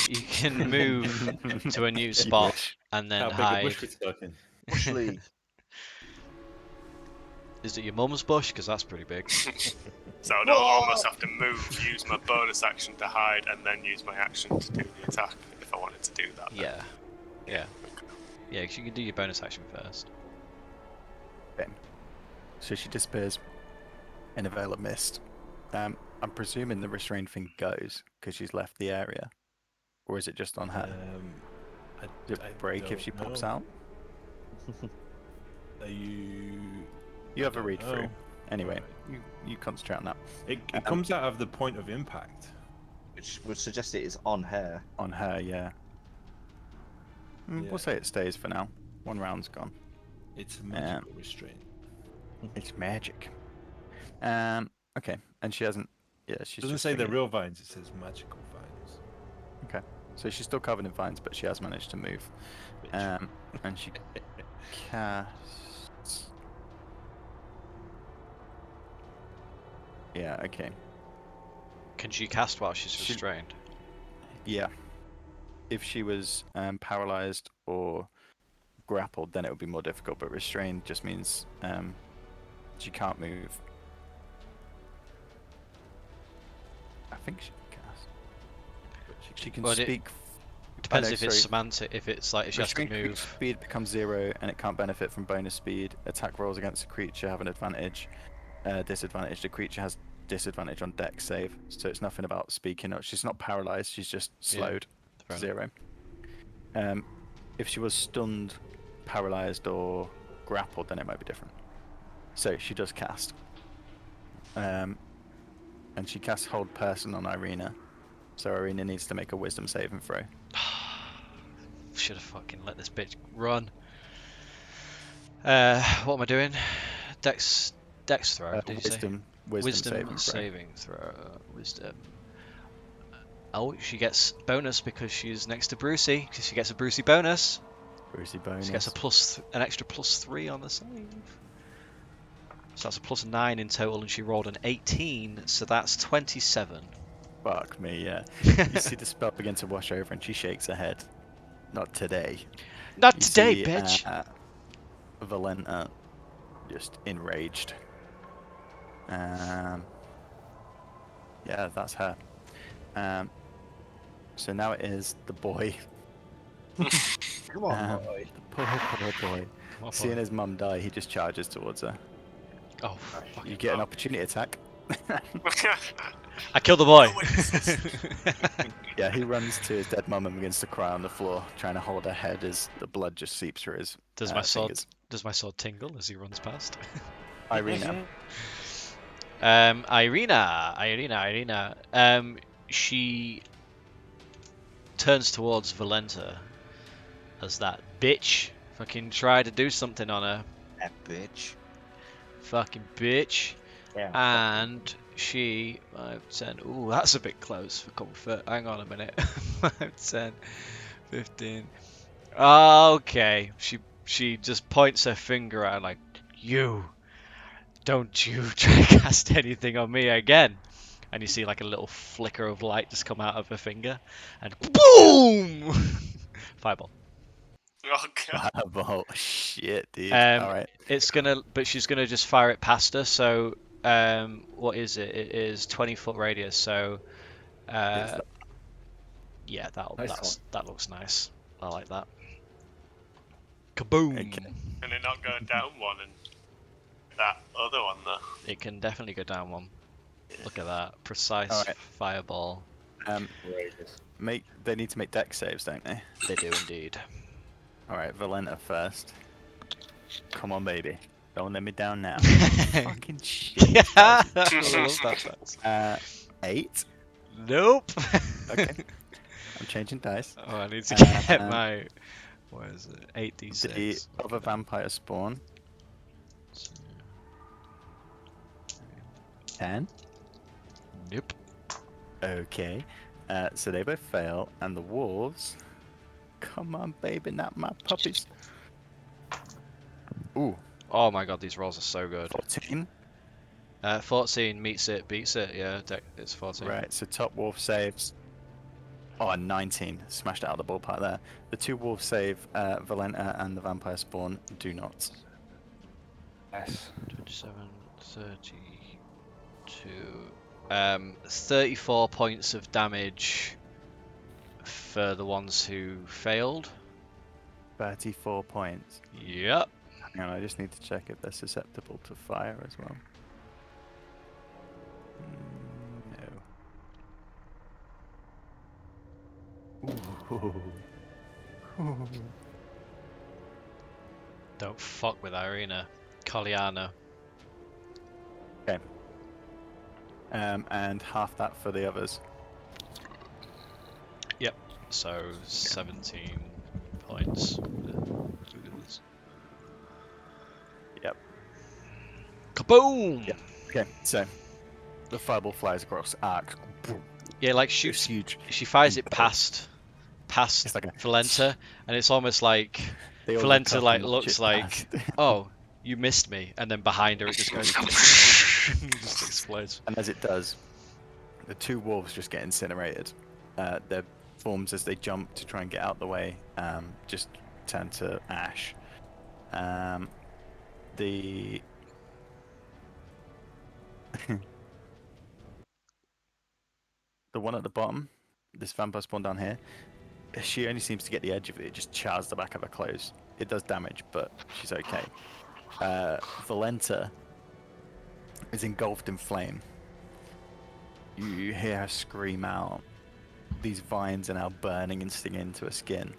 You can move to a new You spot wish. and then How big a hide. bush we talking? Bush League. Is it your mum's bush? Because that's pretty big. So I'd almost have to move, use my bonus action to hide, and then use my action to do the attack if I wanted to do that. then. Yeah, because you can do your bonus action first. Okay. So she disappears in a veil of mist. I'm presuming the restrained thing goes because she's left the area, or is it just on her? Does it break if she pops out? Are you? You have a don't read through. know. Anyway, Alright. you concentrate on that. It comes out of the point of impact. Which would suggest it is on her. On her, yeah. Yeah. We'll say it stays for now. One round's gone. It's a magical restraint. It's magic. Okay, and she hasn't. Yeah, she's It doesn't just say the thinking- real vines, it says magical vines. Okay. So she's still covered in vines, but she has managed to move. Bitch. And she casts. Yeah. Okay. Can she cast while she's She- restrained? Yeah. If she was paralyzed or grappled, then it would be more difficult. But restrained just means she can't move. I think she can cast. But she can Well, speak. Depends no, if it's sorry. semantic. If it's like she has to Restrained creature move. speed becomes 0 and it can't benefit from bonus speed. Attack rolls against a creature have an advantage. Disadvantage. The creature has disadvantage on dex save. So it's nothing about speaking. She's not paralyzed. She's just slowed. Fair 0. If she was stunned, paralyzed, or grappled, then it might be different. So she does cast. And she casts Hold Person on Irina. So Irina needs to make a Wisdom saving throw. Should have fucking let this bitch run. What am I doing? Dex throw. Did you say? Wisdom saving throw. Wisdom. Oh, she gets bonus because she's next to Brucey. She gets a Brucey bonus. Brucey bonus. She gets an extra +3 on the save. So that's a +9 in total, and she rolled an 18, so that's 27. Fuck me, yeah. You see the spell begin to wash over, and she shakes her head. Not today. Not You today, see, bitch. Valenta just enraged. Yeah, that's her. So now it is the boy. Come on, boy. The poor boy. Come on, Seeing boy. his mum die, he just charges towards her. Oh, You get an opportunity attack. I killed the boy. Yeah, he runs to his dead mum and begins to cry on the floor, trying to hold her head as the blood just seeps through his Does my sword fingers. does my sword tingle as he runs past? Irina. Irina. She turns towards Valenta as that bitch fucking tried to do something on her. That bitch. Fucking bitch. Yeah. And she 5, 10. Ooh, that's a bit close for comfort. Hang on a minute. 5, 10, 15. Okay. She just points her finger at her like, don't you try to cast anything on me again. And you see like a little flicker of light just come out of her finger, and boom! Fireball. Oh god. Fireball. Shit, dude. Alright. But she's gonna just fire it past her. So, what is it? It is 20-foot radius. So, yeah, that looks nice. I like that. Kaboom! Okay. Can it not go down one and that other one though? It can definitely go down one. Look at that precise Alright. fireball. They need to make dex saves, don't they? They do indeed. Alright, Valenta first. Come on, baby. Don't let me down now. Fucking shit. That 8. Nope. Okay. I'm changing dice. Oh, I need to get my. What is it? 8d6. The other vampire spawn. 10. Nope. Okay. So they both fail, and the wolves. Come on, baby, not my puppies. Ooh, Oh my god, these rolls are so good. 14. 14 meets it, beats it. Yeah, it's 14. Right, so top wolf saves. Oh, 19. Smashed it out of the ballpark there. The 2 wolves save, Valenta and the vampire spawn do not. Yes. 27, 32. 34 points of damage for the ones who failed. 34 points. Yep. Hang on, I just need to check if they're susceptible to fire as well. No. Ooh. Don't fuck with Irina. Kaliana. Okay. And half that for the others. So 17 points. Yep. Kaboom! Yep. Okay, so the fireball flies across arc, Yeah, like It's shoots. huge. She fires it impale. past It's like a Valenta, and it's almost like They all look Valenta up like and watch looks it like, pass. oh, you missed me, and then behind her it just goes, just explodes. And as it does, the two wolves just get incinerated. Their forms as they jump to try and get out the way just turn to ash. The the one at the bottom, this vampire spawn down here, she only seems to get the edge of it. It just chars the back of her clothes. It does damage, but she's okay. Valenta is engulfed in flame. You hear her scream out. These vines are now burning and stinging into her skin.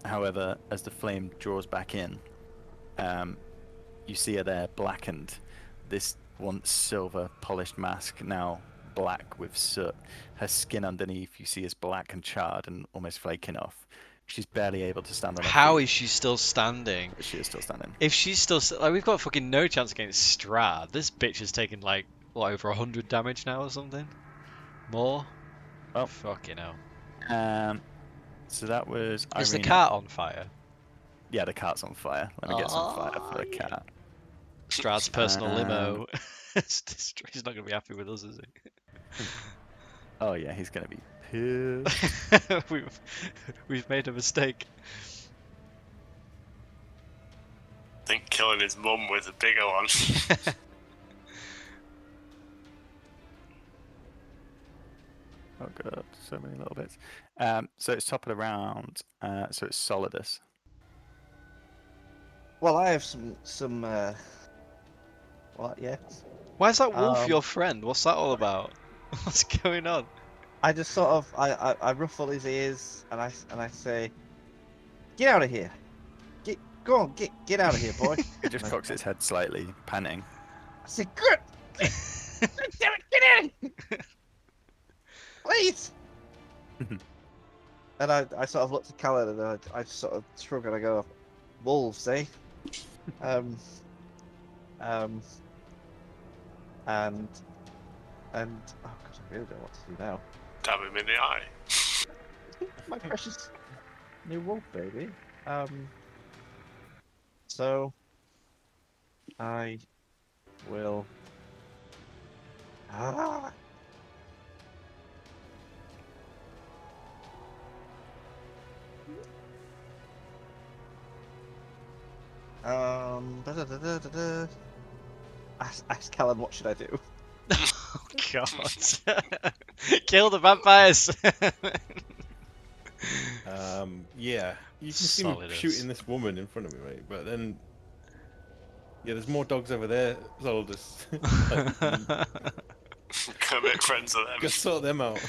However, as the flame draws back in, you see her there blackened. This once silver polished mask now black with soot. Her skin underneath you see is black and charred and almost flaking off. She's barely able to stand on her How feet. is she still standing? She is still standing. If she's still like, we've got fucking no chance against Strahd. This bitch has taken like what, over 100 damage now or something. More. Oh. Fucking hell. So that was Irina. Is the cat on fire? Yeah, the cat's on fire. Let me get some fire for the cat. Strahd's personal limo. He's not going to be happy with us, is he? Oh yeah, he's going to be pissed. We've made a mistake. I think killing his mum was a bigger one. Oh god, so many little bits. So it's top of the round. So it's Solidus. Well, I have some. What? Yeah. Why is that wolf your friend? What's that all about? What's going on? I just sort of I ruffle his ears and I say, "Get out of here! Go on, get out of here, boy!" It just cocks its head slightly, panting. I said, "Good, damn it, get out of here, please!" And I sort of looked at Callan and I sort of shrug and I go, "Wolves, eh?" And oh god, I really don't know what to do now. Stab him in the eye. My precious new wolf baby. So I will. Ask Callan, what should I do? Oh god. Kill the vampires! Yeah, you can see me Solidus. shooting this woman in front of me, right? But then, yeah, there's more dogs over there. So I'll just Gonna make friends with them. just sort them out.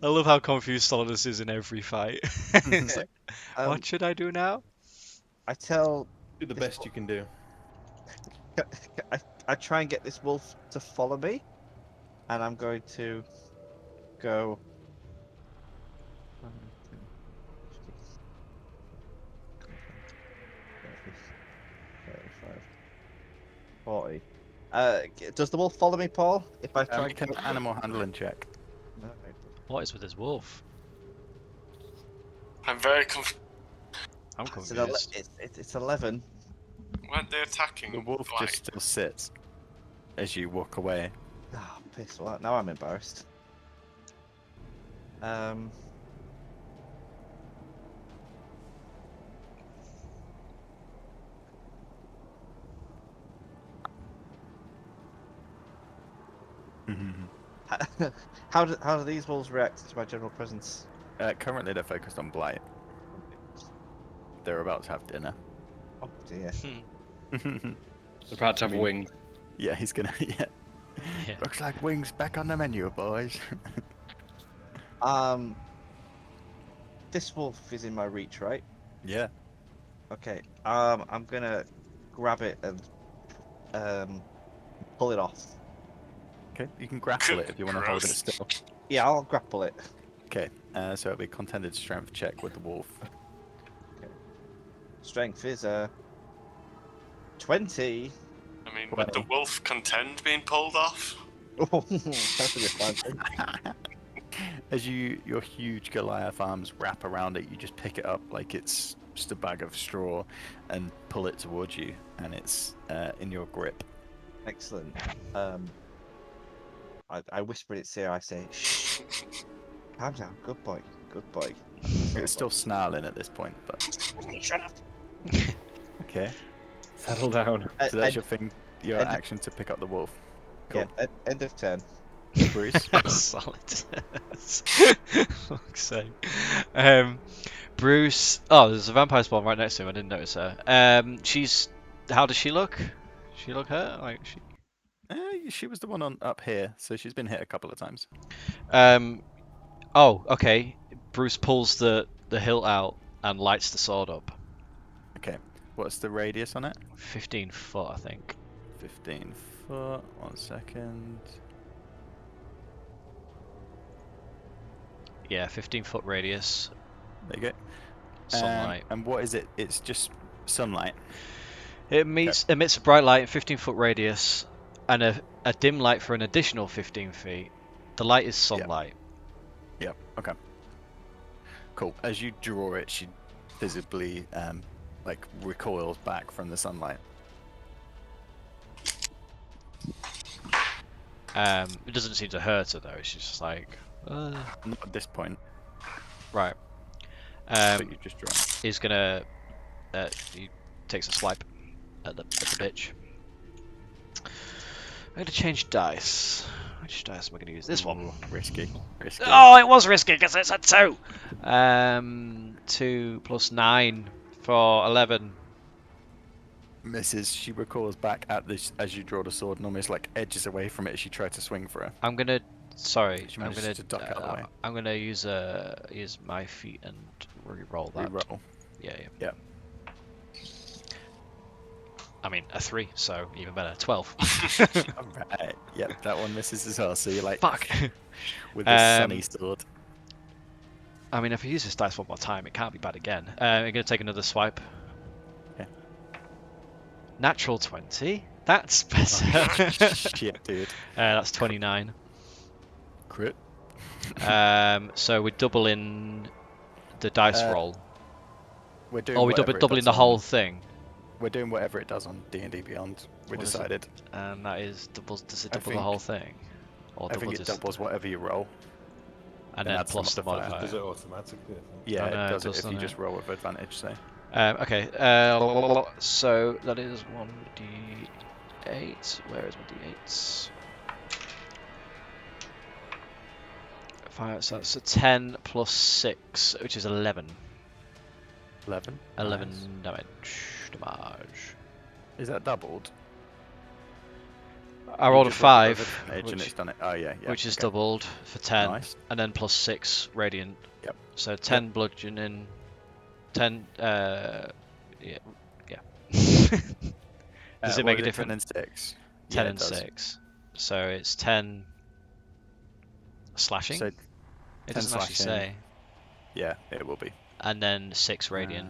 I love how confused Solidus is in every fight. It's like, what should I do now? I tell. Do the best you can do. I try and get this wolf to follow me, and I'm going to go. 35, 40. Does the wolf follow me, Paul? If I try Make an animal handling check. No, What is with this wolf? I'm very confused. I'm it's, confused. it's 11. Weren't they attacking? The wolf like, just still sits as you walk away. Oh, piss! Well, now I'm embarrassed. How do these wolves react to my general presence? Currently, they're focused on Blight. They're about to have dinner. Oh dear. About to have wings. Yeah, he's gonna. Yeah. Yeah. Looks like wings back on the menu, boys. This wolf is in my reach, right? Yeah. Okay. I'm gonna grab it and pull it off. Okay, you can grapple it if you want to hold it Gross. still. Yeah, I'll grapple it. Okay, so it'll be a contended strength check with the wolf. Strength is 20. I mean, would the wolf contend being pulled off? Oh, that's a good plan. As your huge Goliath arms wrap around it, you just pick it up like it's just a bag of straw and pull it towards you, and it's in your grip. Excellent. I whisper in its ear. I say, "Shh, calm down. Good boy. Good boy." It's still snarling at this point, but Shut up. okay. Settle down. So that's your thing, your action to pick up the wolf. Cool. Yeah. End of turn. Bruce. Solid. Fuck's sake. Bruce. Oh, there's a vampire spawn right next to him. I didn't notice her. She's. How does she look? She look hurt? Like she. She was the one on up here, so she's been hit a couple of times. Oh, okay. Bruce pulls the hilt out and lights the sword up. Okay. What's the radius on it? 15 foot, I think. 15 foot. 1 second. Yeah, 15-foot radius. There you go. Sunlight. And what is it? It's just sunlight. It emits a bright light, 15-foot radius, and a dim light for an additional 15 feet. The light is sunlight. Yep. Okay. Cool. As you draw it, she visibly like recoils back from the sunlight. It doesn't seem to hurt her though. It's just like. Not at this point. Right. But you just draw. He's gonna. He takes a swipe at the bitch. I'm gonna change dice. Which dice am I gonna use? This one. Risky. Oh, it was risky because it's a 2. 2 plus 9 for 11. Misses. She recoils back at this as you draw the sword and almost like edges away from it as you try to swing for her. I'm gonna. Sorry, She I'm manages gonna. to duck out of the way. I'm gonna use my feet and re-roll that. Reroll. Yeah. I mean, a 3, so even better. 12. Alright. Yep, that one misses as well. So you're like, Fuck. with this sunny sword. I mean, if I use this dice one more time, it can't be bad again. I'm gonna take another swipe. Okay. Natural 20. That's better. Shit, dude. That's 29. Crit. So we're doubling the dice roll. We're doing. Or we're whatever it doubling does the whole on- thing. We're doing whatever it does on D&D Beyond. We What is it? decided. And that is doubles. Does it I double the think- whole thing? Or I think it just doubles whatever you roll. and and then adds the plus the modifier. modifier. Does it automatically? I think. Yeah, I know, it does it it does, if you doesn't just it? roll with advantage. So. Okay. So that is 1d8. Where is my d8s? 5. So that's a 10 plus 6, which is 11. 11. 11 Nice. damage. Is that doubled? I You rolled a just rolled it with 5, advantage and which, it's done it. Oh yeah, yeah. which is okay. doubled for 10, Nice. and then plus 6 radiant. Yep. So 10 bludgeoning, 10. Yeah. Does it What make a was difference? 10 and 6. 10 Yeah, and it does. 6. So it's 10 slashing. So It 10 doesn't actually slashing. say. Yeah, it will be. And then 6 radiant.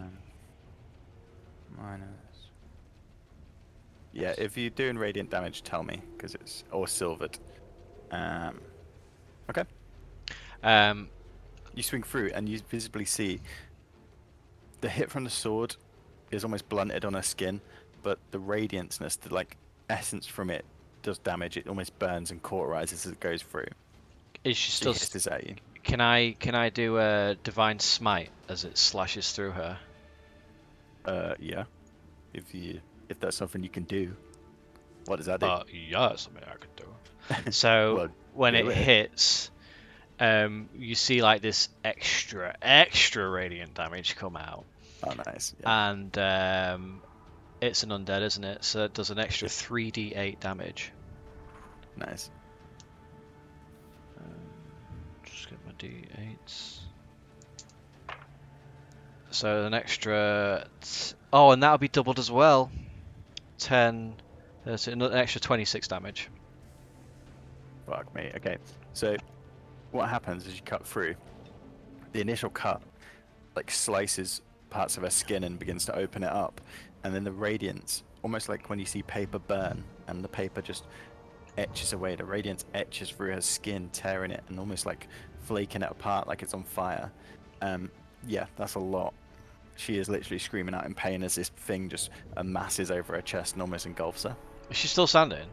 Minus. Yeah, if you're doing radiant damage, tell me, because it's or silvered. Okay. You swing through, and you visibly see the hit from the sword is almost blunted on her skin, but the radianceness, the like essence from it, does damage. It almost burns and cauterizes as it goes through. Is she She still? hisses at you. Can I do a divine smite as it slashes through her? Yeah. If that's something you can do. What does that do? Yeah, that's something I could do. So Well, when do it it. hits, you see like this extra radiant damage come out, Oh, nice. Yeah. and it's an undead, isn't it? So it does an extra 3d8 damage. Nice. Just get my d8s. So an extra. Oh, and that'll be doubled as well. 10. There's an extra 26 damage. Fuck me. Okay. So what happens is you cut through. The initial cut like slices parts of her skin and begins to open it up, and then the radiance, almost like when you see paper burn and the paper just etches away, the radiance etches through her skin, tearing it and almost like flaking it apart like it's on fire. Yeah, that's a lot. She is literally screaming out in pain as this thing just amasses over her chest and almost engulfs her. Is she still standing?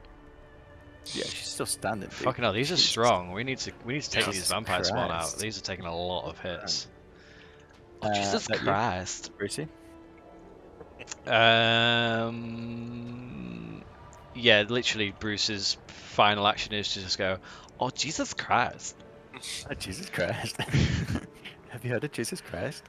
Yeah, she's still standing, dude. Fucking hell, these are Jesus. strong. We need to take these Jesus vampire spawn out. Christ. These are taking a lot of hits. Oh, Uh, Jesus that you? Christ. Brucey? Yeah, literally Bruce's final action is to just go, oh, Jesus Christ. Oh, Jesus Christ. Have you heard of Jesus Christ?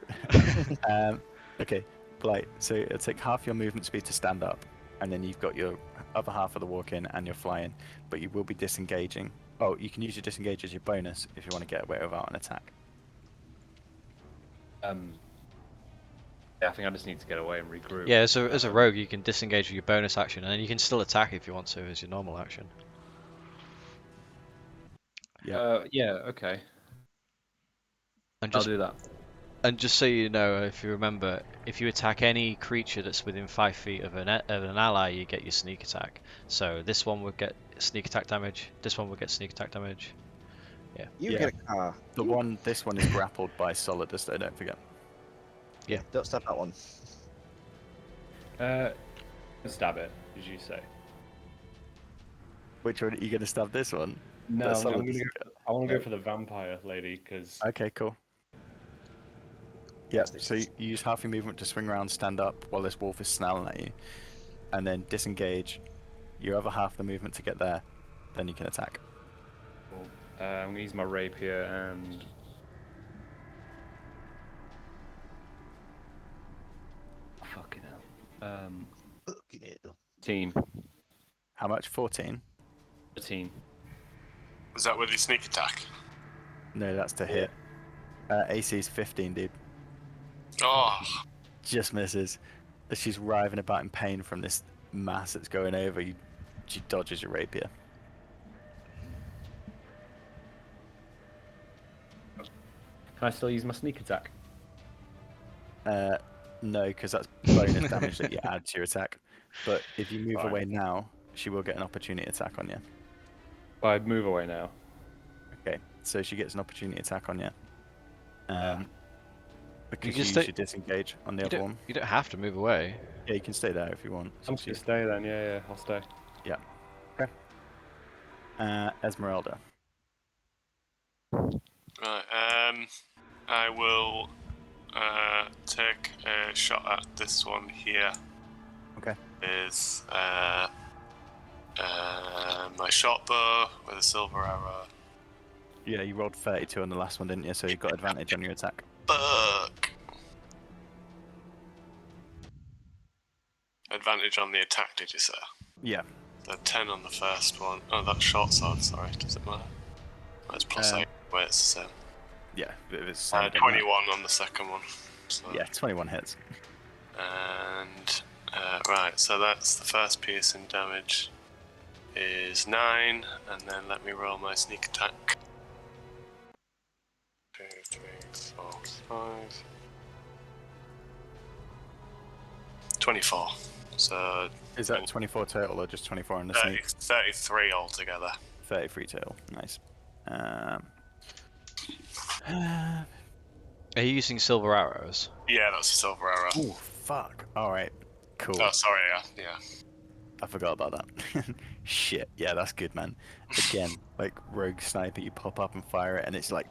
Okay, Blight. So it'll take half your movement speed to stand up, and then you've got your other half of the walk in and you're flying, but you will be disengaging. Oh, you can use your disengage as your bonus if you want to get away without an attack. Yeah, I think I just need to get away and regroup. Yeah, so as a rogue, you can disengage with your bonus action, and then you can still attack if you want to as your normal action. Yeah, okay. And I'll just, do that. and just so you know, if you remember, if you attack any creature that's within 5 feet of an ally, you get your sneak attack. So this one would get sneak attack damage. This one would get sneak attack damage. Yeah. You Yeah. get a car. This one is grappled by Solidus, though, don't forget. Yeah. Don't stop that one. Stab it, as you say. Which one are you going to stab this one? No, That's I Solidus. want to go for the vampire lady, because... Okay, cool. Yeah, so you use half your movement to swing around, stand up while this wolf is snarling at you, and then disengage your other half of the movement to get there. Then you can attack. Cool. I'm going to use my rapier and... Fucking hell. Team. How much? 14? 13. Was that with your sneak attack? No, that's to hit. AC's 15, dude. Oh, Just misses. As she's writhing about in pain from this mass that's going over you, she dodges your rapier. Can I still use my sneak attack? No, because that's bonus damage that you add to your attack. But if you move Fine. away now, she will get an opportunity attack on you. Well, I'd move away now. Okay, so she gets an opportunity attack on you. Because you can use stay- your disengage on the other one. You don't have to move away. Yeah, you can stay there if you want. It's I'm up to just you. gonna stay then, yeah, I'll stay. Yeah. Okay. Esmeralda. right. I will take a shot at this one here. Okay. Is my short bow with a silver arrow. Yeah, you rolled 32 on the last one, didn't you? So you got advantage on your attack. Fuck. Advantage on the attack, did you say? Yeah. The 10 on the first one. Oh, that's short sword, sorry. Does it matter? That's plus 8. Wait, it's the same. Yeah, it's 21 on the second one. So. Yeah, 21 hits. And, right, so that's the first piercing damage is 9, and then let me roll my sneak attack. 2, 3, 4, 5. 24. So Is that 24 total or just 24 on the 30, sneak? 33 altogether. 33 total. Nice. Are you using silver arrows? Yeah, that's a silver arrow. Oh, fuck. Alright. Cool. Oh, sorry, yeah. I forgot about that. Shit. Yeah, that's good, man. Again, like rogue sniper, you pop up and fire it, and it's like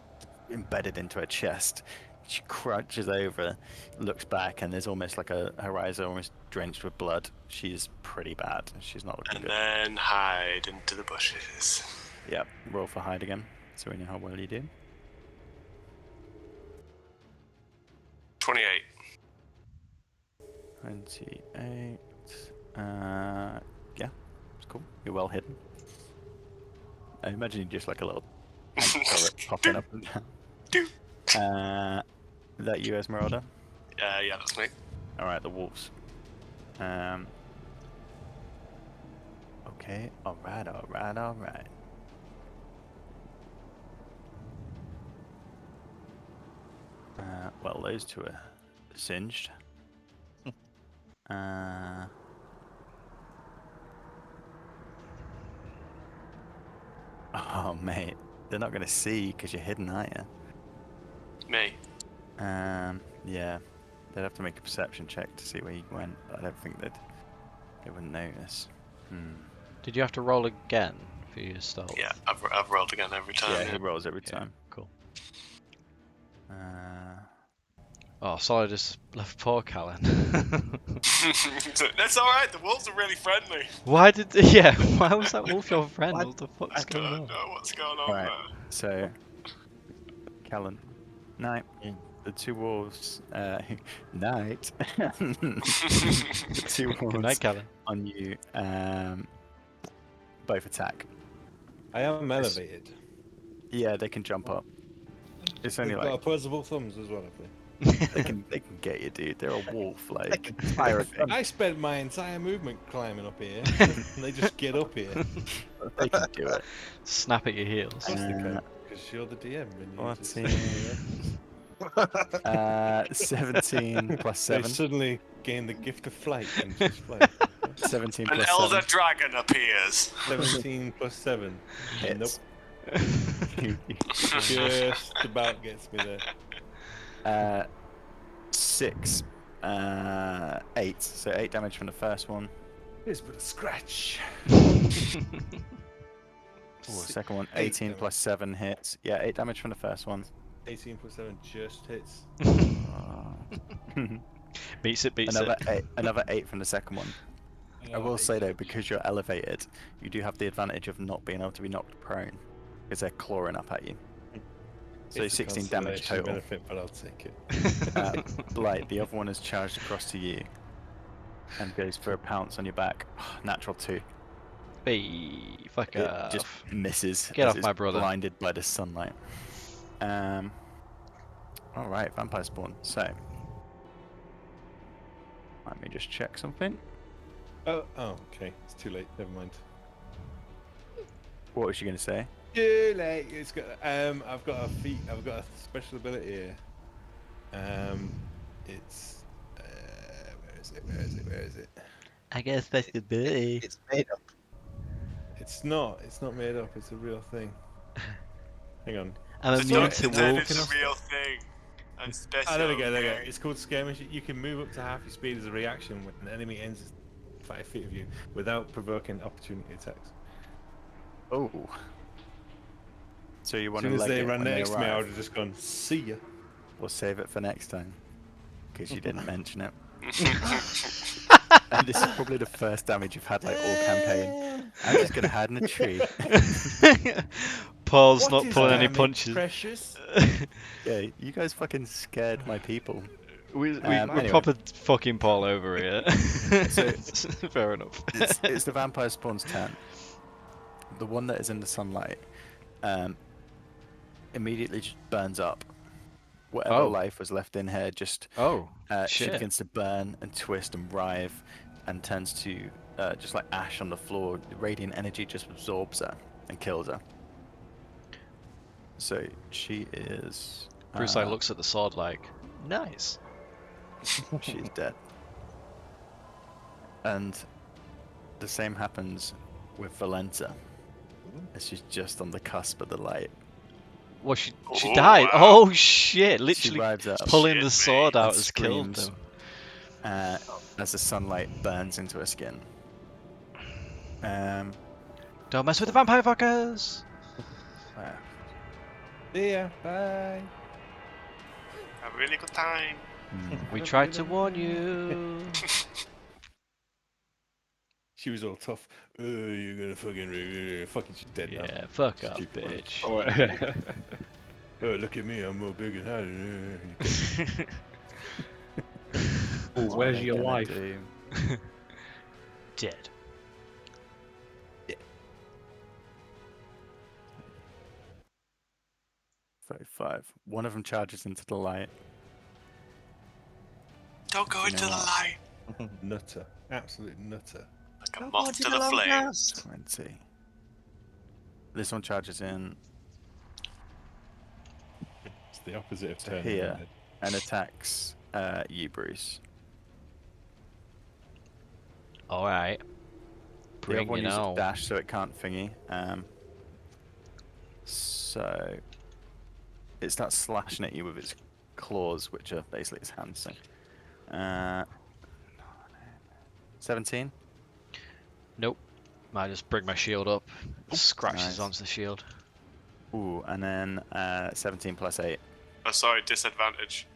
embedded into her chest. She crouches over, looks back, and there's almost like a horizon almost drenched with blood. She's pretty bad. She's not looking And good. then hide into the bushes. Yep. Roll for hide again, so we know how well you do. 28. 28. Yeah, it's cool. You're well hidden. I imagine you just like a little turret popping up and down. Is that you, Esmeralda? Yeah, that's me. Alright, the wolves. Okay, alright. Well, those two are singed. Oh, mate. They're not going to see because you're hidden, aren't you? Me. Yeah. They'd have to make a perception check to see where you went, but I don't think they wouldn't notice. Did you have to roll again for your stealth? Yeah, I've rolled again every time. Yeah, he rolls every Yeah, time. cool. Uh, Oh, sorry, I just left poor Callan. That's alright, the wolves are really friendly. Why did... Yeah, why was that wolf your friend? What? What the I fuck's going don't on? know what's going on Right. there. so, Callan, night. Mm. The two wolves, night. The two Good wolves night, Callan. on you, both attack. I am elevated. Yeah, they can jump up. It's only They've got like opposable thumbs as well, I think. they can get you, dude. They're a wolf, like. Fire a gun. I spent my entire movement climbing up here, and they just get up here. They can do it. Snap at your heels. Of course they can, because you're the DM. And you What's just- it? 17 plus They 7. suddenly gain the gift of flight and just fly. 17 An plus elder 7 dragon appears. 17 plus 7. hits. Just about gets me there. 6, 8. So 8 damage from the first one. Here's but a scratch. Second one, 8 18 damage. plus 7 hits. Yeah, 8 damage from the first one. 18 plus 7 just hits. Beats it, beats another it. another 8 from the second one. I will say though, because you're elevated, you do have the advantage of not being able to be knocked prone, because they're clawing up at you. So It's a 16 damage consolation total. benefit, but I'll take it. Blight, the other one has charged across to you and goes for a pounce on your back. Natural 2. Hey, fuck It off. just misses. Get as off it's my brother. Blinded by the sunlight. All right, vampire spawn. So, let me just check something. Oh, okay. It's too late. Never mind. What was you gonna say? Too late. It's got. I've got a feat. I've got a special ability here. It's. Where is it? Where is it? Where is it? I guess that's the ability. It's made up. It's not. It's not made up. It's a real thing. Hang on. I'm It's immune not to intended wolves. as a real thing. I'm special. Ah, there we go. There we go. okay? It's called skirmish. You can move up to half your speed as a reaction when an enemy enters 5 feet of you without provoking opportunity attacks. Oh. So you As want soon to as leg they it ran when they next to me, I arrive? would have just gone, see ya. We'll save it for next time, because you didn't mention it. And this is probably the first damage you've had like all campaign. I'm just gonna hide in a tree. Paul's What not is pulling any damage, punches. Precious? Yeah, you guys fucking scared my people. we Anyway. proper fucking Paul over here. So- Fair enough. It's the vampire spawn's turn. The one that is in the sunlight immediately just burns up. Whatever Oh. life was left in her just Oh, she shit. begins to burn and twist and writhe and turns to just like ash on the floor. The radiant energy just absorbs her and kills her. So she is Bruce like looks at the sword like, nice. she's dead. And the same happens with Valenta, as she's just on the cusp of the light. Well, she Oh, died. wow. Oh shit! She Literally rides up pulling Shit, the mate. sword out and has killed screams. them. As the sunlight burns into her skin. Don't mess with the vampire fuckers. See ya. Bye. Have a really good time. We tried to warn you. She was all tough. You're gonna fucking she's dead now. Yeah, fuck off, Stupid bitch. Oh, look at me, I'm more big and Oh, where's your life? Dead. 35. One of them charges into the light. Don't go You into know the what? light. nutter. Absolute nutter. Like a moth to the flame. 20. This one charges in It's the opposite of to turning. here isn't it? and attacks you, Bruce. Alright. The other Bring one it uses on. dash, so it can't thingy. So So it starts slashing at you with its claws, which are basically its hands. So 17. Nope. I just bring my shield up. Scratches Nice. onto the shield. Ooh, and then 17 plus 8. Oh, sorry, disadvantage.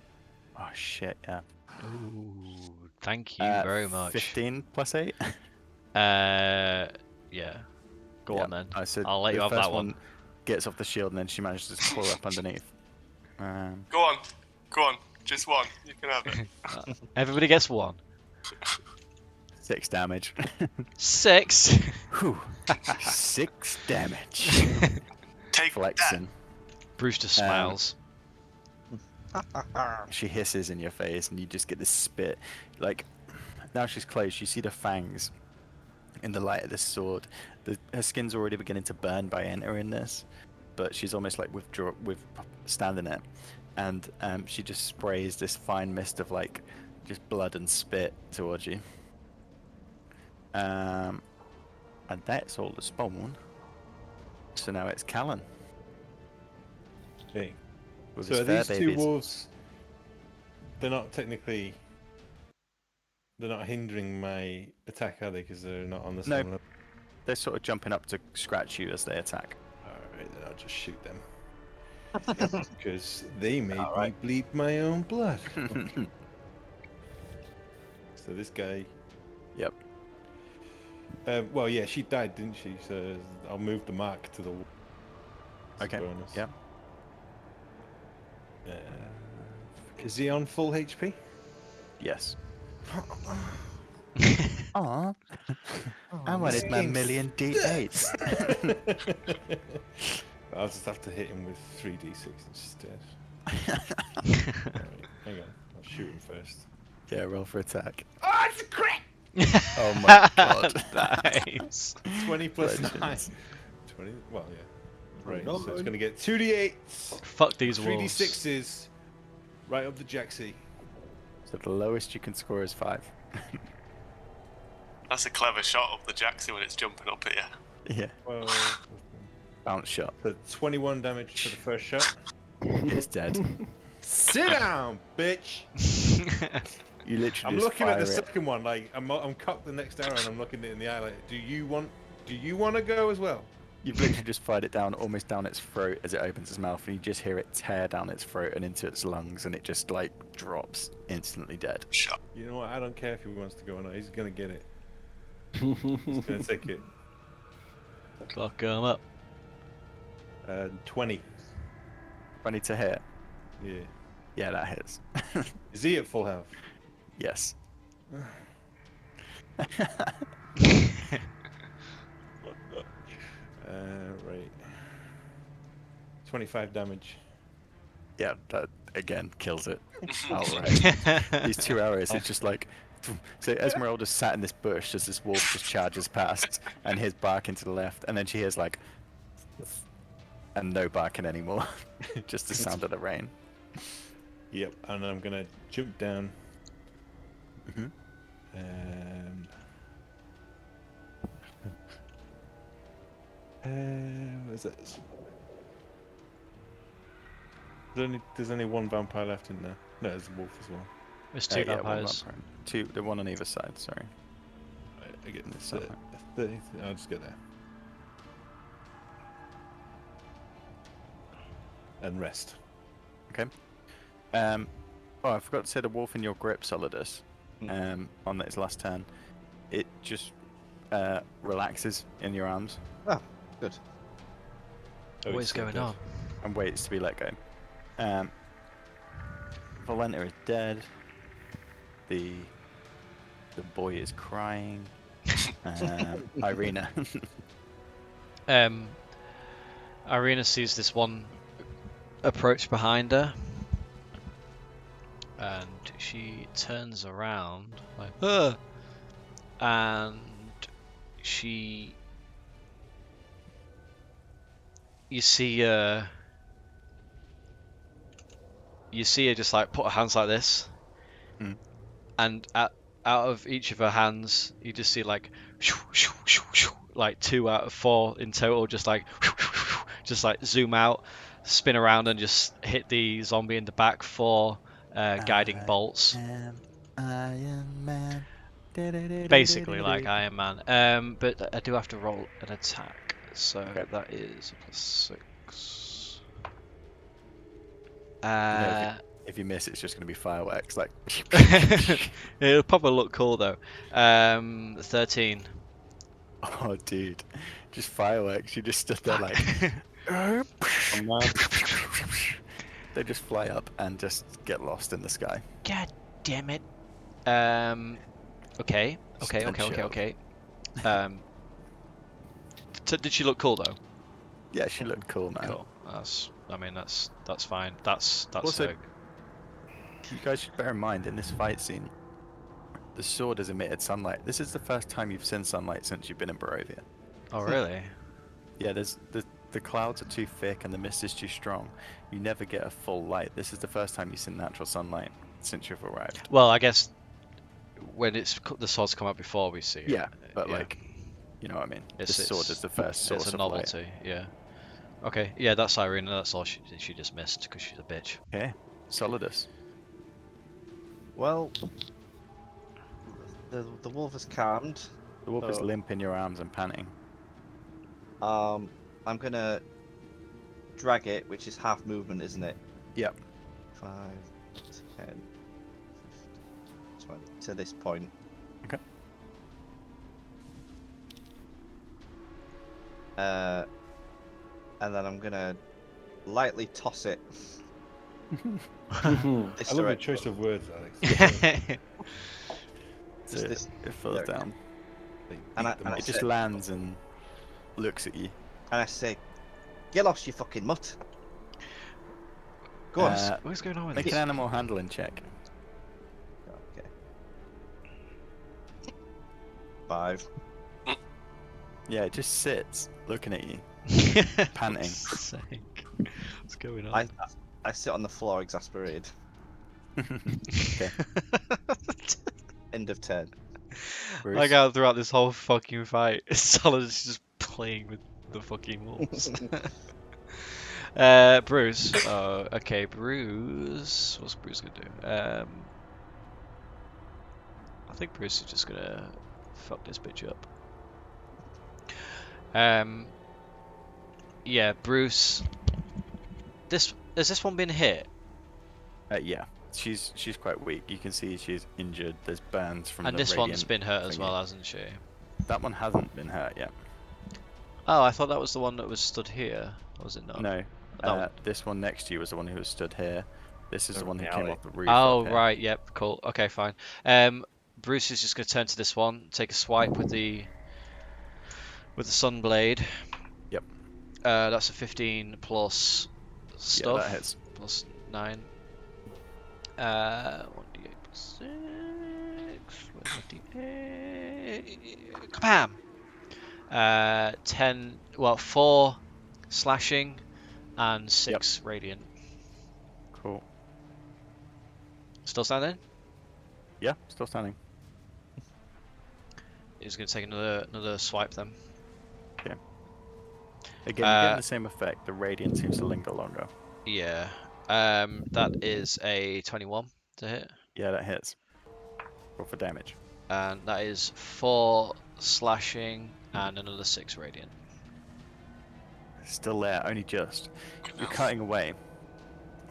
Oh shit, yeah. Ooh, thank you very much. 15 plus 8. Yeah. Go Yeah. on then. So I'll let the you have first that one. gets off the shield, and then she manages to claw up underneath. Go on, just one. You can have it. Everybody gets 1. 6 damage. 6. Whew. 6 damage. Take Flexing. Brewster smiles. She hisses in your face, and you just get this spit. Like, now she's close, you see the fangs in the light of this sword. Her skin's already beginning to burn by entering this, but she's almost like standing it, and she just sprays this fine mist of like just blood and spit towards you. And that's all the spawn. So now it's Callan. Okay. with So his are fair these two babies. wolves? They're not technically. They're not hindering my attack, are they? Because they're not on the same No. level. They're sort of jumping up to scratch you as they attack. Alright, then I'll just shoot them. Because they made me Alright. bleed my own blood. So this guy. Yep. Well, yeah, she died, didn't she? So I'll move the mark to the wall. As a Okay. bonus. Yep. Is he on full HP? Yes. Aw. I wanted my million D8s. I'll just have to hit him with 3d6 instead. Alright, hang on. I'll shoot him first. Yeah, roll for attack. Oh, it's a crit! Oh my god. Nice. 20 plus 9. Legends. 20? Well, yeah. Right, Oh, so God. it's going to get 2d8s, Fuck these wolves. 3d6s, right up the jacksy. So the lowest you can score is 5. That's a clever shot of the Jaxie when it's jumping up at you. Yeah. Well, Bounce shot. so 21 damage for the first shot. It's dead. Sit down, bitch! You literally I'm just looking at the fire it. second one, like, I'm cocked the next arrow and I'm looking it in the eye like, do you want to go as well? You've literally just fired it down, almost down its throat as it opens its mouth, and you just hear it tear down its throat and into its lungs, and it just like drops instantly dead. Shot. You know what, I don't care if he wants to go or not, he's gonna get it. He's gonna take it. Clock 'em up. 20. Funny to hit. Yeah. Yeah, that hits. Is he at full health? Yes. Right. 25 damage. Yeah, that again kills it outright. These 2 arrows, it's just like. So Esmeralda sat in this bush as this wolf just charges past and hears barking to the left, and then she hears like. And no barking anymore. Just the sound of the rain. Yep, and I'm gonna jump down. Mm-hmm. What is it? There's only one vampire left in there. No, there's a wolf as well. There's 2 Yeah, one vampires. vampire. Two, the one on either side. Sorry. I get This 30. I'll just get there. And rest. Okay. Oh, I forgot to say the wolf in your grip, Solidus. On its last turn, it just relaxes in your arms Oh, good. Oh, What it's is still going dead. on? and waits to be let go. Valenta is dead. The boy is crying. Irina. Irina sees this one approach behind her, and she turns around like, "Ugh!" And you see her just like put her hands like this, and out of each of her hands, you just see like, like 2 out of 4 in total, just like just like zoom out, spin around, and just hit the zombie in the back for guiding bolts. Iron Man. Basically like Iron Man. But I do have to roll an attack, so Okay. that is a +6. If you miss, it's just going to be fireworks. Like, It'll probably look cool though. 13. oh, dude, just fireworks. You just stood there like, they just fly up and just get lost in the sky. God damn it. Okay. Did she look cool though? Yeah, she looked cool, man. Cool. That's fine. That's Also, sick. you guys should bear in mind in this fight scene, the sword has emitted sunlight. This is the first time you've seen sunlight since you've been in Barovia. Oh really? Yeah, the clouds are too thick and the mist is too strong. You never get a full light. This is the first time you've seen natural sunlight since you've arrived. Well, I guess when the swords come out before we see it. Yeah, but like, you know what I mean. This sword is the first source it's a of novelty. light. Yeah. Okay. Yeah, that's Irina. That's all she just missed because she's a bitch. Okay, Solidus. Well, the wolf is calmed. The wolf is limp in your arms and panting. I'm gonna drag it, which is half movement, isn't it? Yep. 5, 10, 15, 20 to this point. Okay. And then I'm gonna lightly toss it. I love the choice of words, Alex. It falls down. And It just lands and looks at you. And I say, "Get lost, you fucking mutt." Go on. What's going on with Make this? an animal handling check. Okay. 5. Yeah, it just sits looking at you, panting. Sake. What's going on? I sit on the floor, exasperated. Okay. End of turn. Bruce? Like how throughout this whole fucking fight, Solid is just playing with the fucking wolves. Bruce. Oh, okay, Bruce. What's Bruce gonna do? I think Bruce is just gonna fuck this bitch up. Yeah, Bruce. Has this one been hit? Yeah, she's quite weak. You can see she's injured. There's burns from And the this one's radiant been hurt as thingy. well, hasn't she? That one hasn't been hurt yet. Oh, I thought that was the one that was stood here. Was it not? No, That one. this one next to you was the one who was stood here. This is the one who came alley. off the roof. Oh, up here. right. Yep. Cool. Okay, fine. Bruce is just gonna turn to this one, take a swipe with the Sunblade. Yep. That's a 15 plus stuff. Yeah, that hits. Plus 9. 1d8 plus 6. Where's my d8? Kabam! 10. Well, 4 slashing and 6 radiant. Cool. Still standing? Yeah, still standing. He's gonna take another swipe then. Again, you're getting the same effect. The radiant seems to linger longer. Yeah. That is a 21 to hit. Yeah, that hits. Roll for damage. And that is 4 slashing and another 6 radiant. Still there, only just. You're cutting away.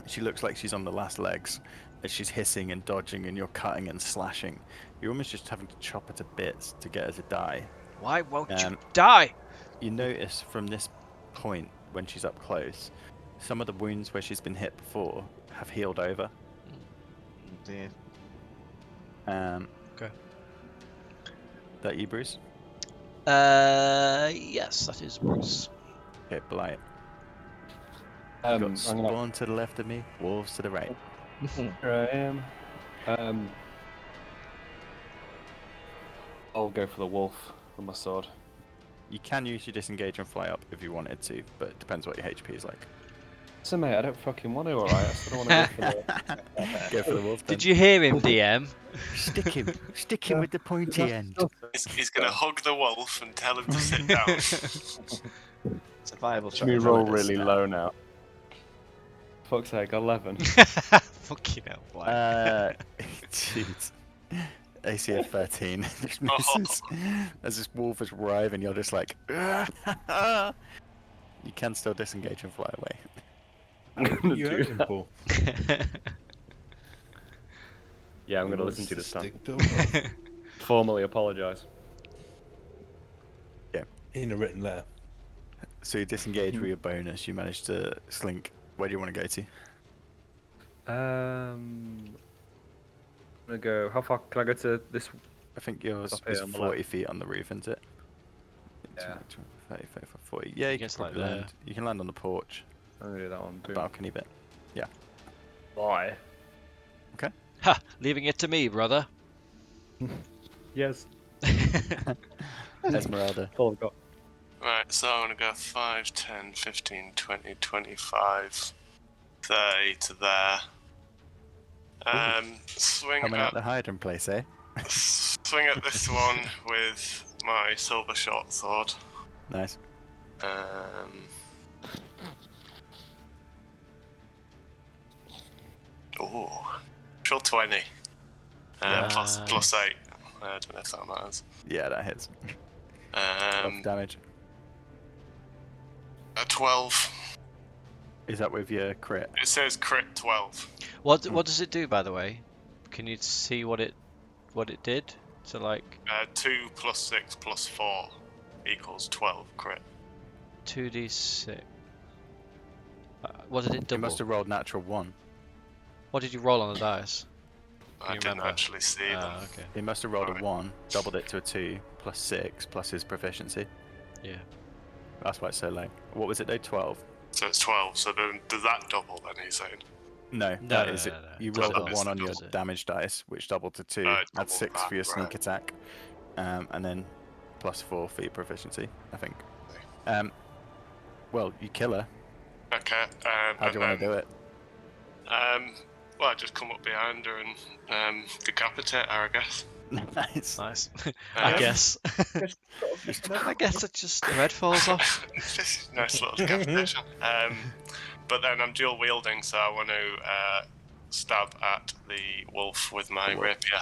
She looks like she's on the last legs as she's hissing and dodging, and you're cutting and slashing. You're almost just having to chop her to bits to get her to die. Why won't you die? You notice from this point, when she's up close, some of the wounds where she's been hit before have healed over. Dear. Okay. That you, Bruce? Yes, that is Bruce. Okay, Blight. I'm Got gonna. spawn to the left of me, wolves to the right. Here I am. I'll go for the wolf with my sword. You can use your disengage and fly up if you wanted to, but it depends what your HP is like. So mate, I don't fucking want to. Alright, I still want to go for the. Go for the wolf. Then. Did you hear him, DM? Stick him with the pointy end. He's gonna hug the wolf and tell him to sit down. Survival Should we strategy. roll it is really now. low now? Fuck's sake, 11. Fucking hell, Black. Jeez. AC of 13 just Oh. misses. As this wolf is arriving, you're just like, you can still disengage and fly away. I'm gonna You do hurt him, that. Paul. Yeah, I'm He gonna wants listen to you to this time. stick to a wolf. Formally apologise. In a written letter. So you disengage with your bonus, you manage to slink. Where do you want to go to? I'm gonna go. How far can I go to this? I think yours Up here is on the 40 left. feet on the roof, isn't it? Yeah. 30, 35, 40. Yeah, you can Guess like probably land. You can land on the porch, I'm gonna do that one. the Boom. balcony bit. Why? Ha! Leaving it to me, brother. Yes. Esmeralda. All I've got. Right, so I'm going to go 5, 10, 15, 20, 25, 30 to there. Swing Coming out at, the hiding place, eh? swing at this one with my silver short sword. Nice. Ooh, sure 20. Nice. Plus 8. I don't know if that matters. Yeah, that hits. 12 damage. A 12. Is that with your crit? It says crit 12. What does it do, by the way? Can you see what it did? So like 2 plus 6 plus 4 equals 12 crit. 2d6. What did it You double? must have rolled natural 1. What did you roll on the dice? I you didn't remember? actually see them. Okay. He must have rolled Right. a 1, doubled it to a 2, plus 6, plus his proficiency. Yeah. That's why it's so low. What was it though? 12? So it's 12. So then does that double then, he's saying? No, No, that no, is no, it. no. You It's rolled a double. 1 on your It's it. damage dice, which doubled to 2. It's Add double 6 for your that, sneak right. attack, and then plus 4 for your proficiency, I think. Well, you kill her. Okay. How do you want to do it? Well, I just come up behind her and decapitate her, I guess. Nice. Nice. I guess. I guess it just the red falls off. Just nice little decapitation. But then I'm dual wielding, so I want to stab at the wolf with my rapier.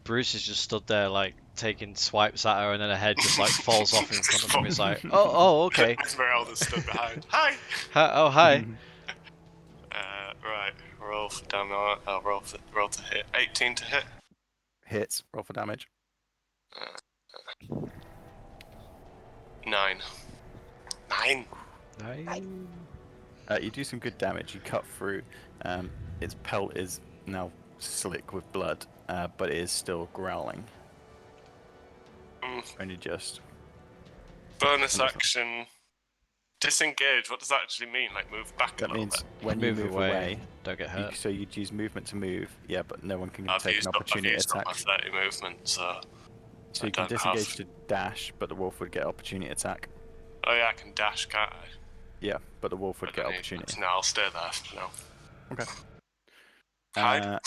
Bruce is just stood there like taking swipes at her, and then her head just like falls off in front of him. He's like, oh, okay. Esmeralda stood behind. Hi. Oh, hi. Right. Roll for damage. I'll roll to hit. 18 to hit. Hits. Roll for damage. 9. 9. Nice. You do some good damage. You cut through. Its pelt is now slick with blood, but it is still growling. Only just. Bonus action. Disengage. What does that actually mean? Like move back a That little means bit. when you Move move away. away, Don't get hurt. so you'd use movement to move. Yeah, but no one can I've take used an up opportunity attack. my 30 movement, so So I you can don't disengage have- to dash, but the wolf would get opportunity attack. oh yeah, I can dash, can't I? Yeah, but the wolf would I get don't need- opportunity. No, I'll stay there for now. Okay. Hide.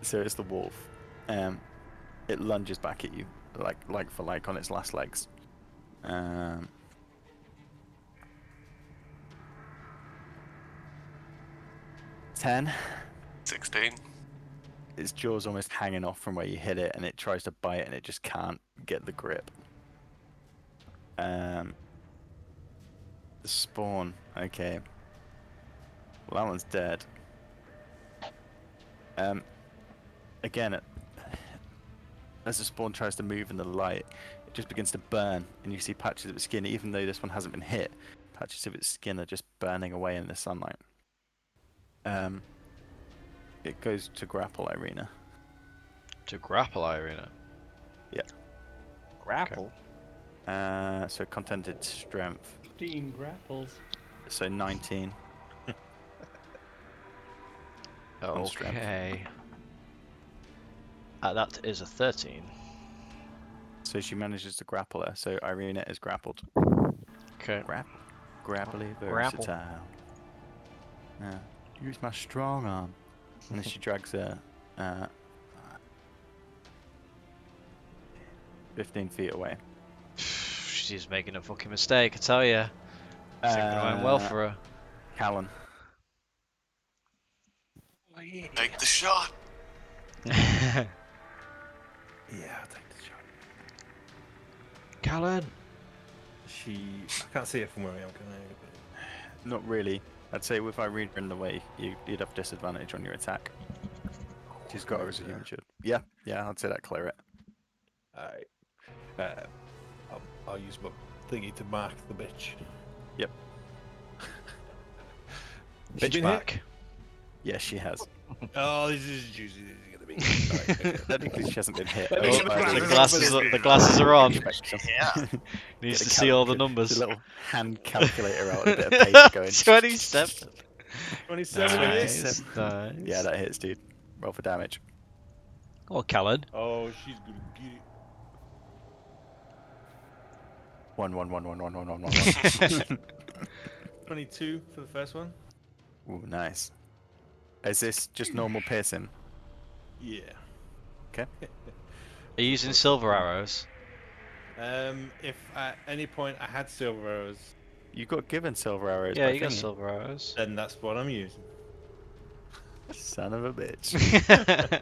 So it's the wolf. It lunges back at you, like for like on its last legs. 10. 16. Its jaw's almost hanging off from where you hit it, and it tries to bite, and it just can't get the grip. The spawn. Okay. Well, that one's dead. Again, as the spawn tries to move in the light, it just begins to burn, and you see patches of its skin, even though this one hasn't been hit. Patches of its skin are just burning away in the sunlight. It goes to grapple Irina. To grapple Irina. Grapple. So contented strength. 15 grapples. So 19. On strength. Okay. That is a 13. So she manages to grapple her. So Irina is grappled. Okay. Grapply Grapple. versatile. Use my strong arm. And then she drags her 15 feet away. She's she's making a fucking mistake, I tell you. It's not going to end well for her. Callan. Take the shot. Yeah, I'll take the shot. Callan. I can't see it from where I am, can I? Not really. I'd say with Irina in the way, you'd have disadvantage on your attack. She's got her as a human shield. Yeah, I'd say that clear it. Alright. I'll use my thingy to mark the bitch. Yep. She Bitch been back. Yes, she has. hit? Oh, this is juicy. This is gonna be. Alright, okay. Technically, she hasn't been hit. Let me Oh, get my the glasses. glasses are on. Yeah. Needs Get to a see all the a numbers. little hand calculator out and a bit of paper going. 27. 27 it is. Nice, nice. Yeah, that hits, dude. Roll for damage. Oh, Callan. Oh, she's gonna get it. 1, 1, 1, 1, 1, 1, 1, 1, 22 for the first one. Ooh, nice. Is this just normal piercing? Yeah. Are you using silver arrows? If at any point I had silver arrows, You got given silver arrows. Yeah, by you got thingy. silver arrows. then that's what I'm using. Son of a bitch.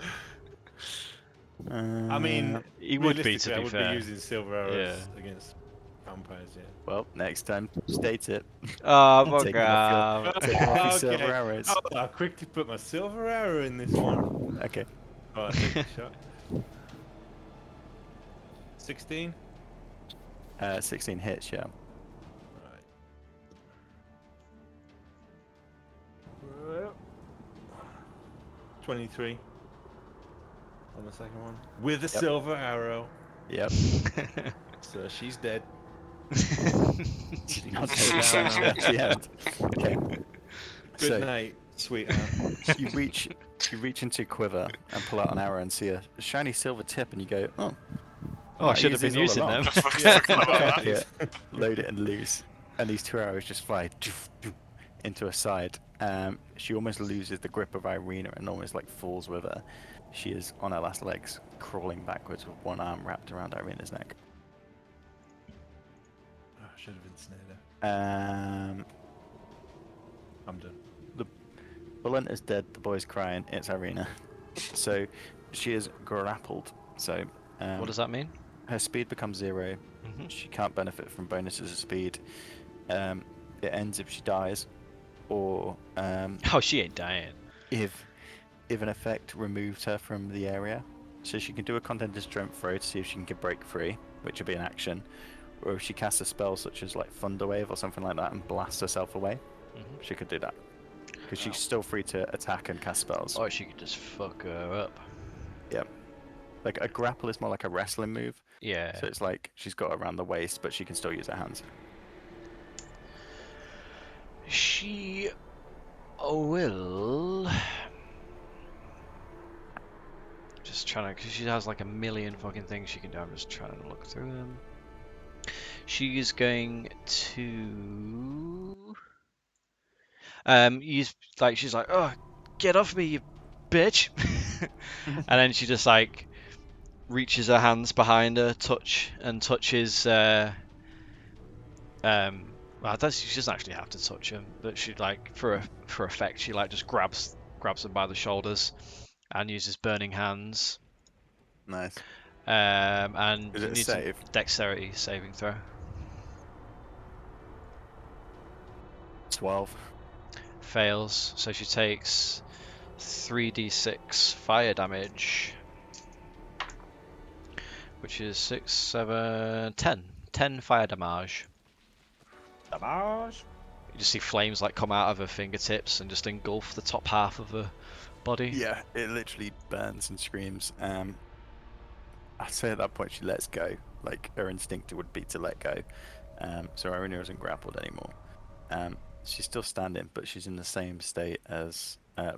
I mean, He would be, realistically, to I be would fair. be using silver arrows against vampires. Yeah. Well, next time, state it. Oh, my Take them off god. Take off your silver arrows. Oh, I'll quickly put my silver arrow in this one. Okay. Oh, I'll take the shot. 16. 16 hits, yeah. Right. 23 on the second one with a silver arrow. Yep. So she's dead. I'll take that at the end. Okay. Good So night, sweetheart. you reach into your quiver and pull out an arrow and see a shiny silver tip, and you go, oh. Oh, I should have been used using these all them. along. Yeah, load it and loose, and these 2 arrows just fly into a side. She almost loses the grip of Irina and almost like falls with her. She is on her last legs, crawling backwards with one arm wrapped around Irina's neck. Oh, I should have ensnared her. I'm done. Bulent is dead. The boy's crying. It's Irina. So she is grappled. So What does that mean? her speed becomes 0. Mhm. She can't benefit from bonuses of speed. It ends if she dies, or Oh, she ain't dying. if an effect removes her from the area. So she can do a contended strength throw to see if she can break free, which would be an action, or if she casts a spell such as like Thunder Wave or something like that and blasts herself away, Mhm. she could do that. Because she's still free to attack and cast spells. Or she could just fuck her up. Yep. Like a grapple is more like a wrestling move. Yeah. So it's like she's got her around the waist, but she can still use her hands. She will. Just trying to, because she has like a million fucking things she can do. I'm just trying to look through them. She is going to use, like, she's like, oh, get off me, you bitch. And then she just like reaches her hands behind her, touches well, she doesn't actually have to touch him, but she like for effect she like just grabs him by the shoulders and uses burning hands. Nice. And Is you it a need some save? dexterity saving throw. 12. Fails, so she takes 3d6 fire damage, which is 6, 7, 10. 10 fire damage. Damage. You just see flames like come out of her fingertips and just engulf the top half of her body. Yeah, it literally burns and screams. I'd say at that point she lets go. Like her instinct would be to let go. So Irina isn't grappled anymore. She's still standing, but she's in the same state as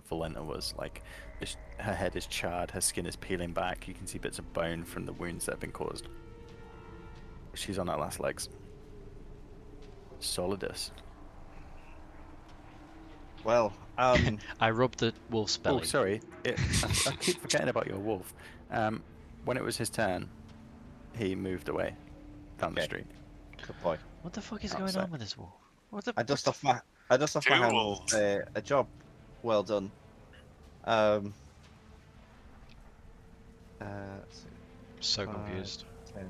Valenta was. Like her head is charred, her skin is peeling back. You can see bits of bone from the wounds that have been caused. She's on her last legs. Solidus. Well, I rubbed the wolf's belly. Oh, sorry. I keep forgetting about your wolf. When it was his turn, he moved away down the Okay. street. Good boy. What the fuck is I'll going say. on with this wolf? What the? I dust what off my hands. Tools. A job well done. Let's see, So 5, confused. 10,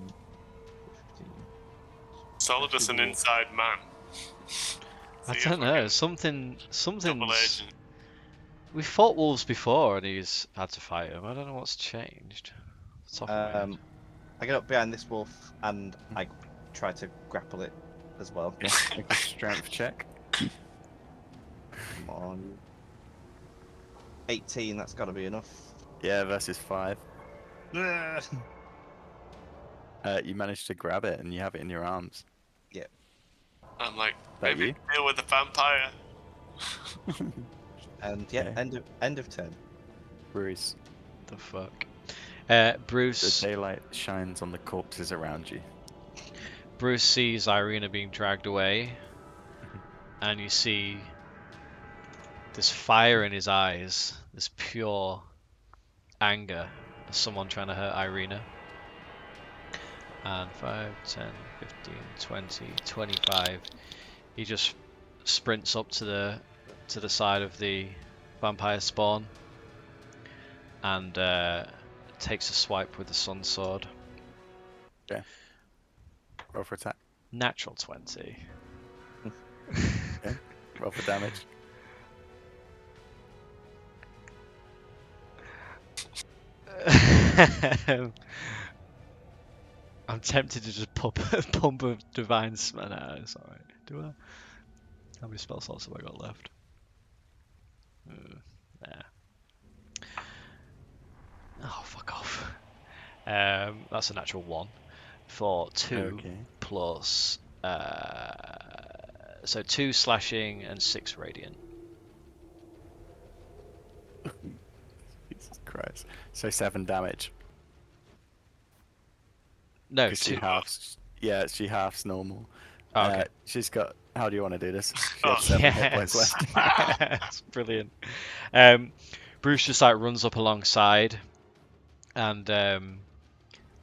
15. Solidus an inside man. I See if don't we know. can Something's. double agent. We fought wolves before, and he's had to fight them. I don't know what's changed. Off the top of my head. I get up behind this wolf and I try to grapple it as well. Yeah, make a strength check. Come on. 18, that's got to be enough. Yeah, versus 5. You manage to grab it and you have it in your arms. I'm like, That maybe you? deal with the vampire. And yeah, Okay. end of turn. Bruce, The fuck. the Bruce. daylight shines on the corpses around you. Bruce sees Irina being dragged away, and you see this fire in his eyes, this pure anger of someone trying to hurt Irina. And 5, 10, 15, 20, 25. He just sprints up to the side of the vampire spawn and takes a swipe with the sun sword. Okay. Roll for attack. Natural 20. Okay. Roll for damage. I'm tempted to just pump a divine smell. No, it's alright. Do I? How many spell slots have I got left? Nah. Oh, fuck off. That's a natural 1 for 2 Okay. plus. So 2 slashing and 6 radiant. Jesus Christ. So 7 damage. No, 'Cause she 2. halves. Yeah, she halves normal. Oh, okay. She's got. How do you want to do this? She Oh, has 7 hit points left. That's brilliant. Bruce just like runs up alongside, and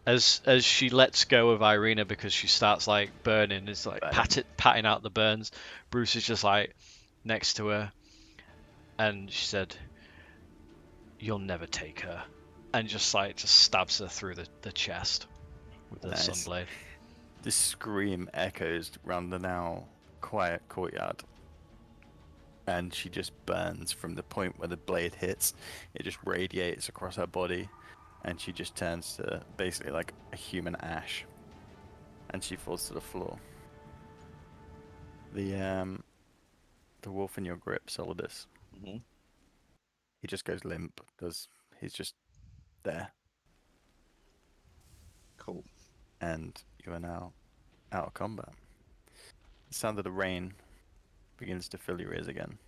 as she lets go of Irina because she starts like burning, it's like patting out the burns. Bruce is just like next to her, and she said, "You'll never take her," and just stabs her through the chest with the Nice. sunblade. This scream echoes round the now quiet courtyard. And she just burns from the point where the blade hits. It just radiates across her body. And she just turns to basically like a human ash. And she falls to the floor. The wolf in your grip, Solidus, Mm-hmm. he just goes limp because he's just there. Cool. And you are now out of combat. The sound of the rain begins to fill your ears again.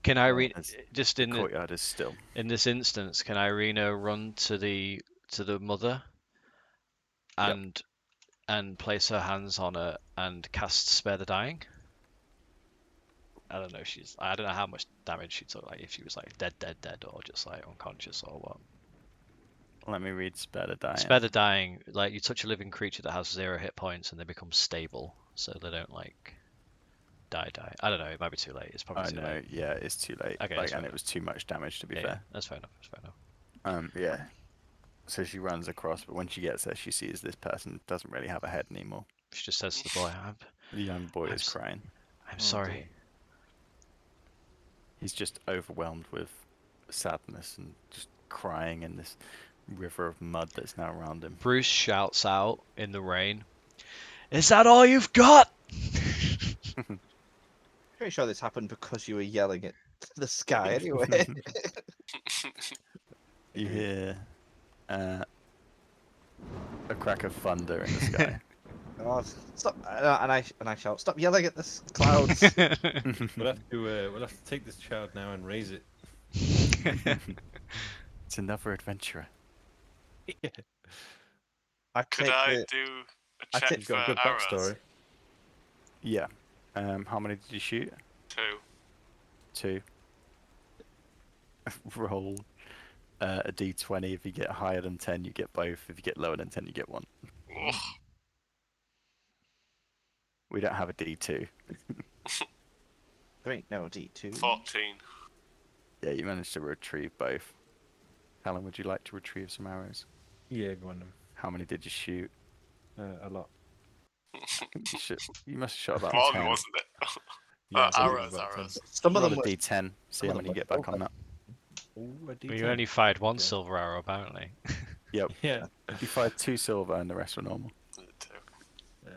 Can Irina As just the courtyard is still. in this instance? Can Irina run to the mother and place her hands on her and cast Spare the Dying? I don't know. I don't know how much damage she took. Like if she was like dead, or just like unconscious or what. Let me read Spare the Dying. Spare the Dying. Like you touch a living creature that has 0 hit points and they become stable, so they don't like die. I don't know. It might be too late. It's probably too late. Yeah, it's too late. Okay, And it was too much damage to be Yeah, fair. that's fair enough. Yeah. So she runs across, but when she gets there, she sees this person doesn't really have a head anymore. She just says to the boy, The young boy I'm is crying. I'm sorry. He's just overwhelmed with sadness and just crying in this river of mud that's now around him. Bruce shouts out in the rain, "Is that all you've got?" Pretty sure this happened because you were yelling at the sky anyway. You hear a crack of thunder in the sky. Oh, stop! And I shout, "Stop yelling at the clouds!" We'll have to take this child now and raise it. It's another adventurer. Yeah. Could I do a check He's for got a good arrows? backstory. Yeah. How many did you shoot? 2. 2. Roll a d20. If you get higher than 10, you get both. If you get lower than 10, you get 1. Ugh. We don't have a D2. There ain't no D2. 14. Yeah, you managed to retrieve both. Alan, would you like to retrieve some arrows? Yeah, go on then. How many did you shoot? A lot. You must have shot about One, 10. wasn't it? Yeah, I think it was Arrows, about 10. arrows. Some of Roll them a were. D10. See some how of many them you get were back on that. Ooh, a D10. But you only fired one Okay. silver arrow, apparently. Yep. Yeah. You fired 2 silver and the rest were normal. Two. Uh,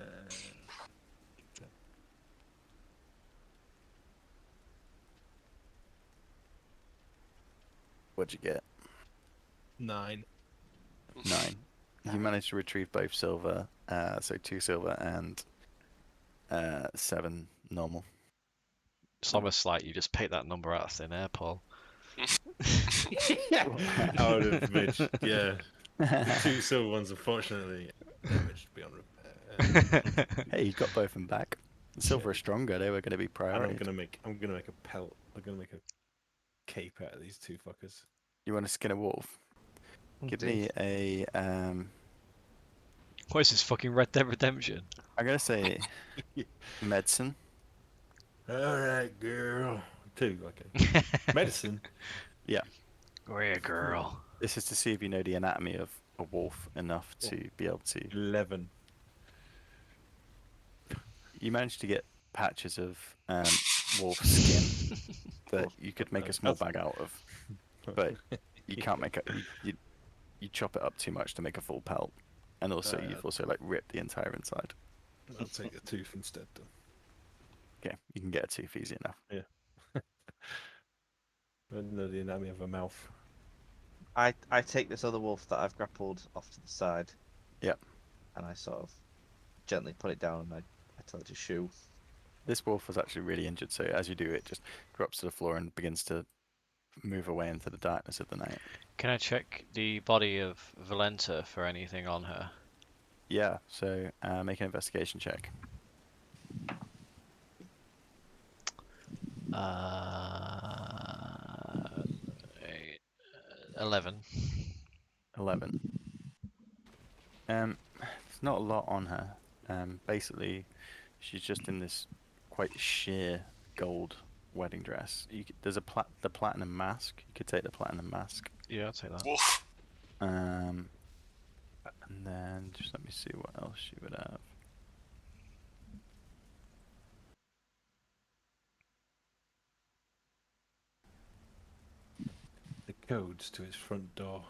What'd you get? 9. 9. You managed to retrieve both silver, so 2 silver and 7 normal. It's almost like you just picked that number out of thin air, Paul. I would have bitched. Yeah. The 2 silver ones, unfortunately, damaged beyond repair. Hey, you got both of them back. The silver Yeah. are stronger. They were going to be And priority. I'm gonna make a pelt. I'm gonna make a cape out of these 2 fuckers. You want to skin a wolf? Give me Indeed. a. What is this fucking Red Dead Redemption? I'm going to say medicine. Alright, girl. 2, okay. Medicine. Great girl. This is to see if you know the anatomy of a wolf enough to be able to. 11. You managed to get patches of wolf skin that you could make a small bag out of, but you can't make it. You chop it up too much to make a full pelt, and also you've also like ripped the entire inside. I'll take a tooth instead. Then. Okay, you can get a tooth easy enough. I don't know the anatomy of a mouth. I take this other wolf that I've grappled off to the side. Yep. And I sort of gently put it down and I tell it to shoo. This wolf was actually really injured, so as you do, it just drops to the floor and begins to move away into the darkness of the night. Can I check the body of Valenta for anything on her? Yeah, so make an investigation check. 11. 11. There's not a lot on her. Basically, she's just in this quite sheer gold wedding dress. There's the platinum mask. You could take the platinum mask. Yeah, I'll take that. Woof. And then just let me see what else she would have. The codes to his front door.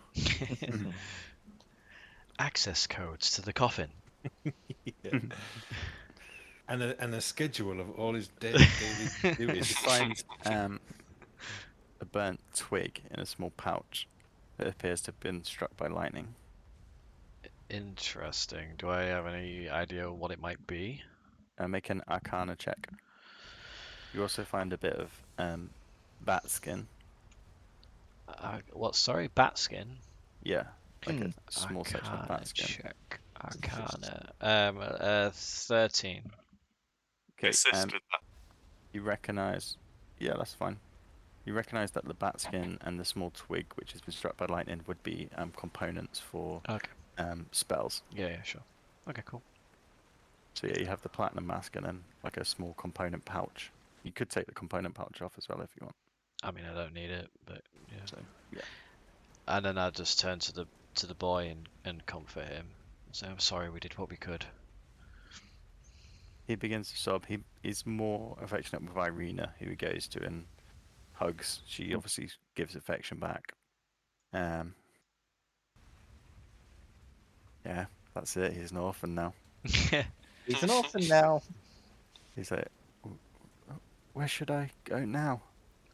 Access codes to the coffin. Yeah. And a schedule of all his daily You duties. find a burnt twig in a small pouch that appears to have been struck by lightning. Interesting. Do I have any idea what it might be? Make an Arcana check. You also find a bit of bat skin. What? Sorry, bat skin. Yeah, like a small section of Arcana bat skin. check. Arcana. 13. Okay, Assist with that. you recognize. Yeah, that's fine. You recognize that the bat skin and the small twig, which has been struck by lightning, would be components for Okay. spells. Yeah, sure. Okay, cool. So yeah, you have the platinum mask and then like a small component pouch. You could take the component pouch off as well if you want. I mean, I don't need it, but yeah. So yeah. And then I just turn to the boy and comfort him. Say, I'm sorry, we did what we could. He begins to sob. He's more affectionate with Irina, who he goes to and hugs. She obviously gives affection back. Yeah, that's it. He's an orphan now. He's an orphan now. He's like, where should I go now?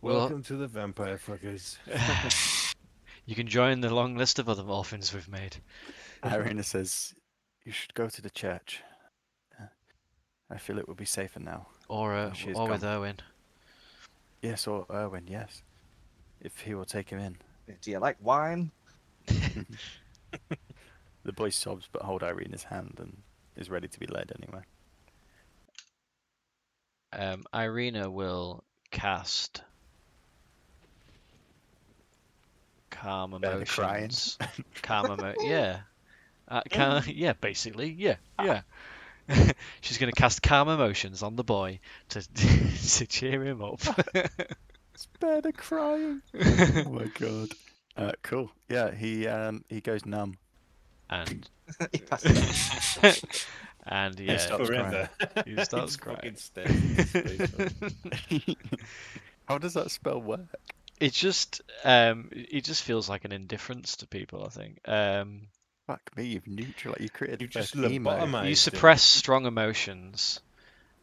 Well- Welcome to the vampire fuckers. You can join the long list of other orphans we've made. Irina says, you should go to the church. I feel it will be safer now. Or She's with gone. Owen. Yes, or Erwin, yes. If he will take him in. Do you like wine? The boy sobs but hold Irina's hand and is ready to be led anyway. Irina will cast calm Barely crying. emotions. Yeah. Yeah, basically. Yeah. She's going to cast calm emotions on the boy to to cheer him up. It's better crying. Oh my god. Cool. Yeah, he goes numb. and He passes out. and He yeah, stops Forever. he starts just fucking crying. stares into space. How does that spell work? It just it just feels like an indifference to people, I think. Fuck me, you've neutralized. You created You've the just first emo. lobotomized You him. suppress strong emotions.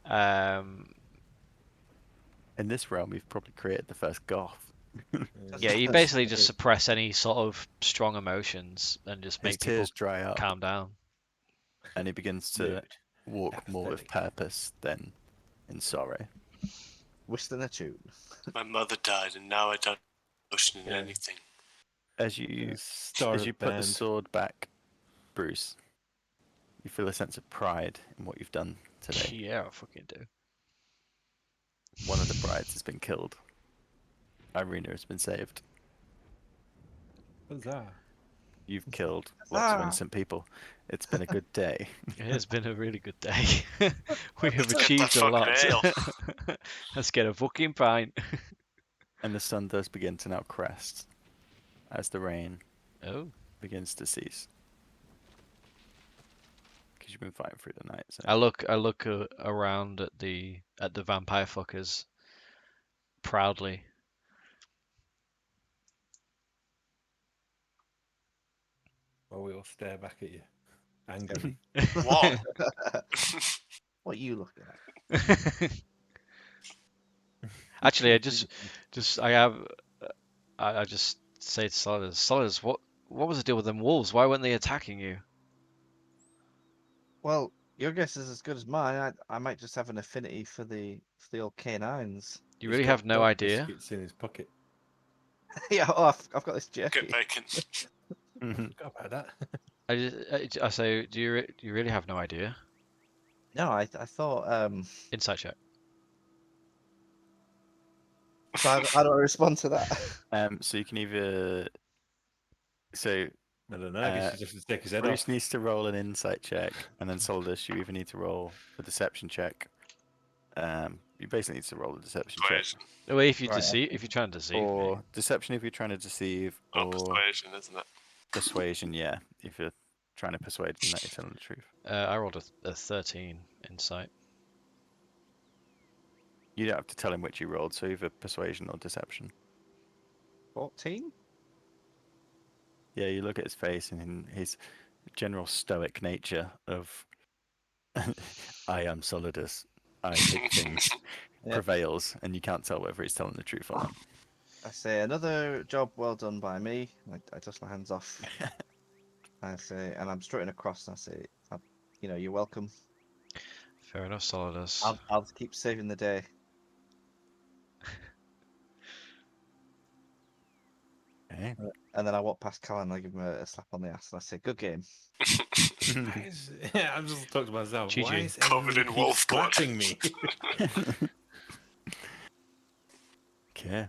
In this realm, you've probably created the first goth. Yeah, you basically just suppress any sort of strong emotions and just His make people tears dry up, calm down. and he begins to walk more with purpose than in sorrow. Whistling a tune. My mother died, and now I don't emotion in Yeah. anything. As you Start a put the band. sword back, Bruce, you feel a sense of pride in what you've done today. Yeah, I fucking do. One of the brides has been killed. Irina has been saved. Huzzah. You've killed lots of Huzzah. innocent people. It's been a good day. It has been a really good day. We have Let's get achieved that a lot. fucking ale. Let's get a fucking pint. And the sun does begin to now crest as the rain Oh, begins to cease. Because you've been fighting through the night. So. I look around at the vampire fuckers proudly. While we all stare back at you. Angry. What? What are you looking at? Actually, I just say to Solidus, what was the deal with them wolves? Why weren't they attacking you? Well, your guess is as good as mine. I might just have an affinity for the old canines. You He's really got have no dog idea. biscuits in his pocket. Yeah, oh, I've got this jerky. Get bacon. Mhm. Forgot about that. I say, do you really have no idea? No, I thought. Insight check. So how do I respond to that? So you can either. So I don't know. I guess you just have to take his head Bruce off. needs to roll an insight check, and then Solidus, you either need to roll a deception check. You basically need to roll a deception check, Persuasion. Well, if you Right, deceive, if you're trying to deceive or me, deception if you're trying to deceive, Or or persuasion, isn't it? persuasion, yeah, if you're trying to persuade them that you're telling the truth. I rolled a 13 insight. You don't have to tell him which you rolled, so either persuasion or deception. 14. Yeah, you look at his face and in his general stoic nature of I am Solidus, I take things, Yeah. prevails, and you can't tell whether he's telling the truth or not. I say another job well done by me. I dust my hands off. I say, and I'm strutting across. And I say, you're welcome. Fair enough, Solidus. I'll keep saving the day. Okay. And then I walk past Callan and I give him a slap on the ass and I say, "Good game." Yeah, I'm just talking to myself. GG. Why is Covered everybody in keep wolf blood. slapping me? Okay.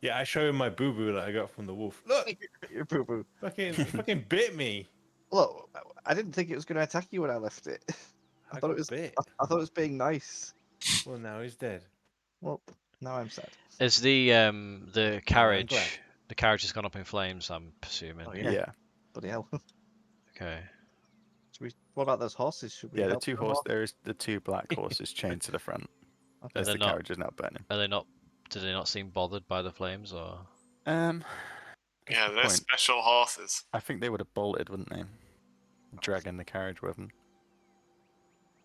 Yeah, I show him my boo boo that I got from the wolf. Look, You're boo boo. fucking bit me. Look, I didn't think it was going to attack you when I left it. I thought got it was. bit. I thought it was being nice. Well, now he's dead. Well, now I'm sad. Is the glad. carriage has gone up in flames? I'm presuming. Oh, Yeah. yeah. Bloody hell. Okay. What about those horses? Should we Yeah, the help two them horse. or- There is the two black horses chained to the front Okay. as they're the not- carriage is now burning. Are they not? Do they not seem bothered by the flames, or? That's Yeah, the they're point. special horses. I think they would have bolted, wouldn't they? Dragging the carriage with them.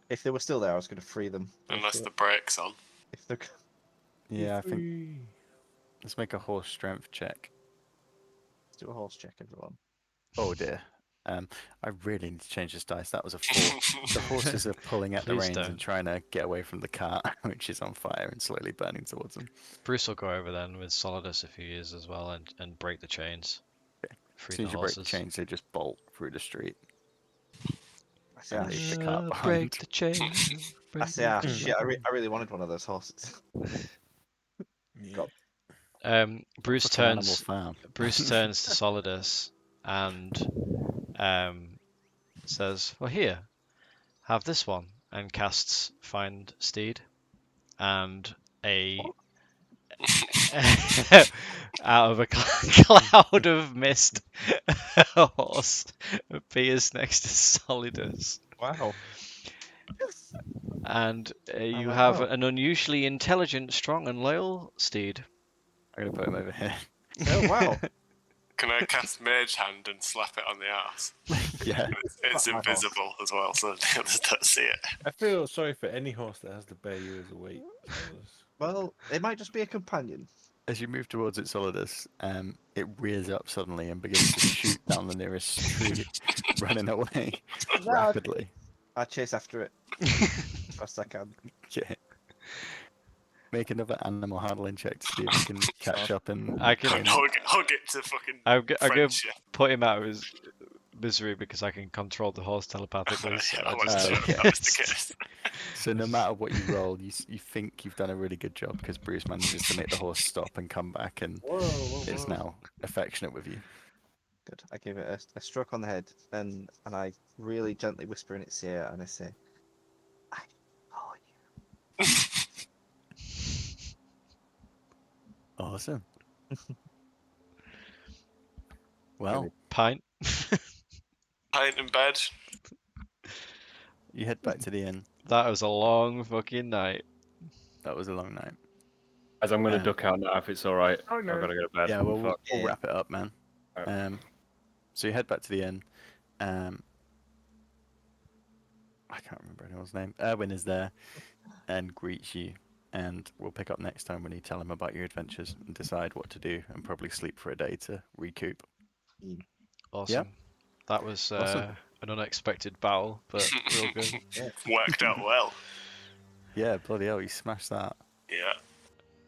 If they were still there, I was going to free them. Unless the brake's on. If they're... Yeah, I think. Let's make a horse strength check. Let's do a horse check, everyone. Oh dear. I really need to change this dice. That was a 4. The horses are pulling at the Please reins don't. and trying to get away from the cart, which is on fire and slowly burning towards them. Bruce will go over then with Solidus if he is as well, and break the chains. Okay. Free As soon the as you break horses. the chains, they just bolt through the street. I say, And leave the cart behind. Break the chains. I say, shit, I really wanted one of those horses. Yeah. Bruce Fucking Animal turns. Farm. Bruce turns to Solidus and says, "Well, here, have this one. and casts Find Steed, and a out of a cloud of mist, a horse appears next to Solidus. Wow. And you like, have oh. an unusually intelligent, strong, and loyal steed. I'm gonna put him over here. Oh wow. Can I cast Mage Hand and slap it on the ass? Yeah. It's invisible as well, so the others don't see it. I feel sorry for any horse that has to bear you as a weight. Well, it might just be a companion. As you move towards it, Solidus, it rears up suddenly and begins to shoot down the nearest tree, running away rapidly. I chase after it as fast as I can. Yeah. Make another animal handling check to see if you can catch up and. I can. Hug it to fucking. I'm gonna friendship. put him out of his misery because I can control the horse telepathically. So Yeah, I that was just that was the case. So no matter what you roll, you think you've done a really good job because Bruce manages to make the horse stop and come back, and it's now affectionate with you. Good. I give it a stroke on the head, and I really gently whisper in its ear, and I say, "I follow you." Awesome. Well, pint. Pint in bed. you head back to the inn. That was a long fucking night. That was a long night. As I'm going to duck out now, if it's all right. Oh, no. I've got to go to bed. Yeah, well, we'll Yeah. wrap it up, man. Alright. So you head back to the inn. I can't remember anyone's name. Erwin is there and greets you, and we'll pick up next time when you tell him about your adventures and decide what to do, and probably sleep for a day to recoup. Awesome. That was Awesome. an unexpected battle, but real good. Worked out well. Yeah, bloody hell, you smashed that. Yeah.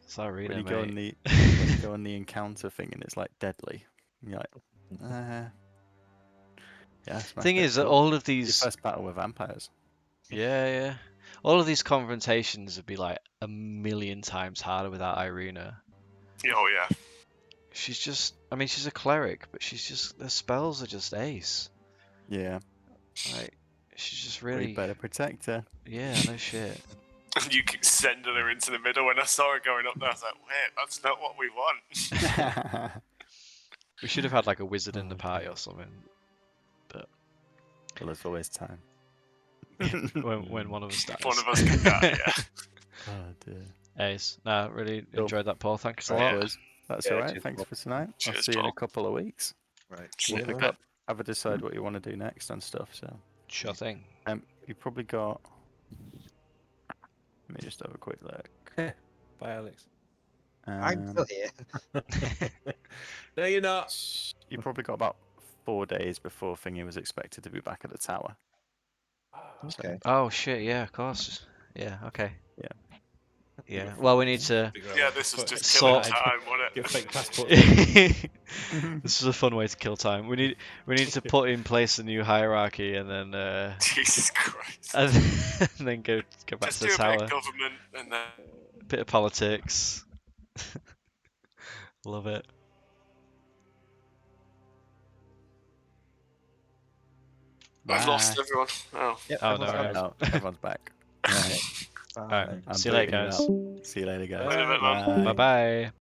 It's Irina, When you mate. go on the when you go on the encounter thing and it's like deadly, you're like, yeah. I smashed Thing it. is that Cool. all of Your these, first battle with vampires. yeah, all of these confrontations would be like a million times harder without Irina. Oh yeah. She's just, I mean, she's a cleric, but she's just, the spells are just ace. Yeah, Like, she's just we really, better protect her. yeah, no shit. You keep sending her into the middle. When I saw her going up there, I was like, wait, that's not what we want. We should have had like a wizard in the party or something. Well, there's always time. when one of us dies. One of us can die, yeah. Oh dear. Ace. Nah, really Cool. enjoyed that, Paul. Thanks a Right, lot. boys. That's Yeah, all right. cheers, Thanks Paul. for tonight. I'll Cheers, see you in a Paul. couple of weeks. Right. We'll Yeah. pick up, have a decide what you want to do next and stuff. So, Sure thing. you've probably got. Let me just have a quick look. Bye, Alex. I'm still here. No, you're not. You've probably got about 4 days before Thingy was expected to be back at the tower. Okay. Oh shit, yeah, of course. Yeah, okay. Yeah. Yeah. Well, we need to. Yeah, this was just Sort- killing time, wasn't Get it? fake passport. This is a fun way to kill time. We need to put in place a new hierarchy and then Jesus Christ. and then go back Just to do the a tower. bit of government and then. Bit of politics. Love it. I've lost Bye. everyone. Oh. Yep, Oh, everyone's no, gone. No, everyone's back. Right. Alright. I'm See you later, bleeding guys. out. See you later, guys. Bye. Bye bye.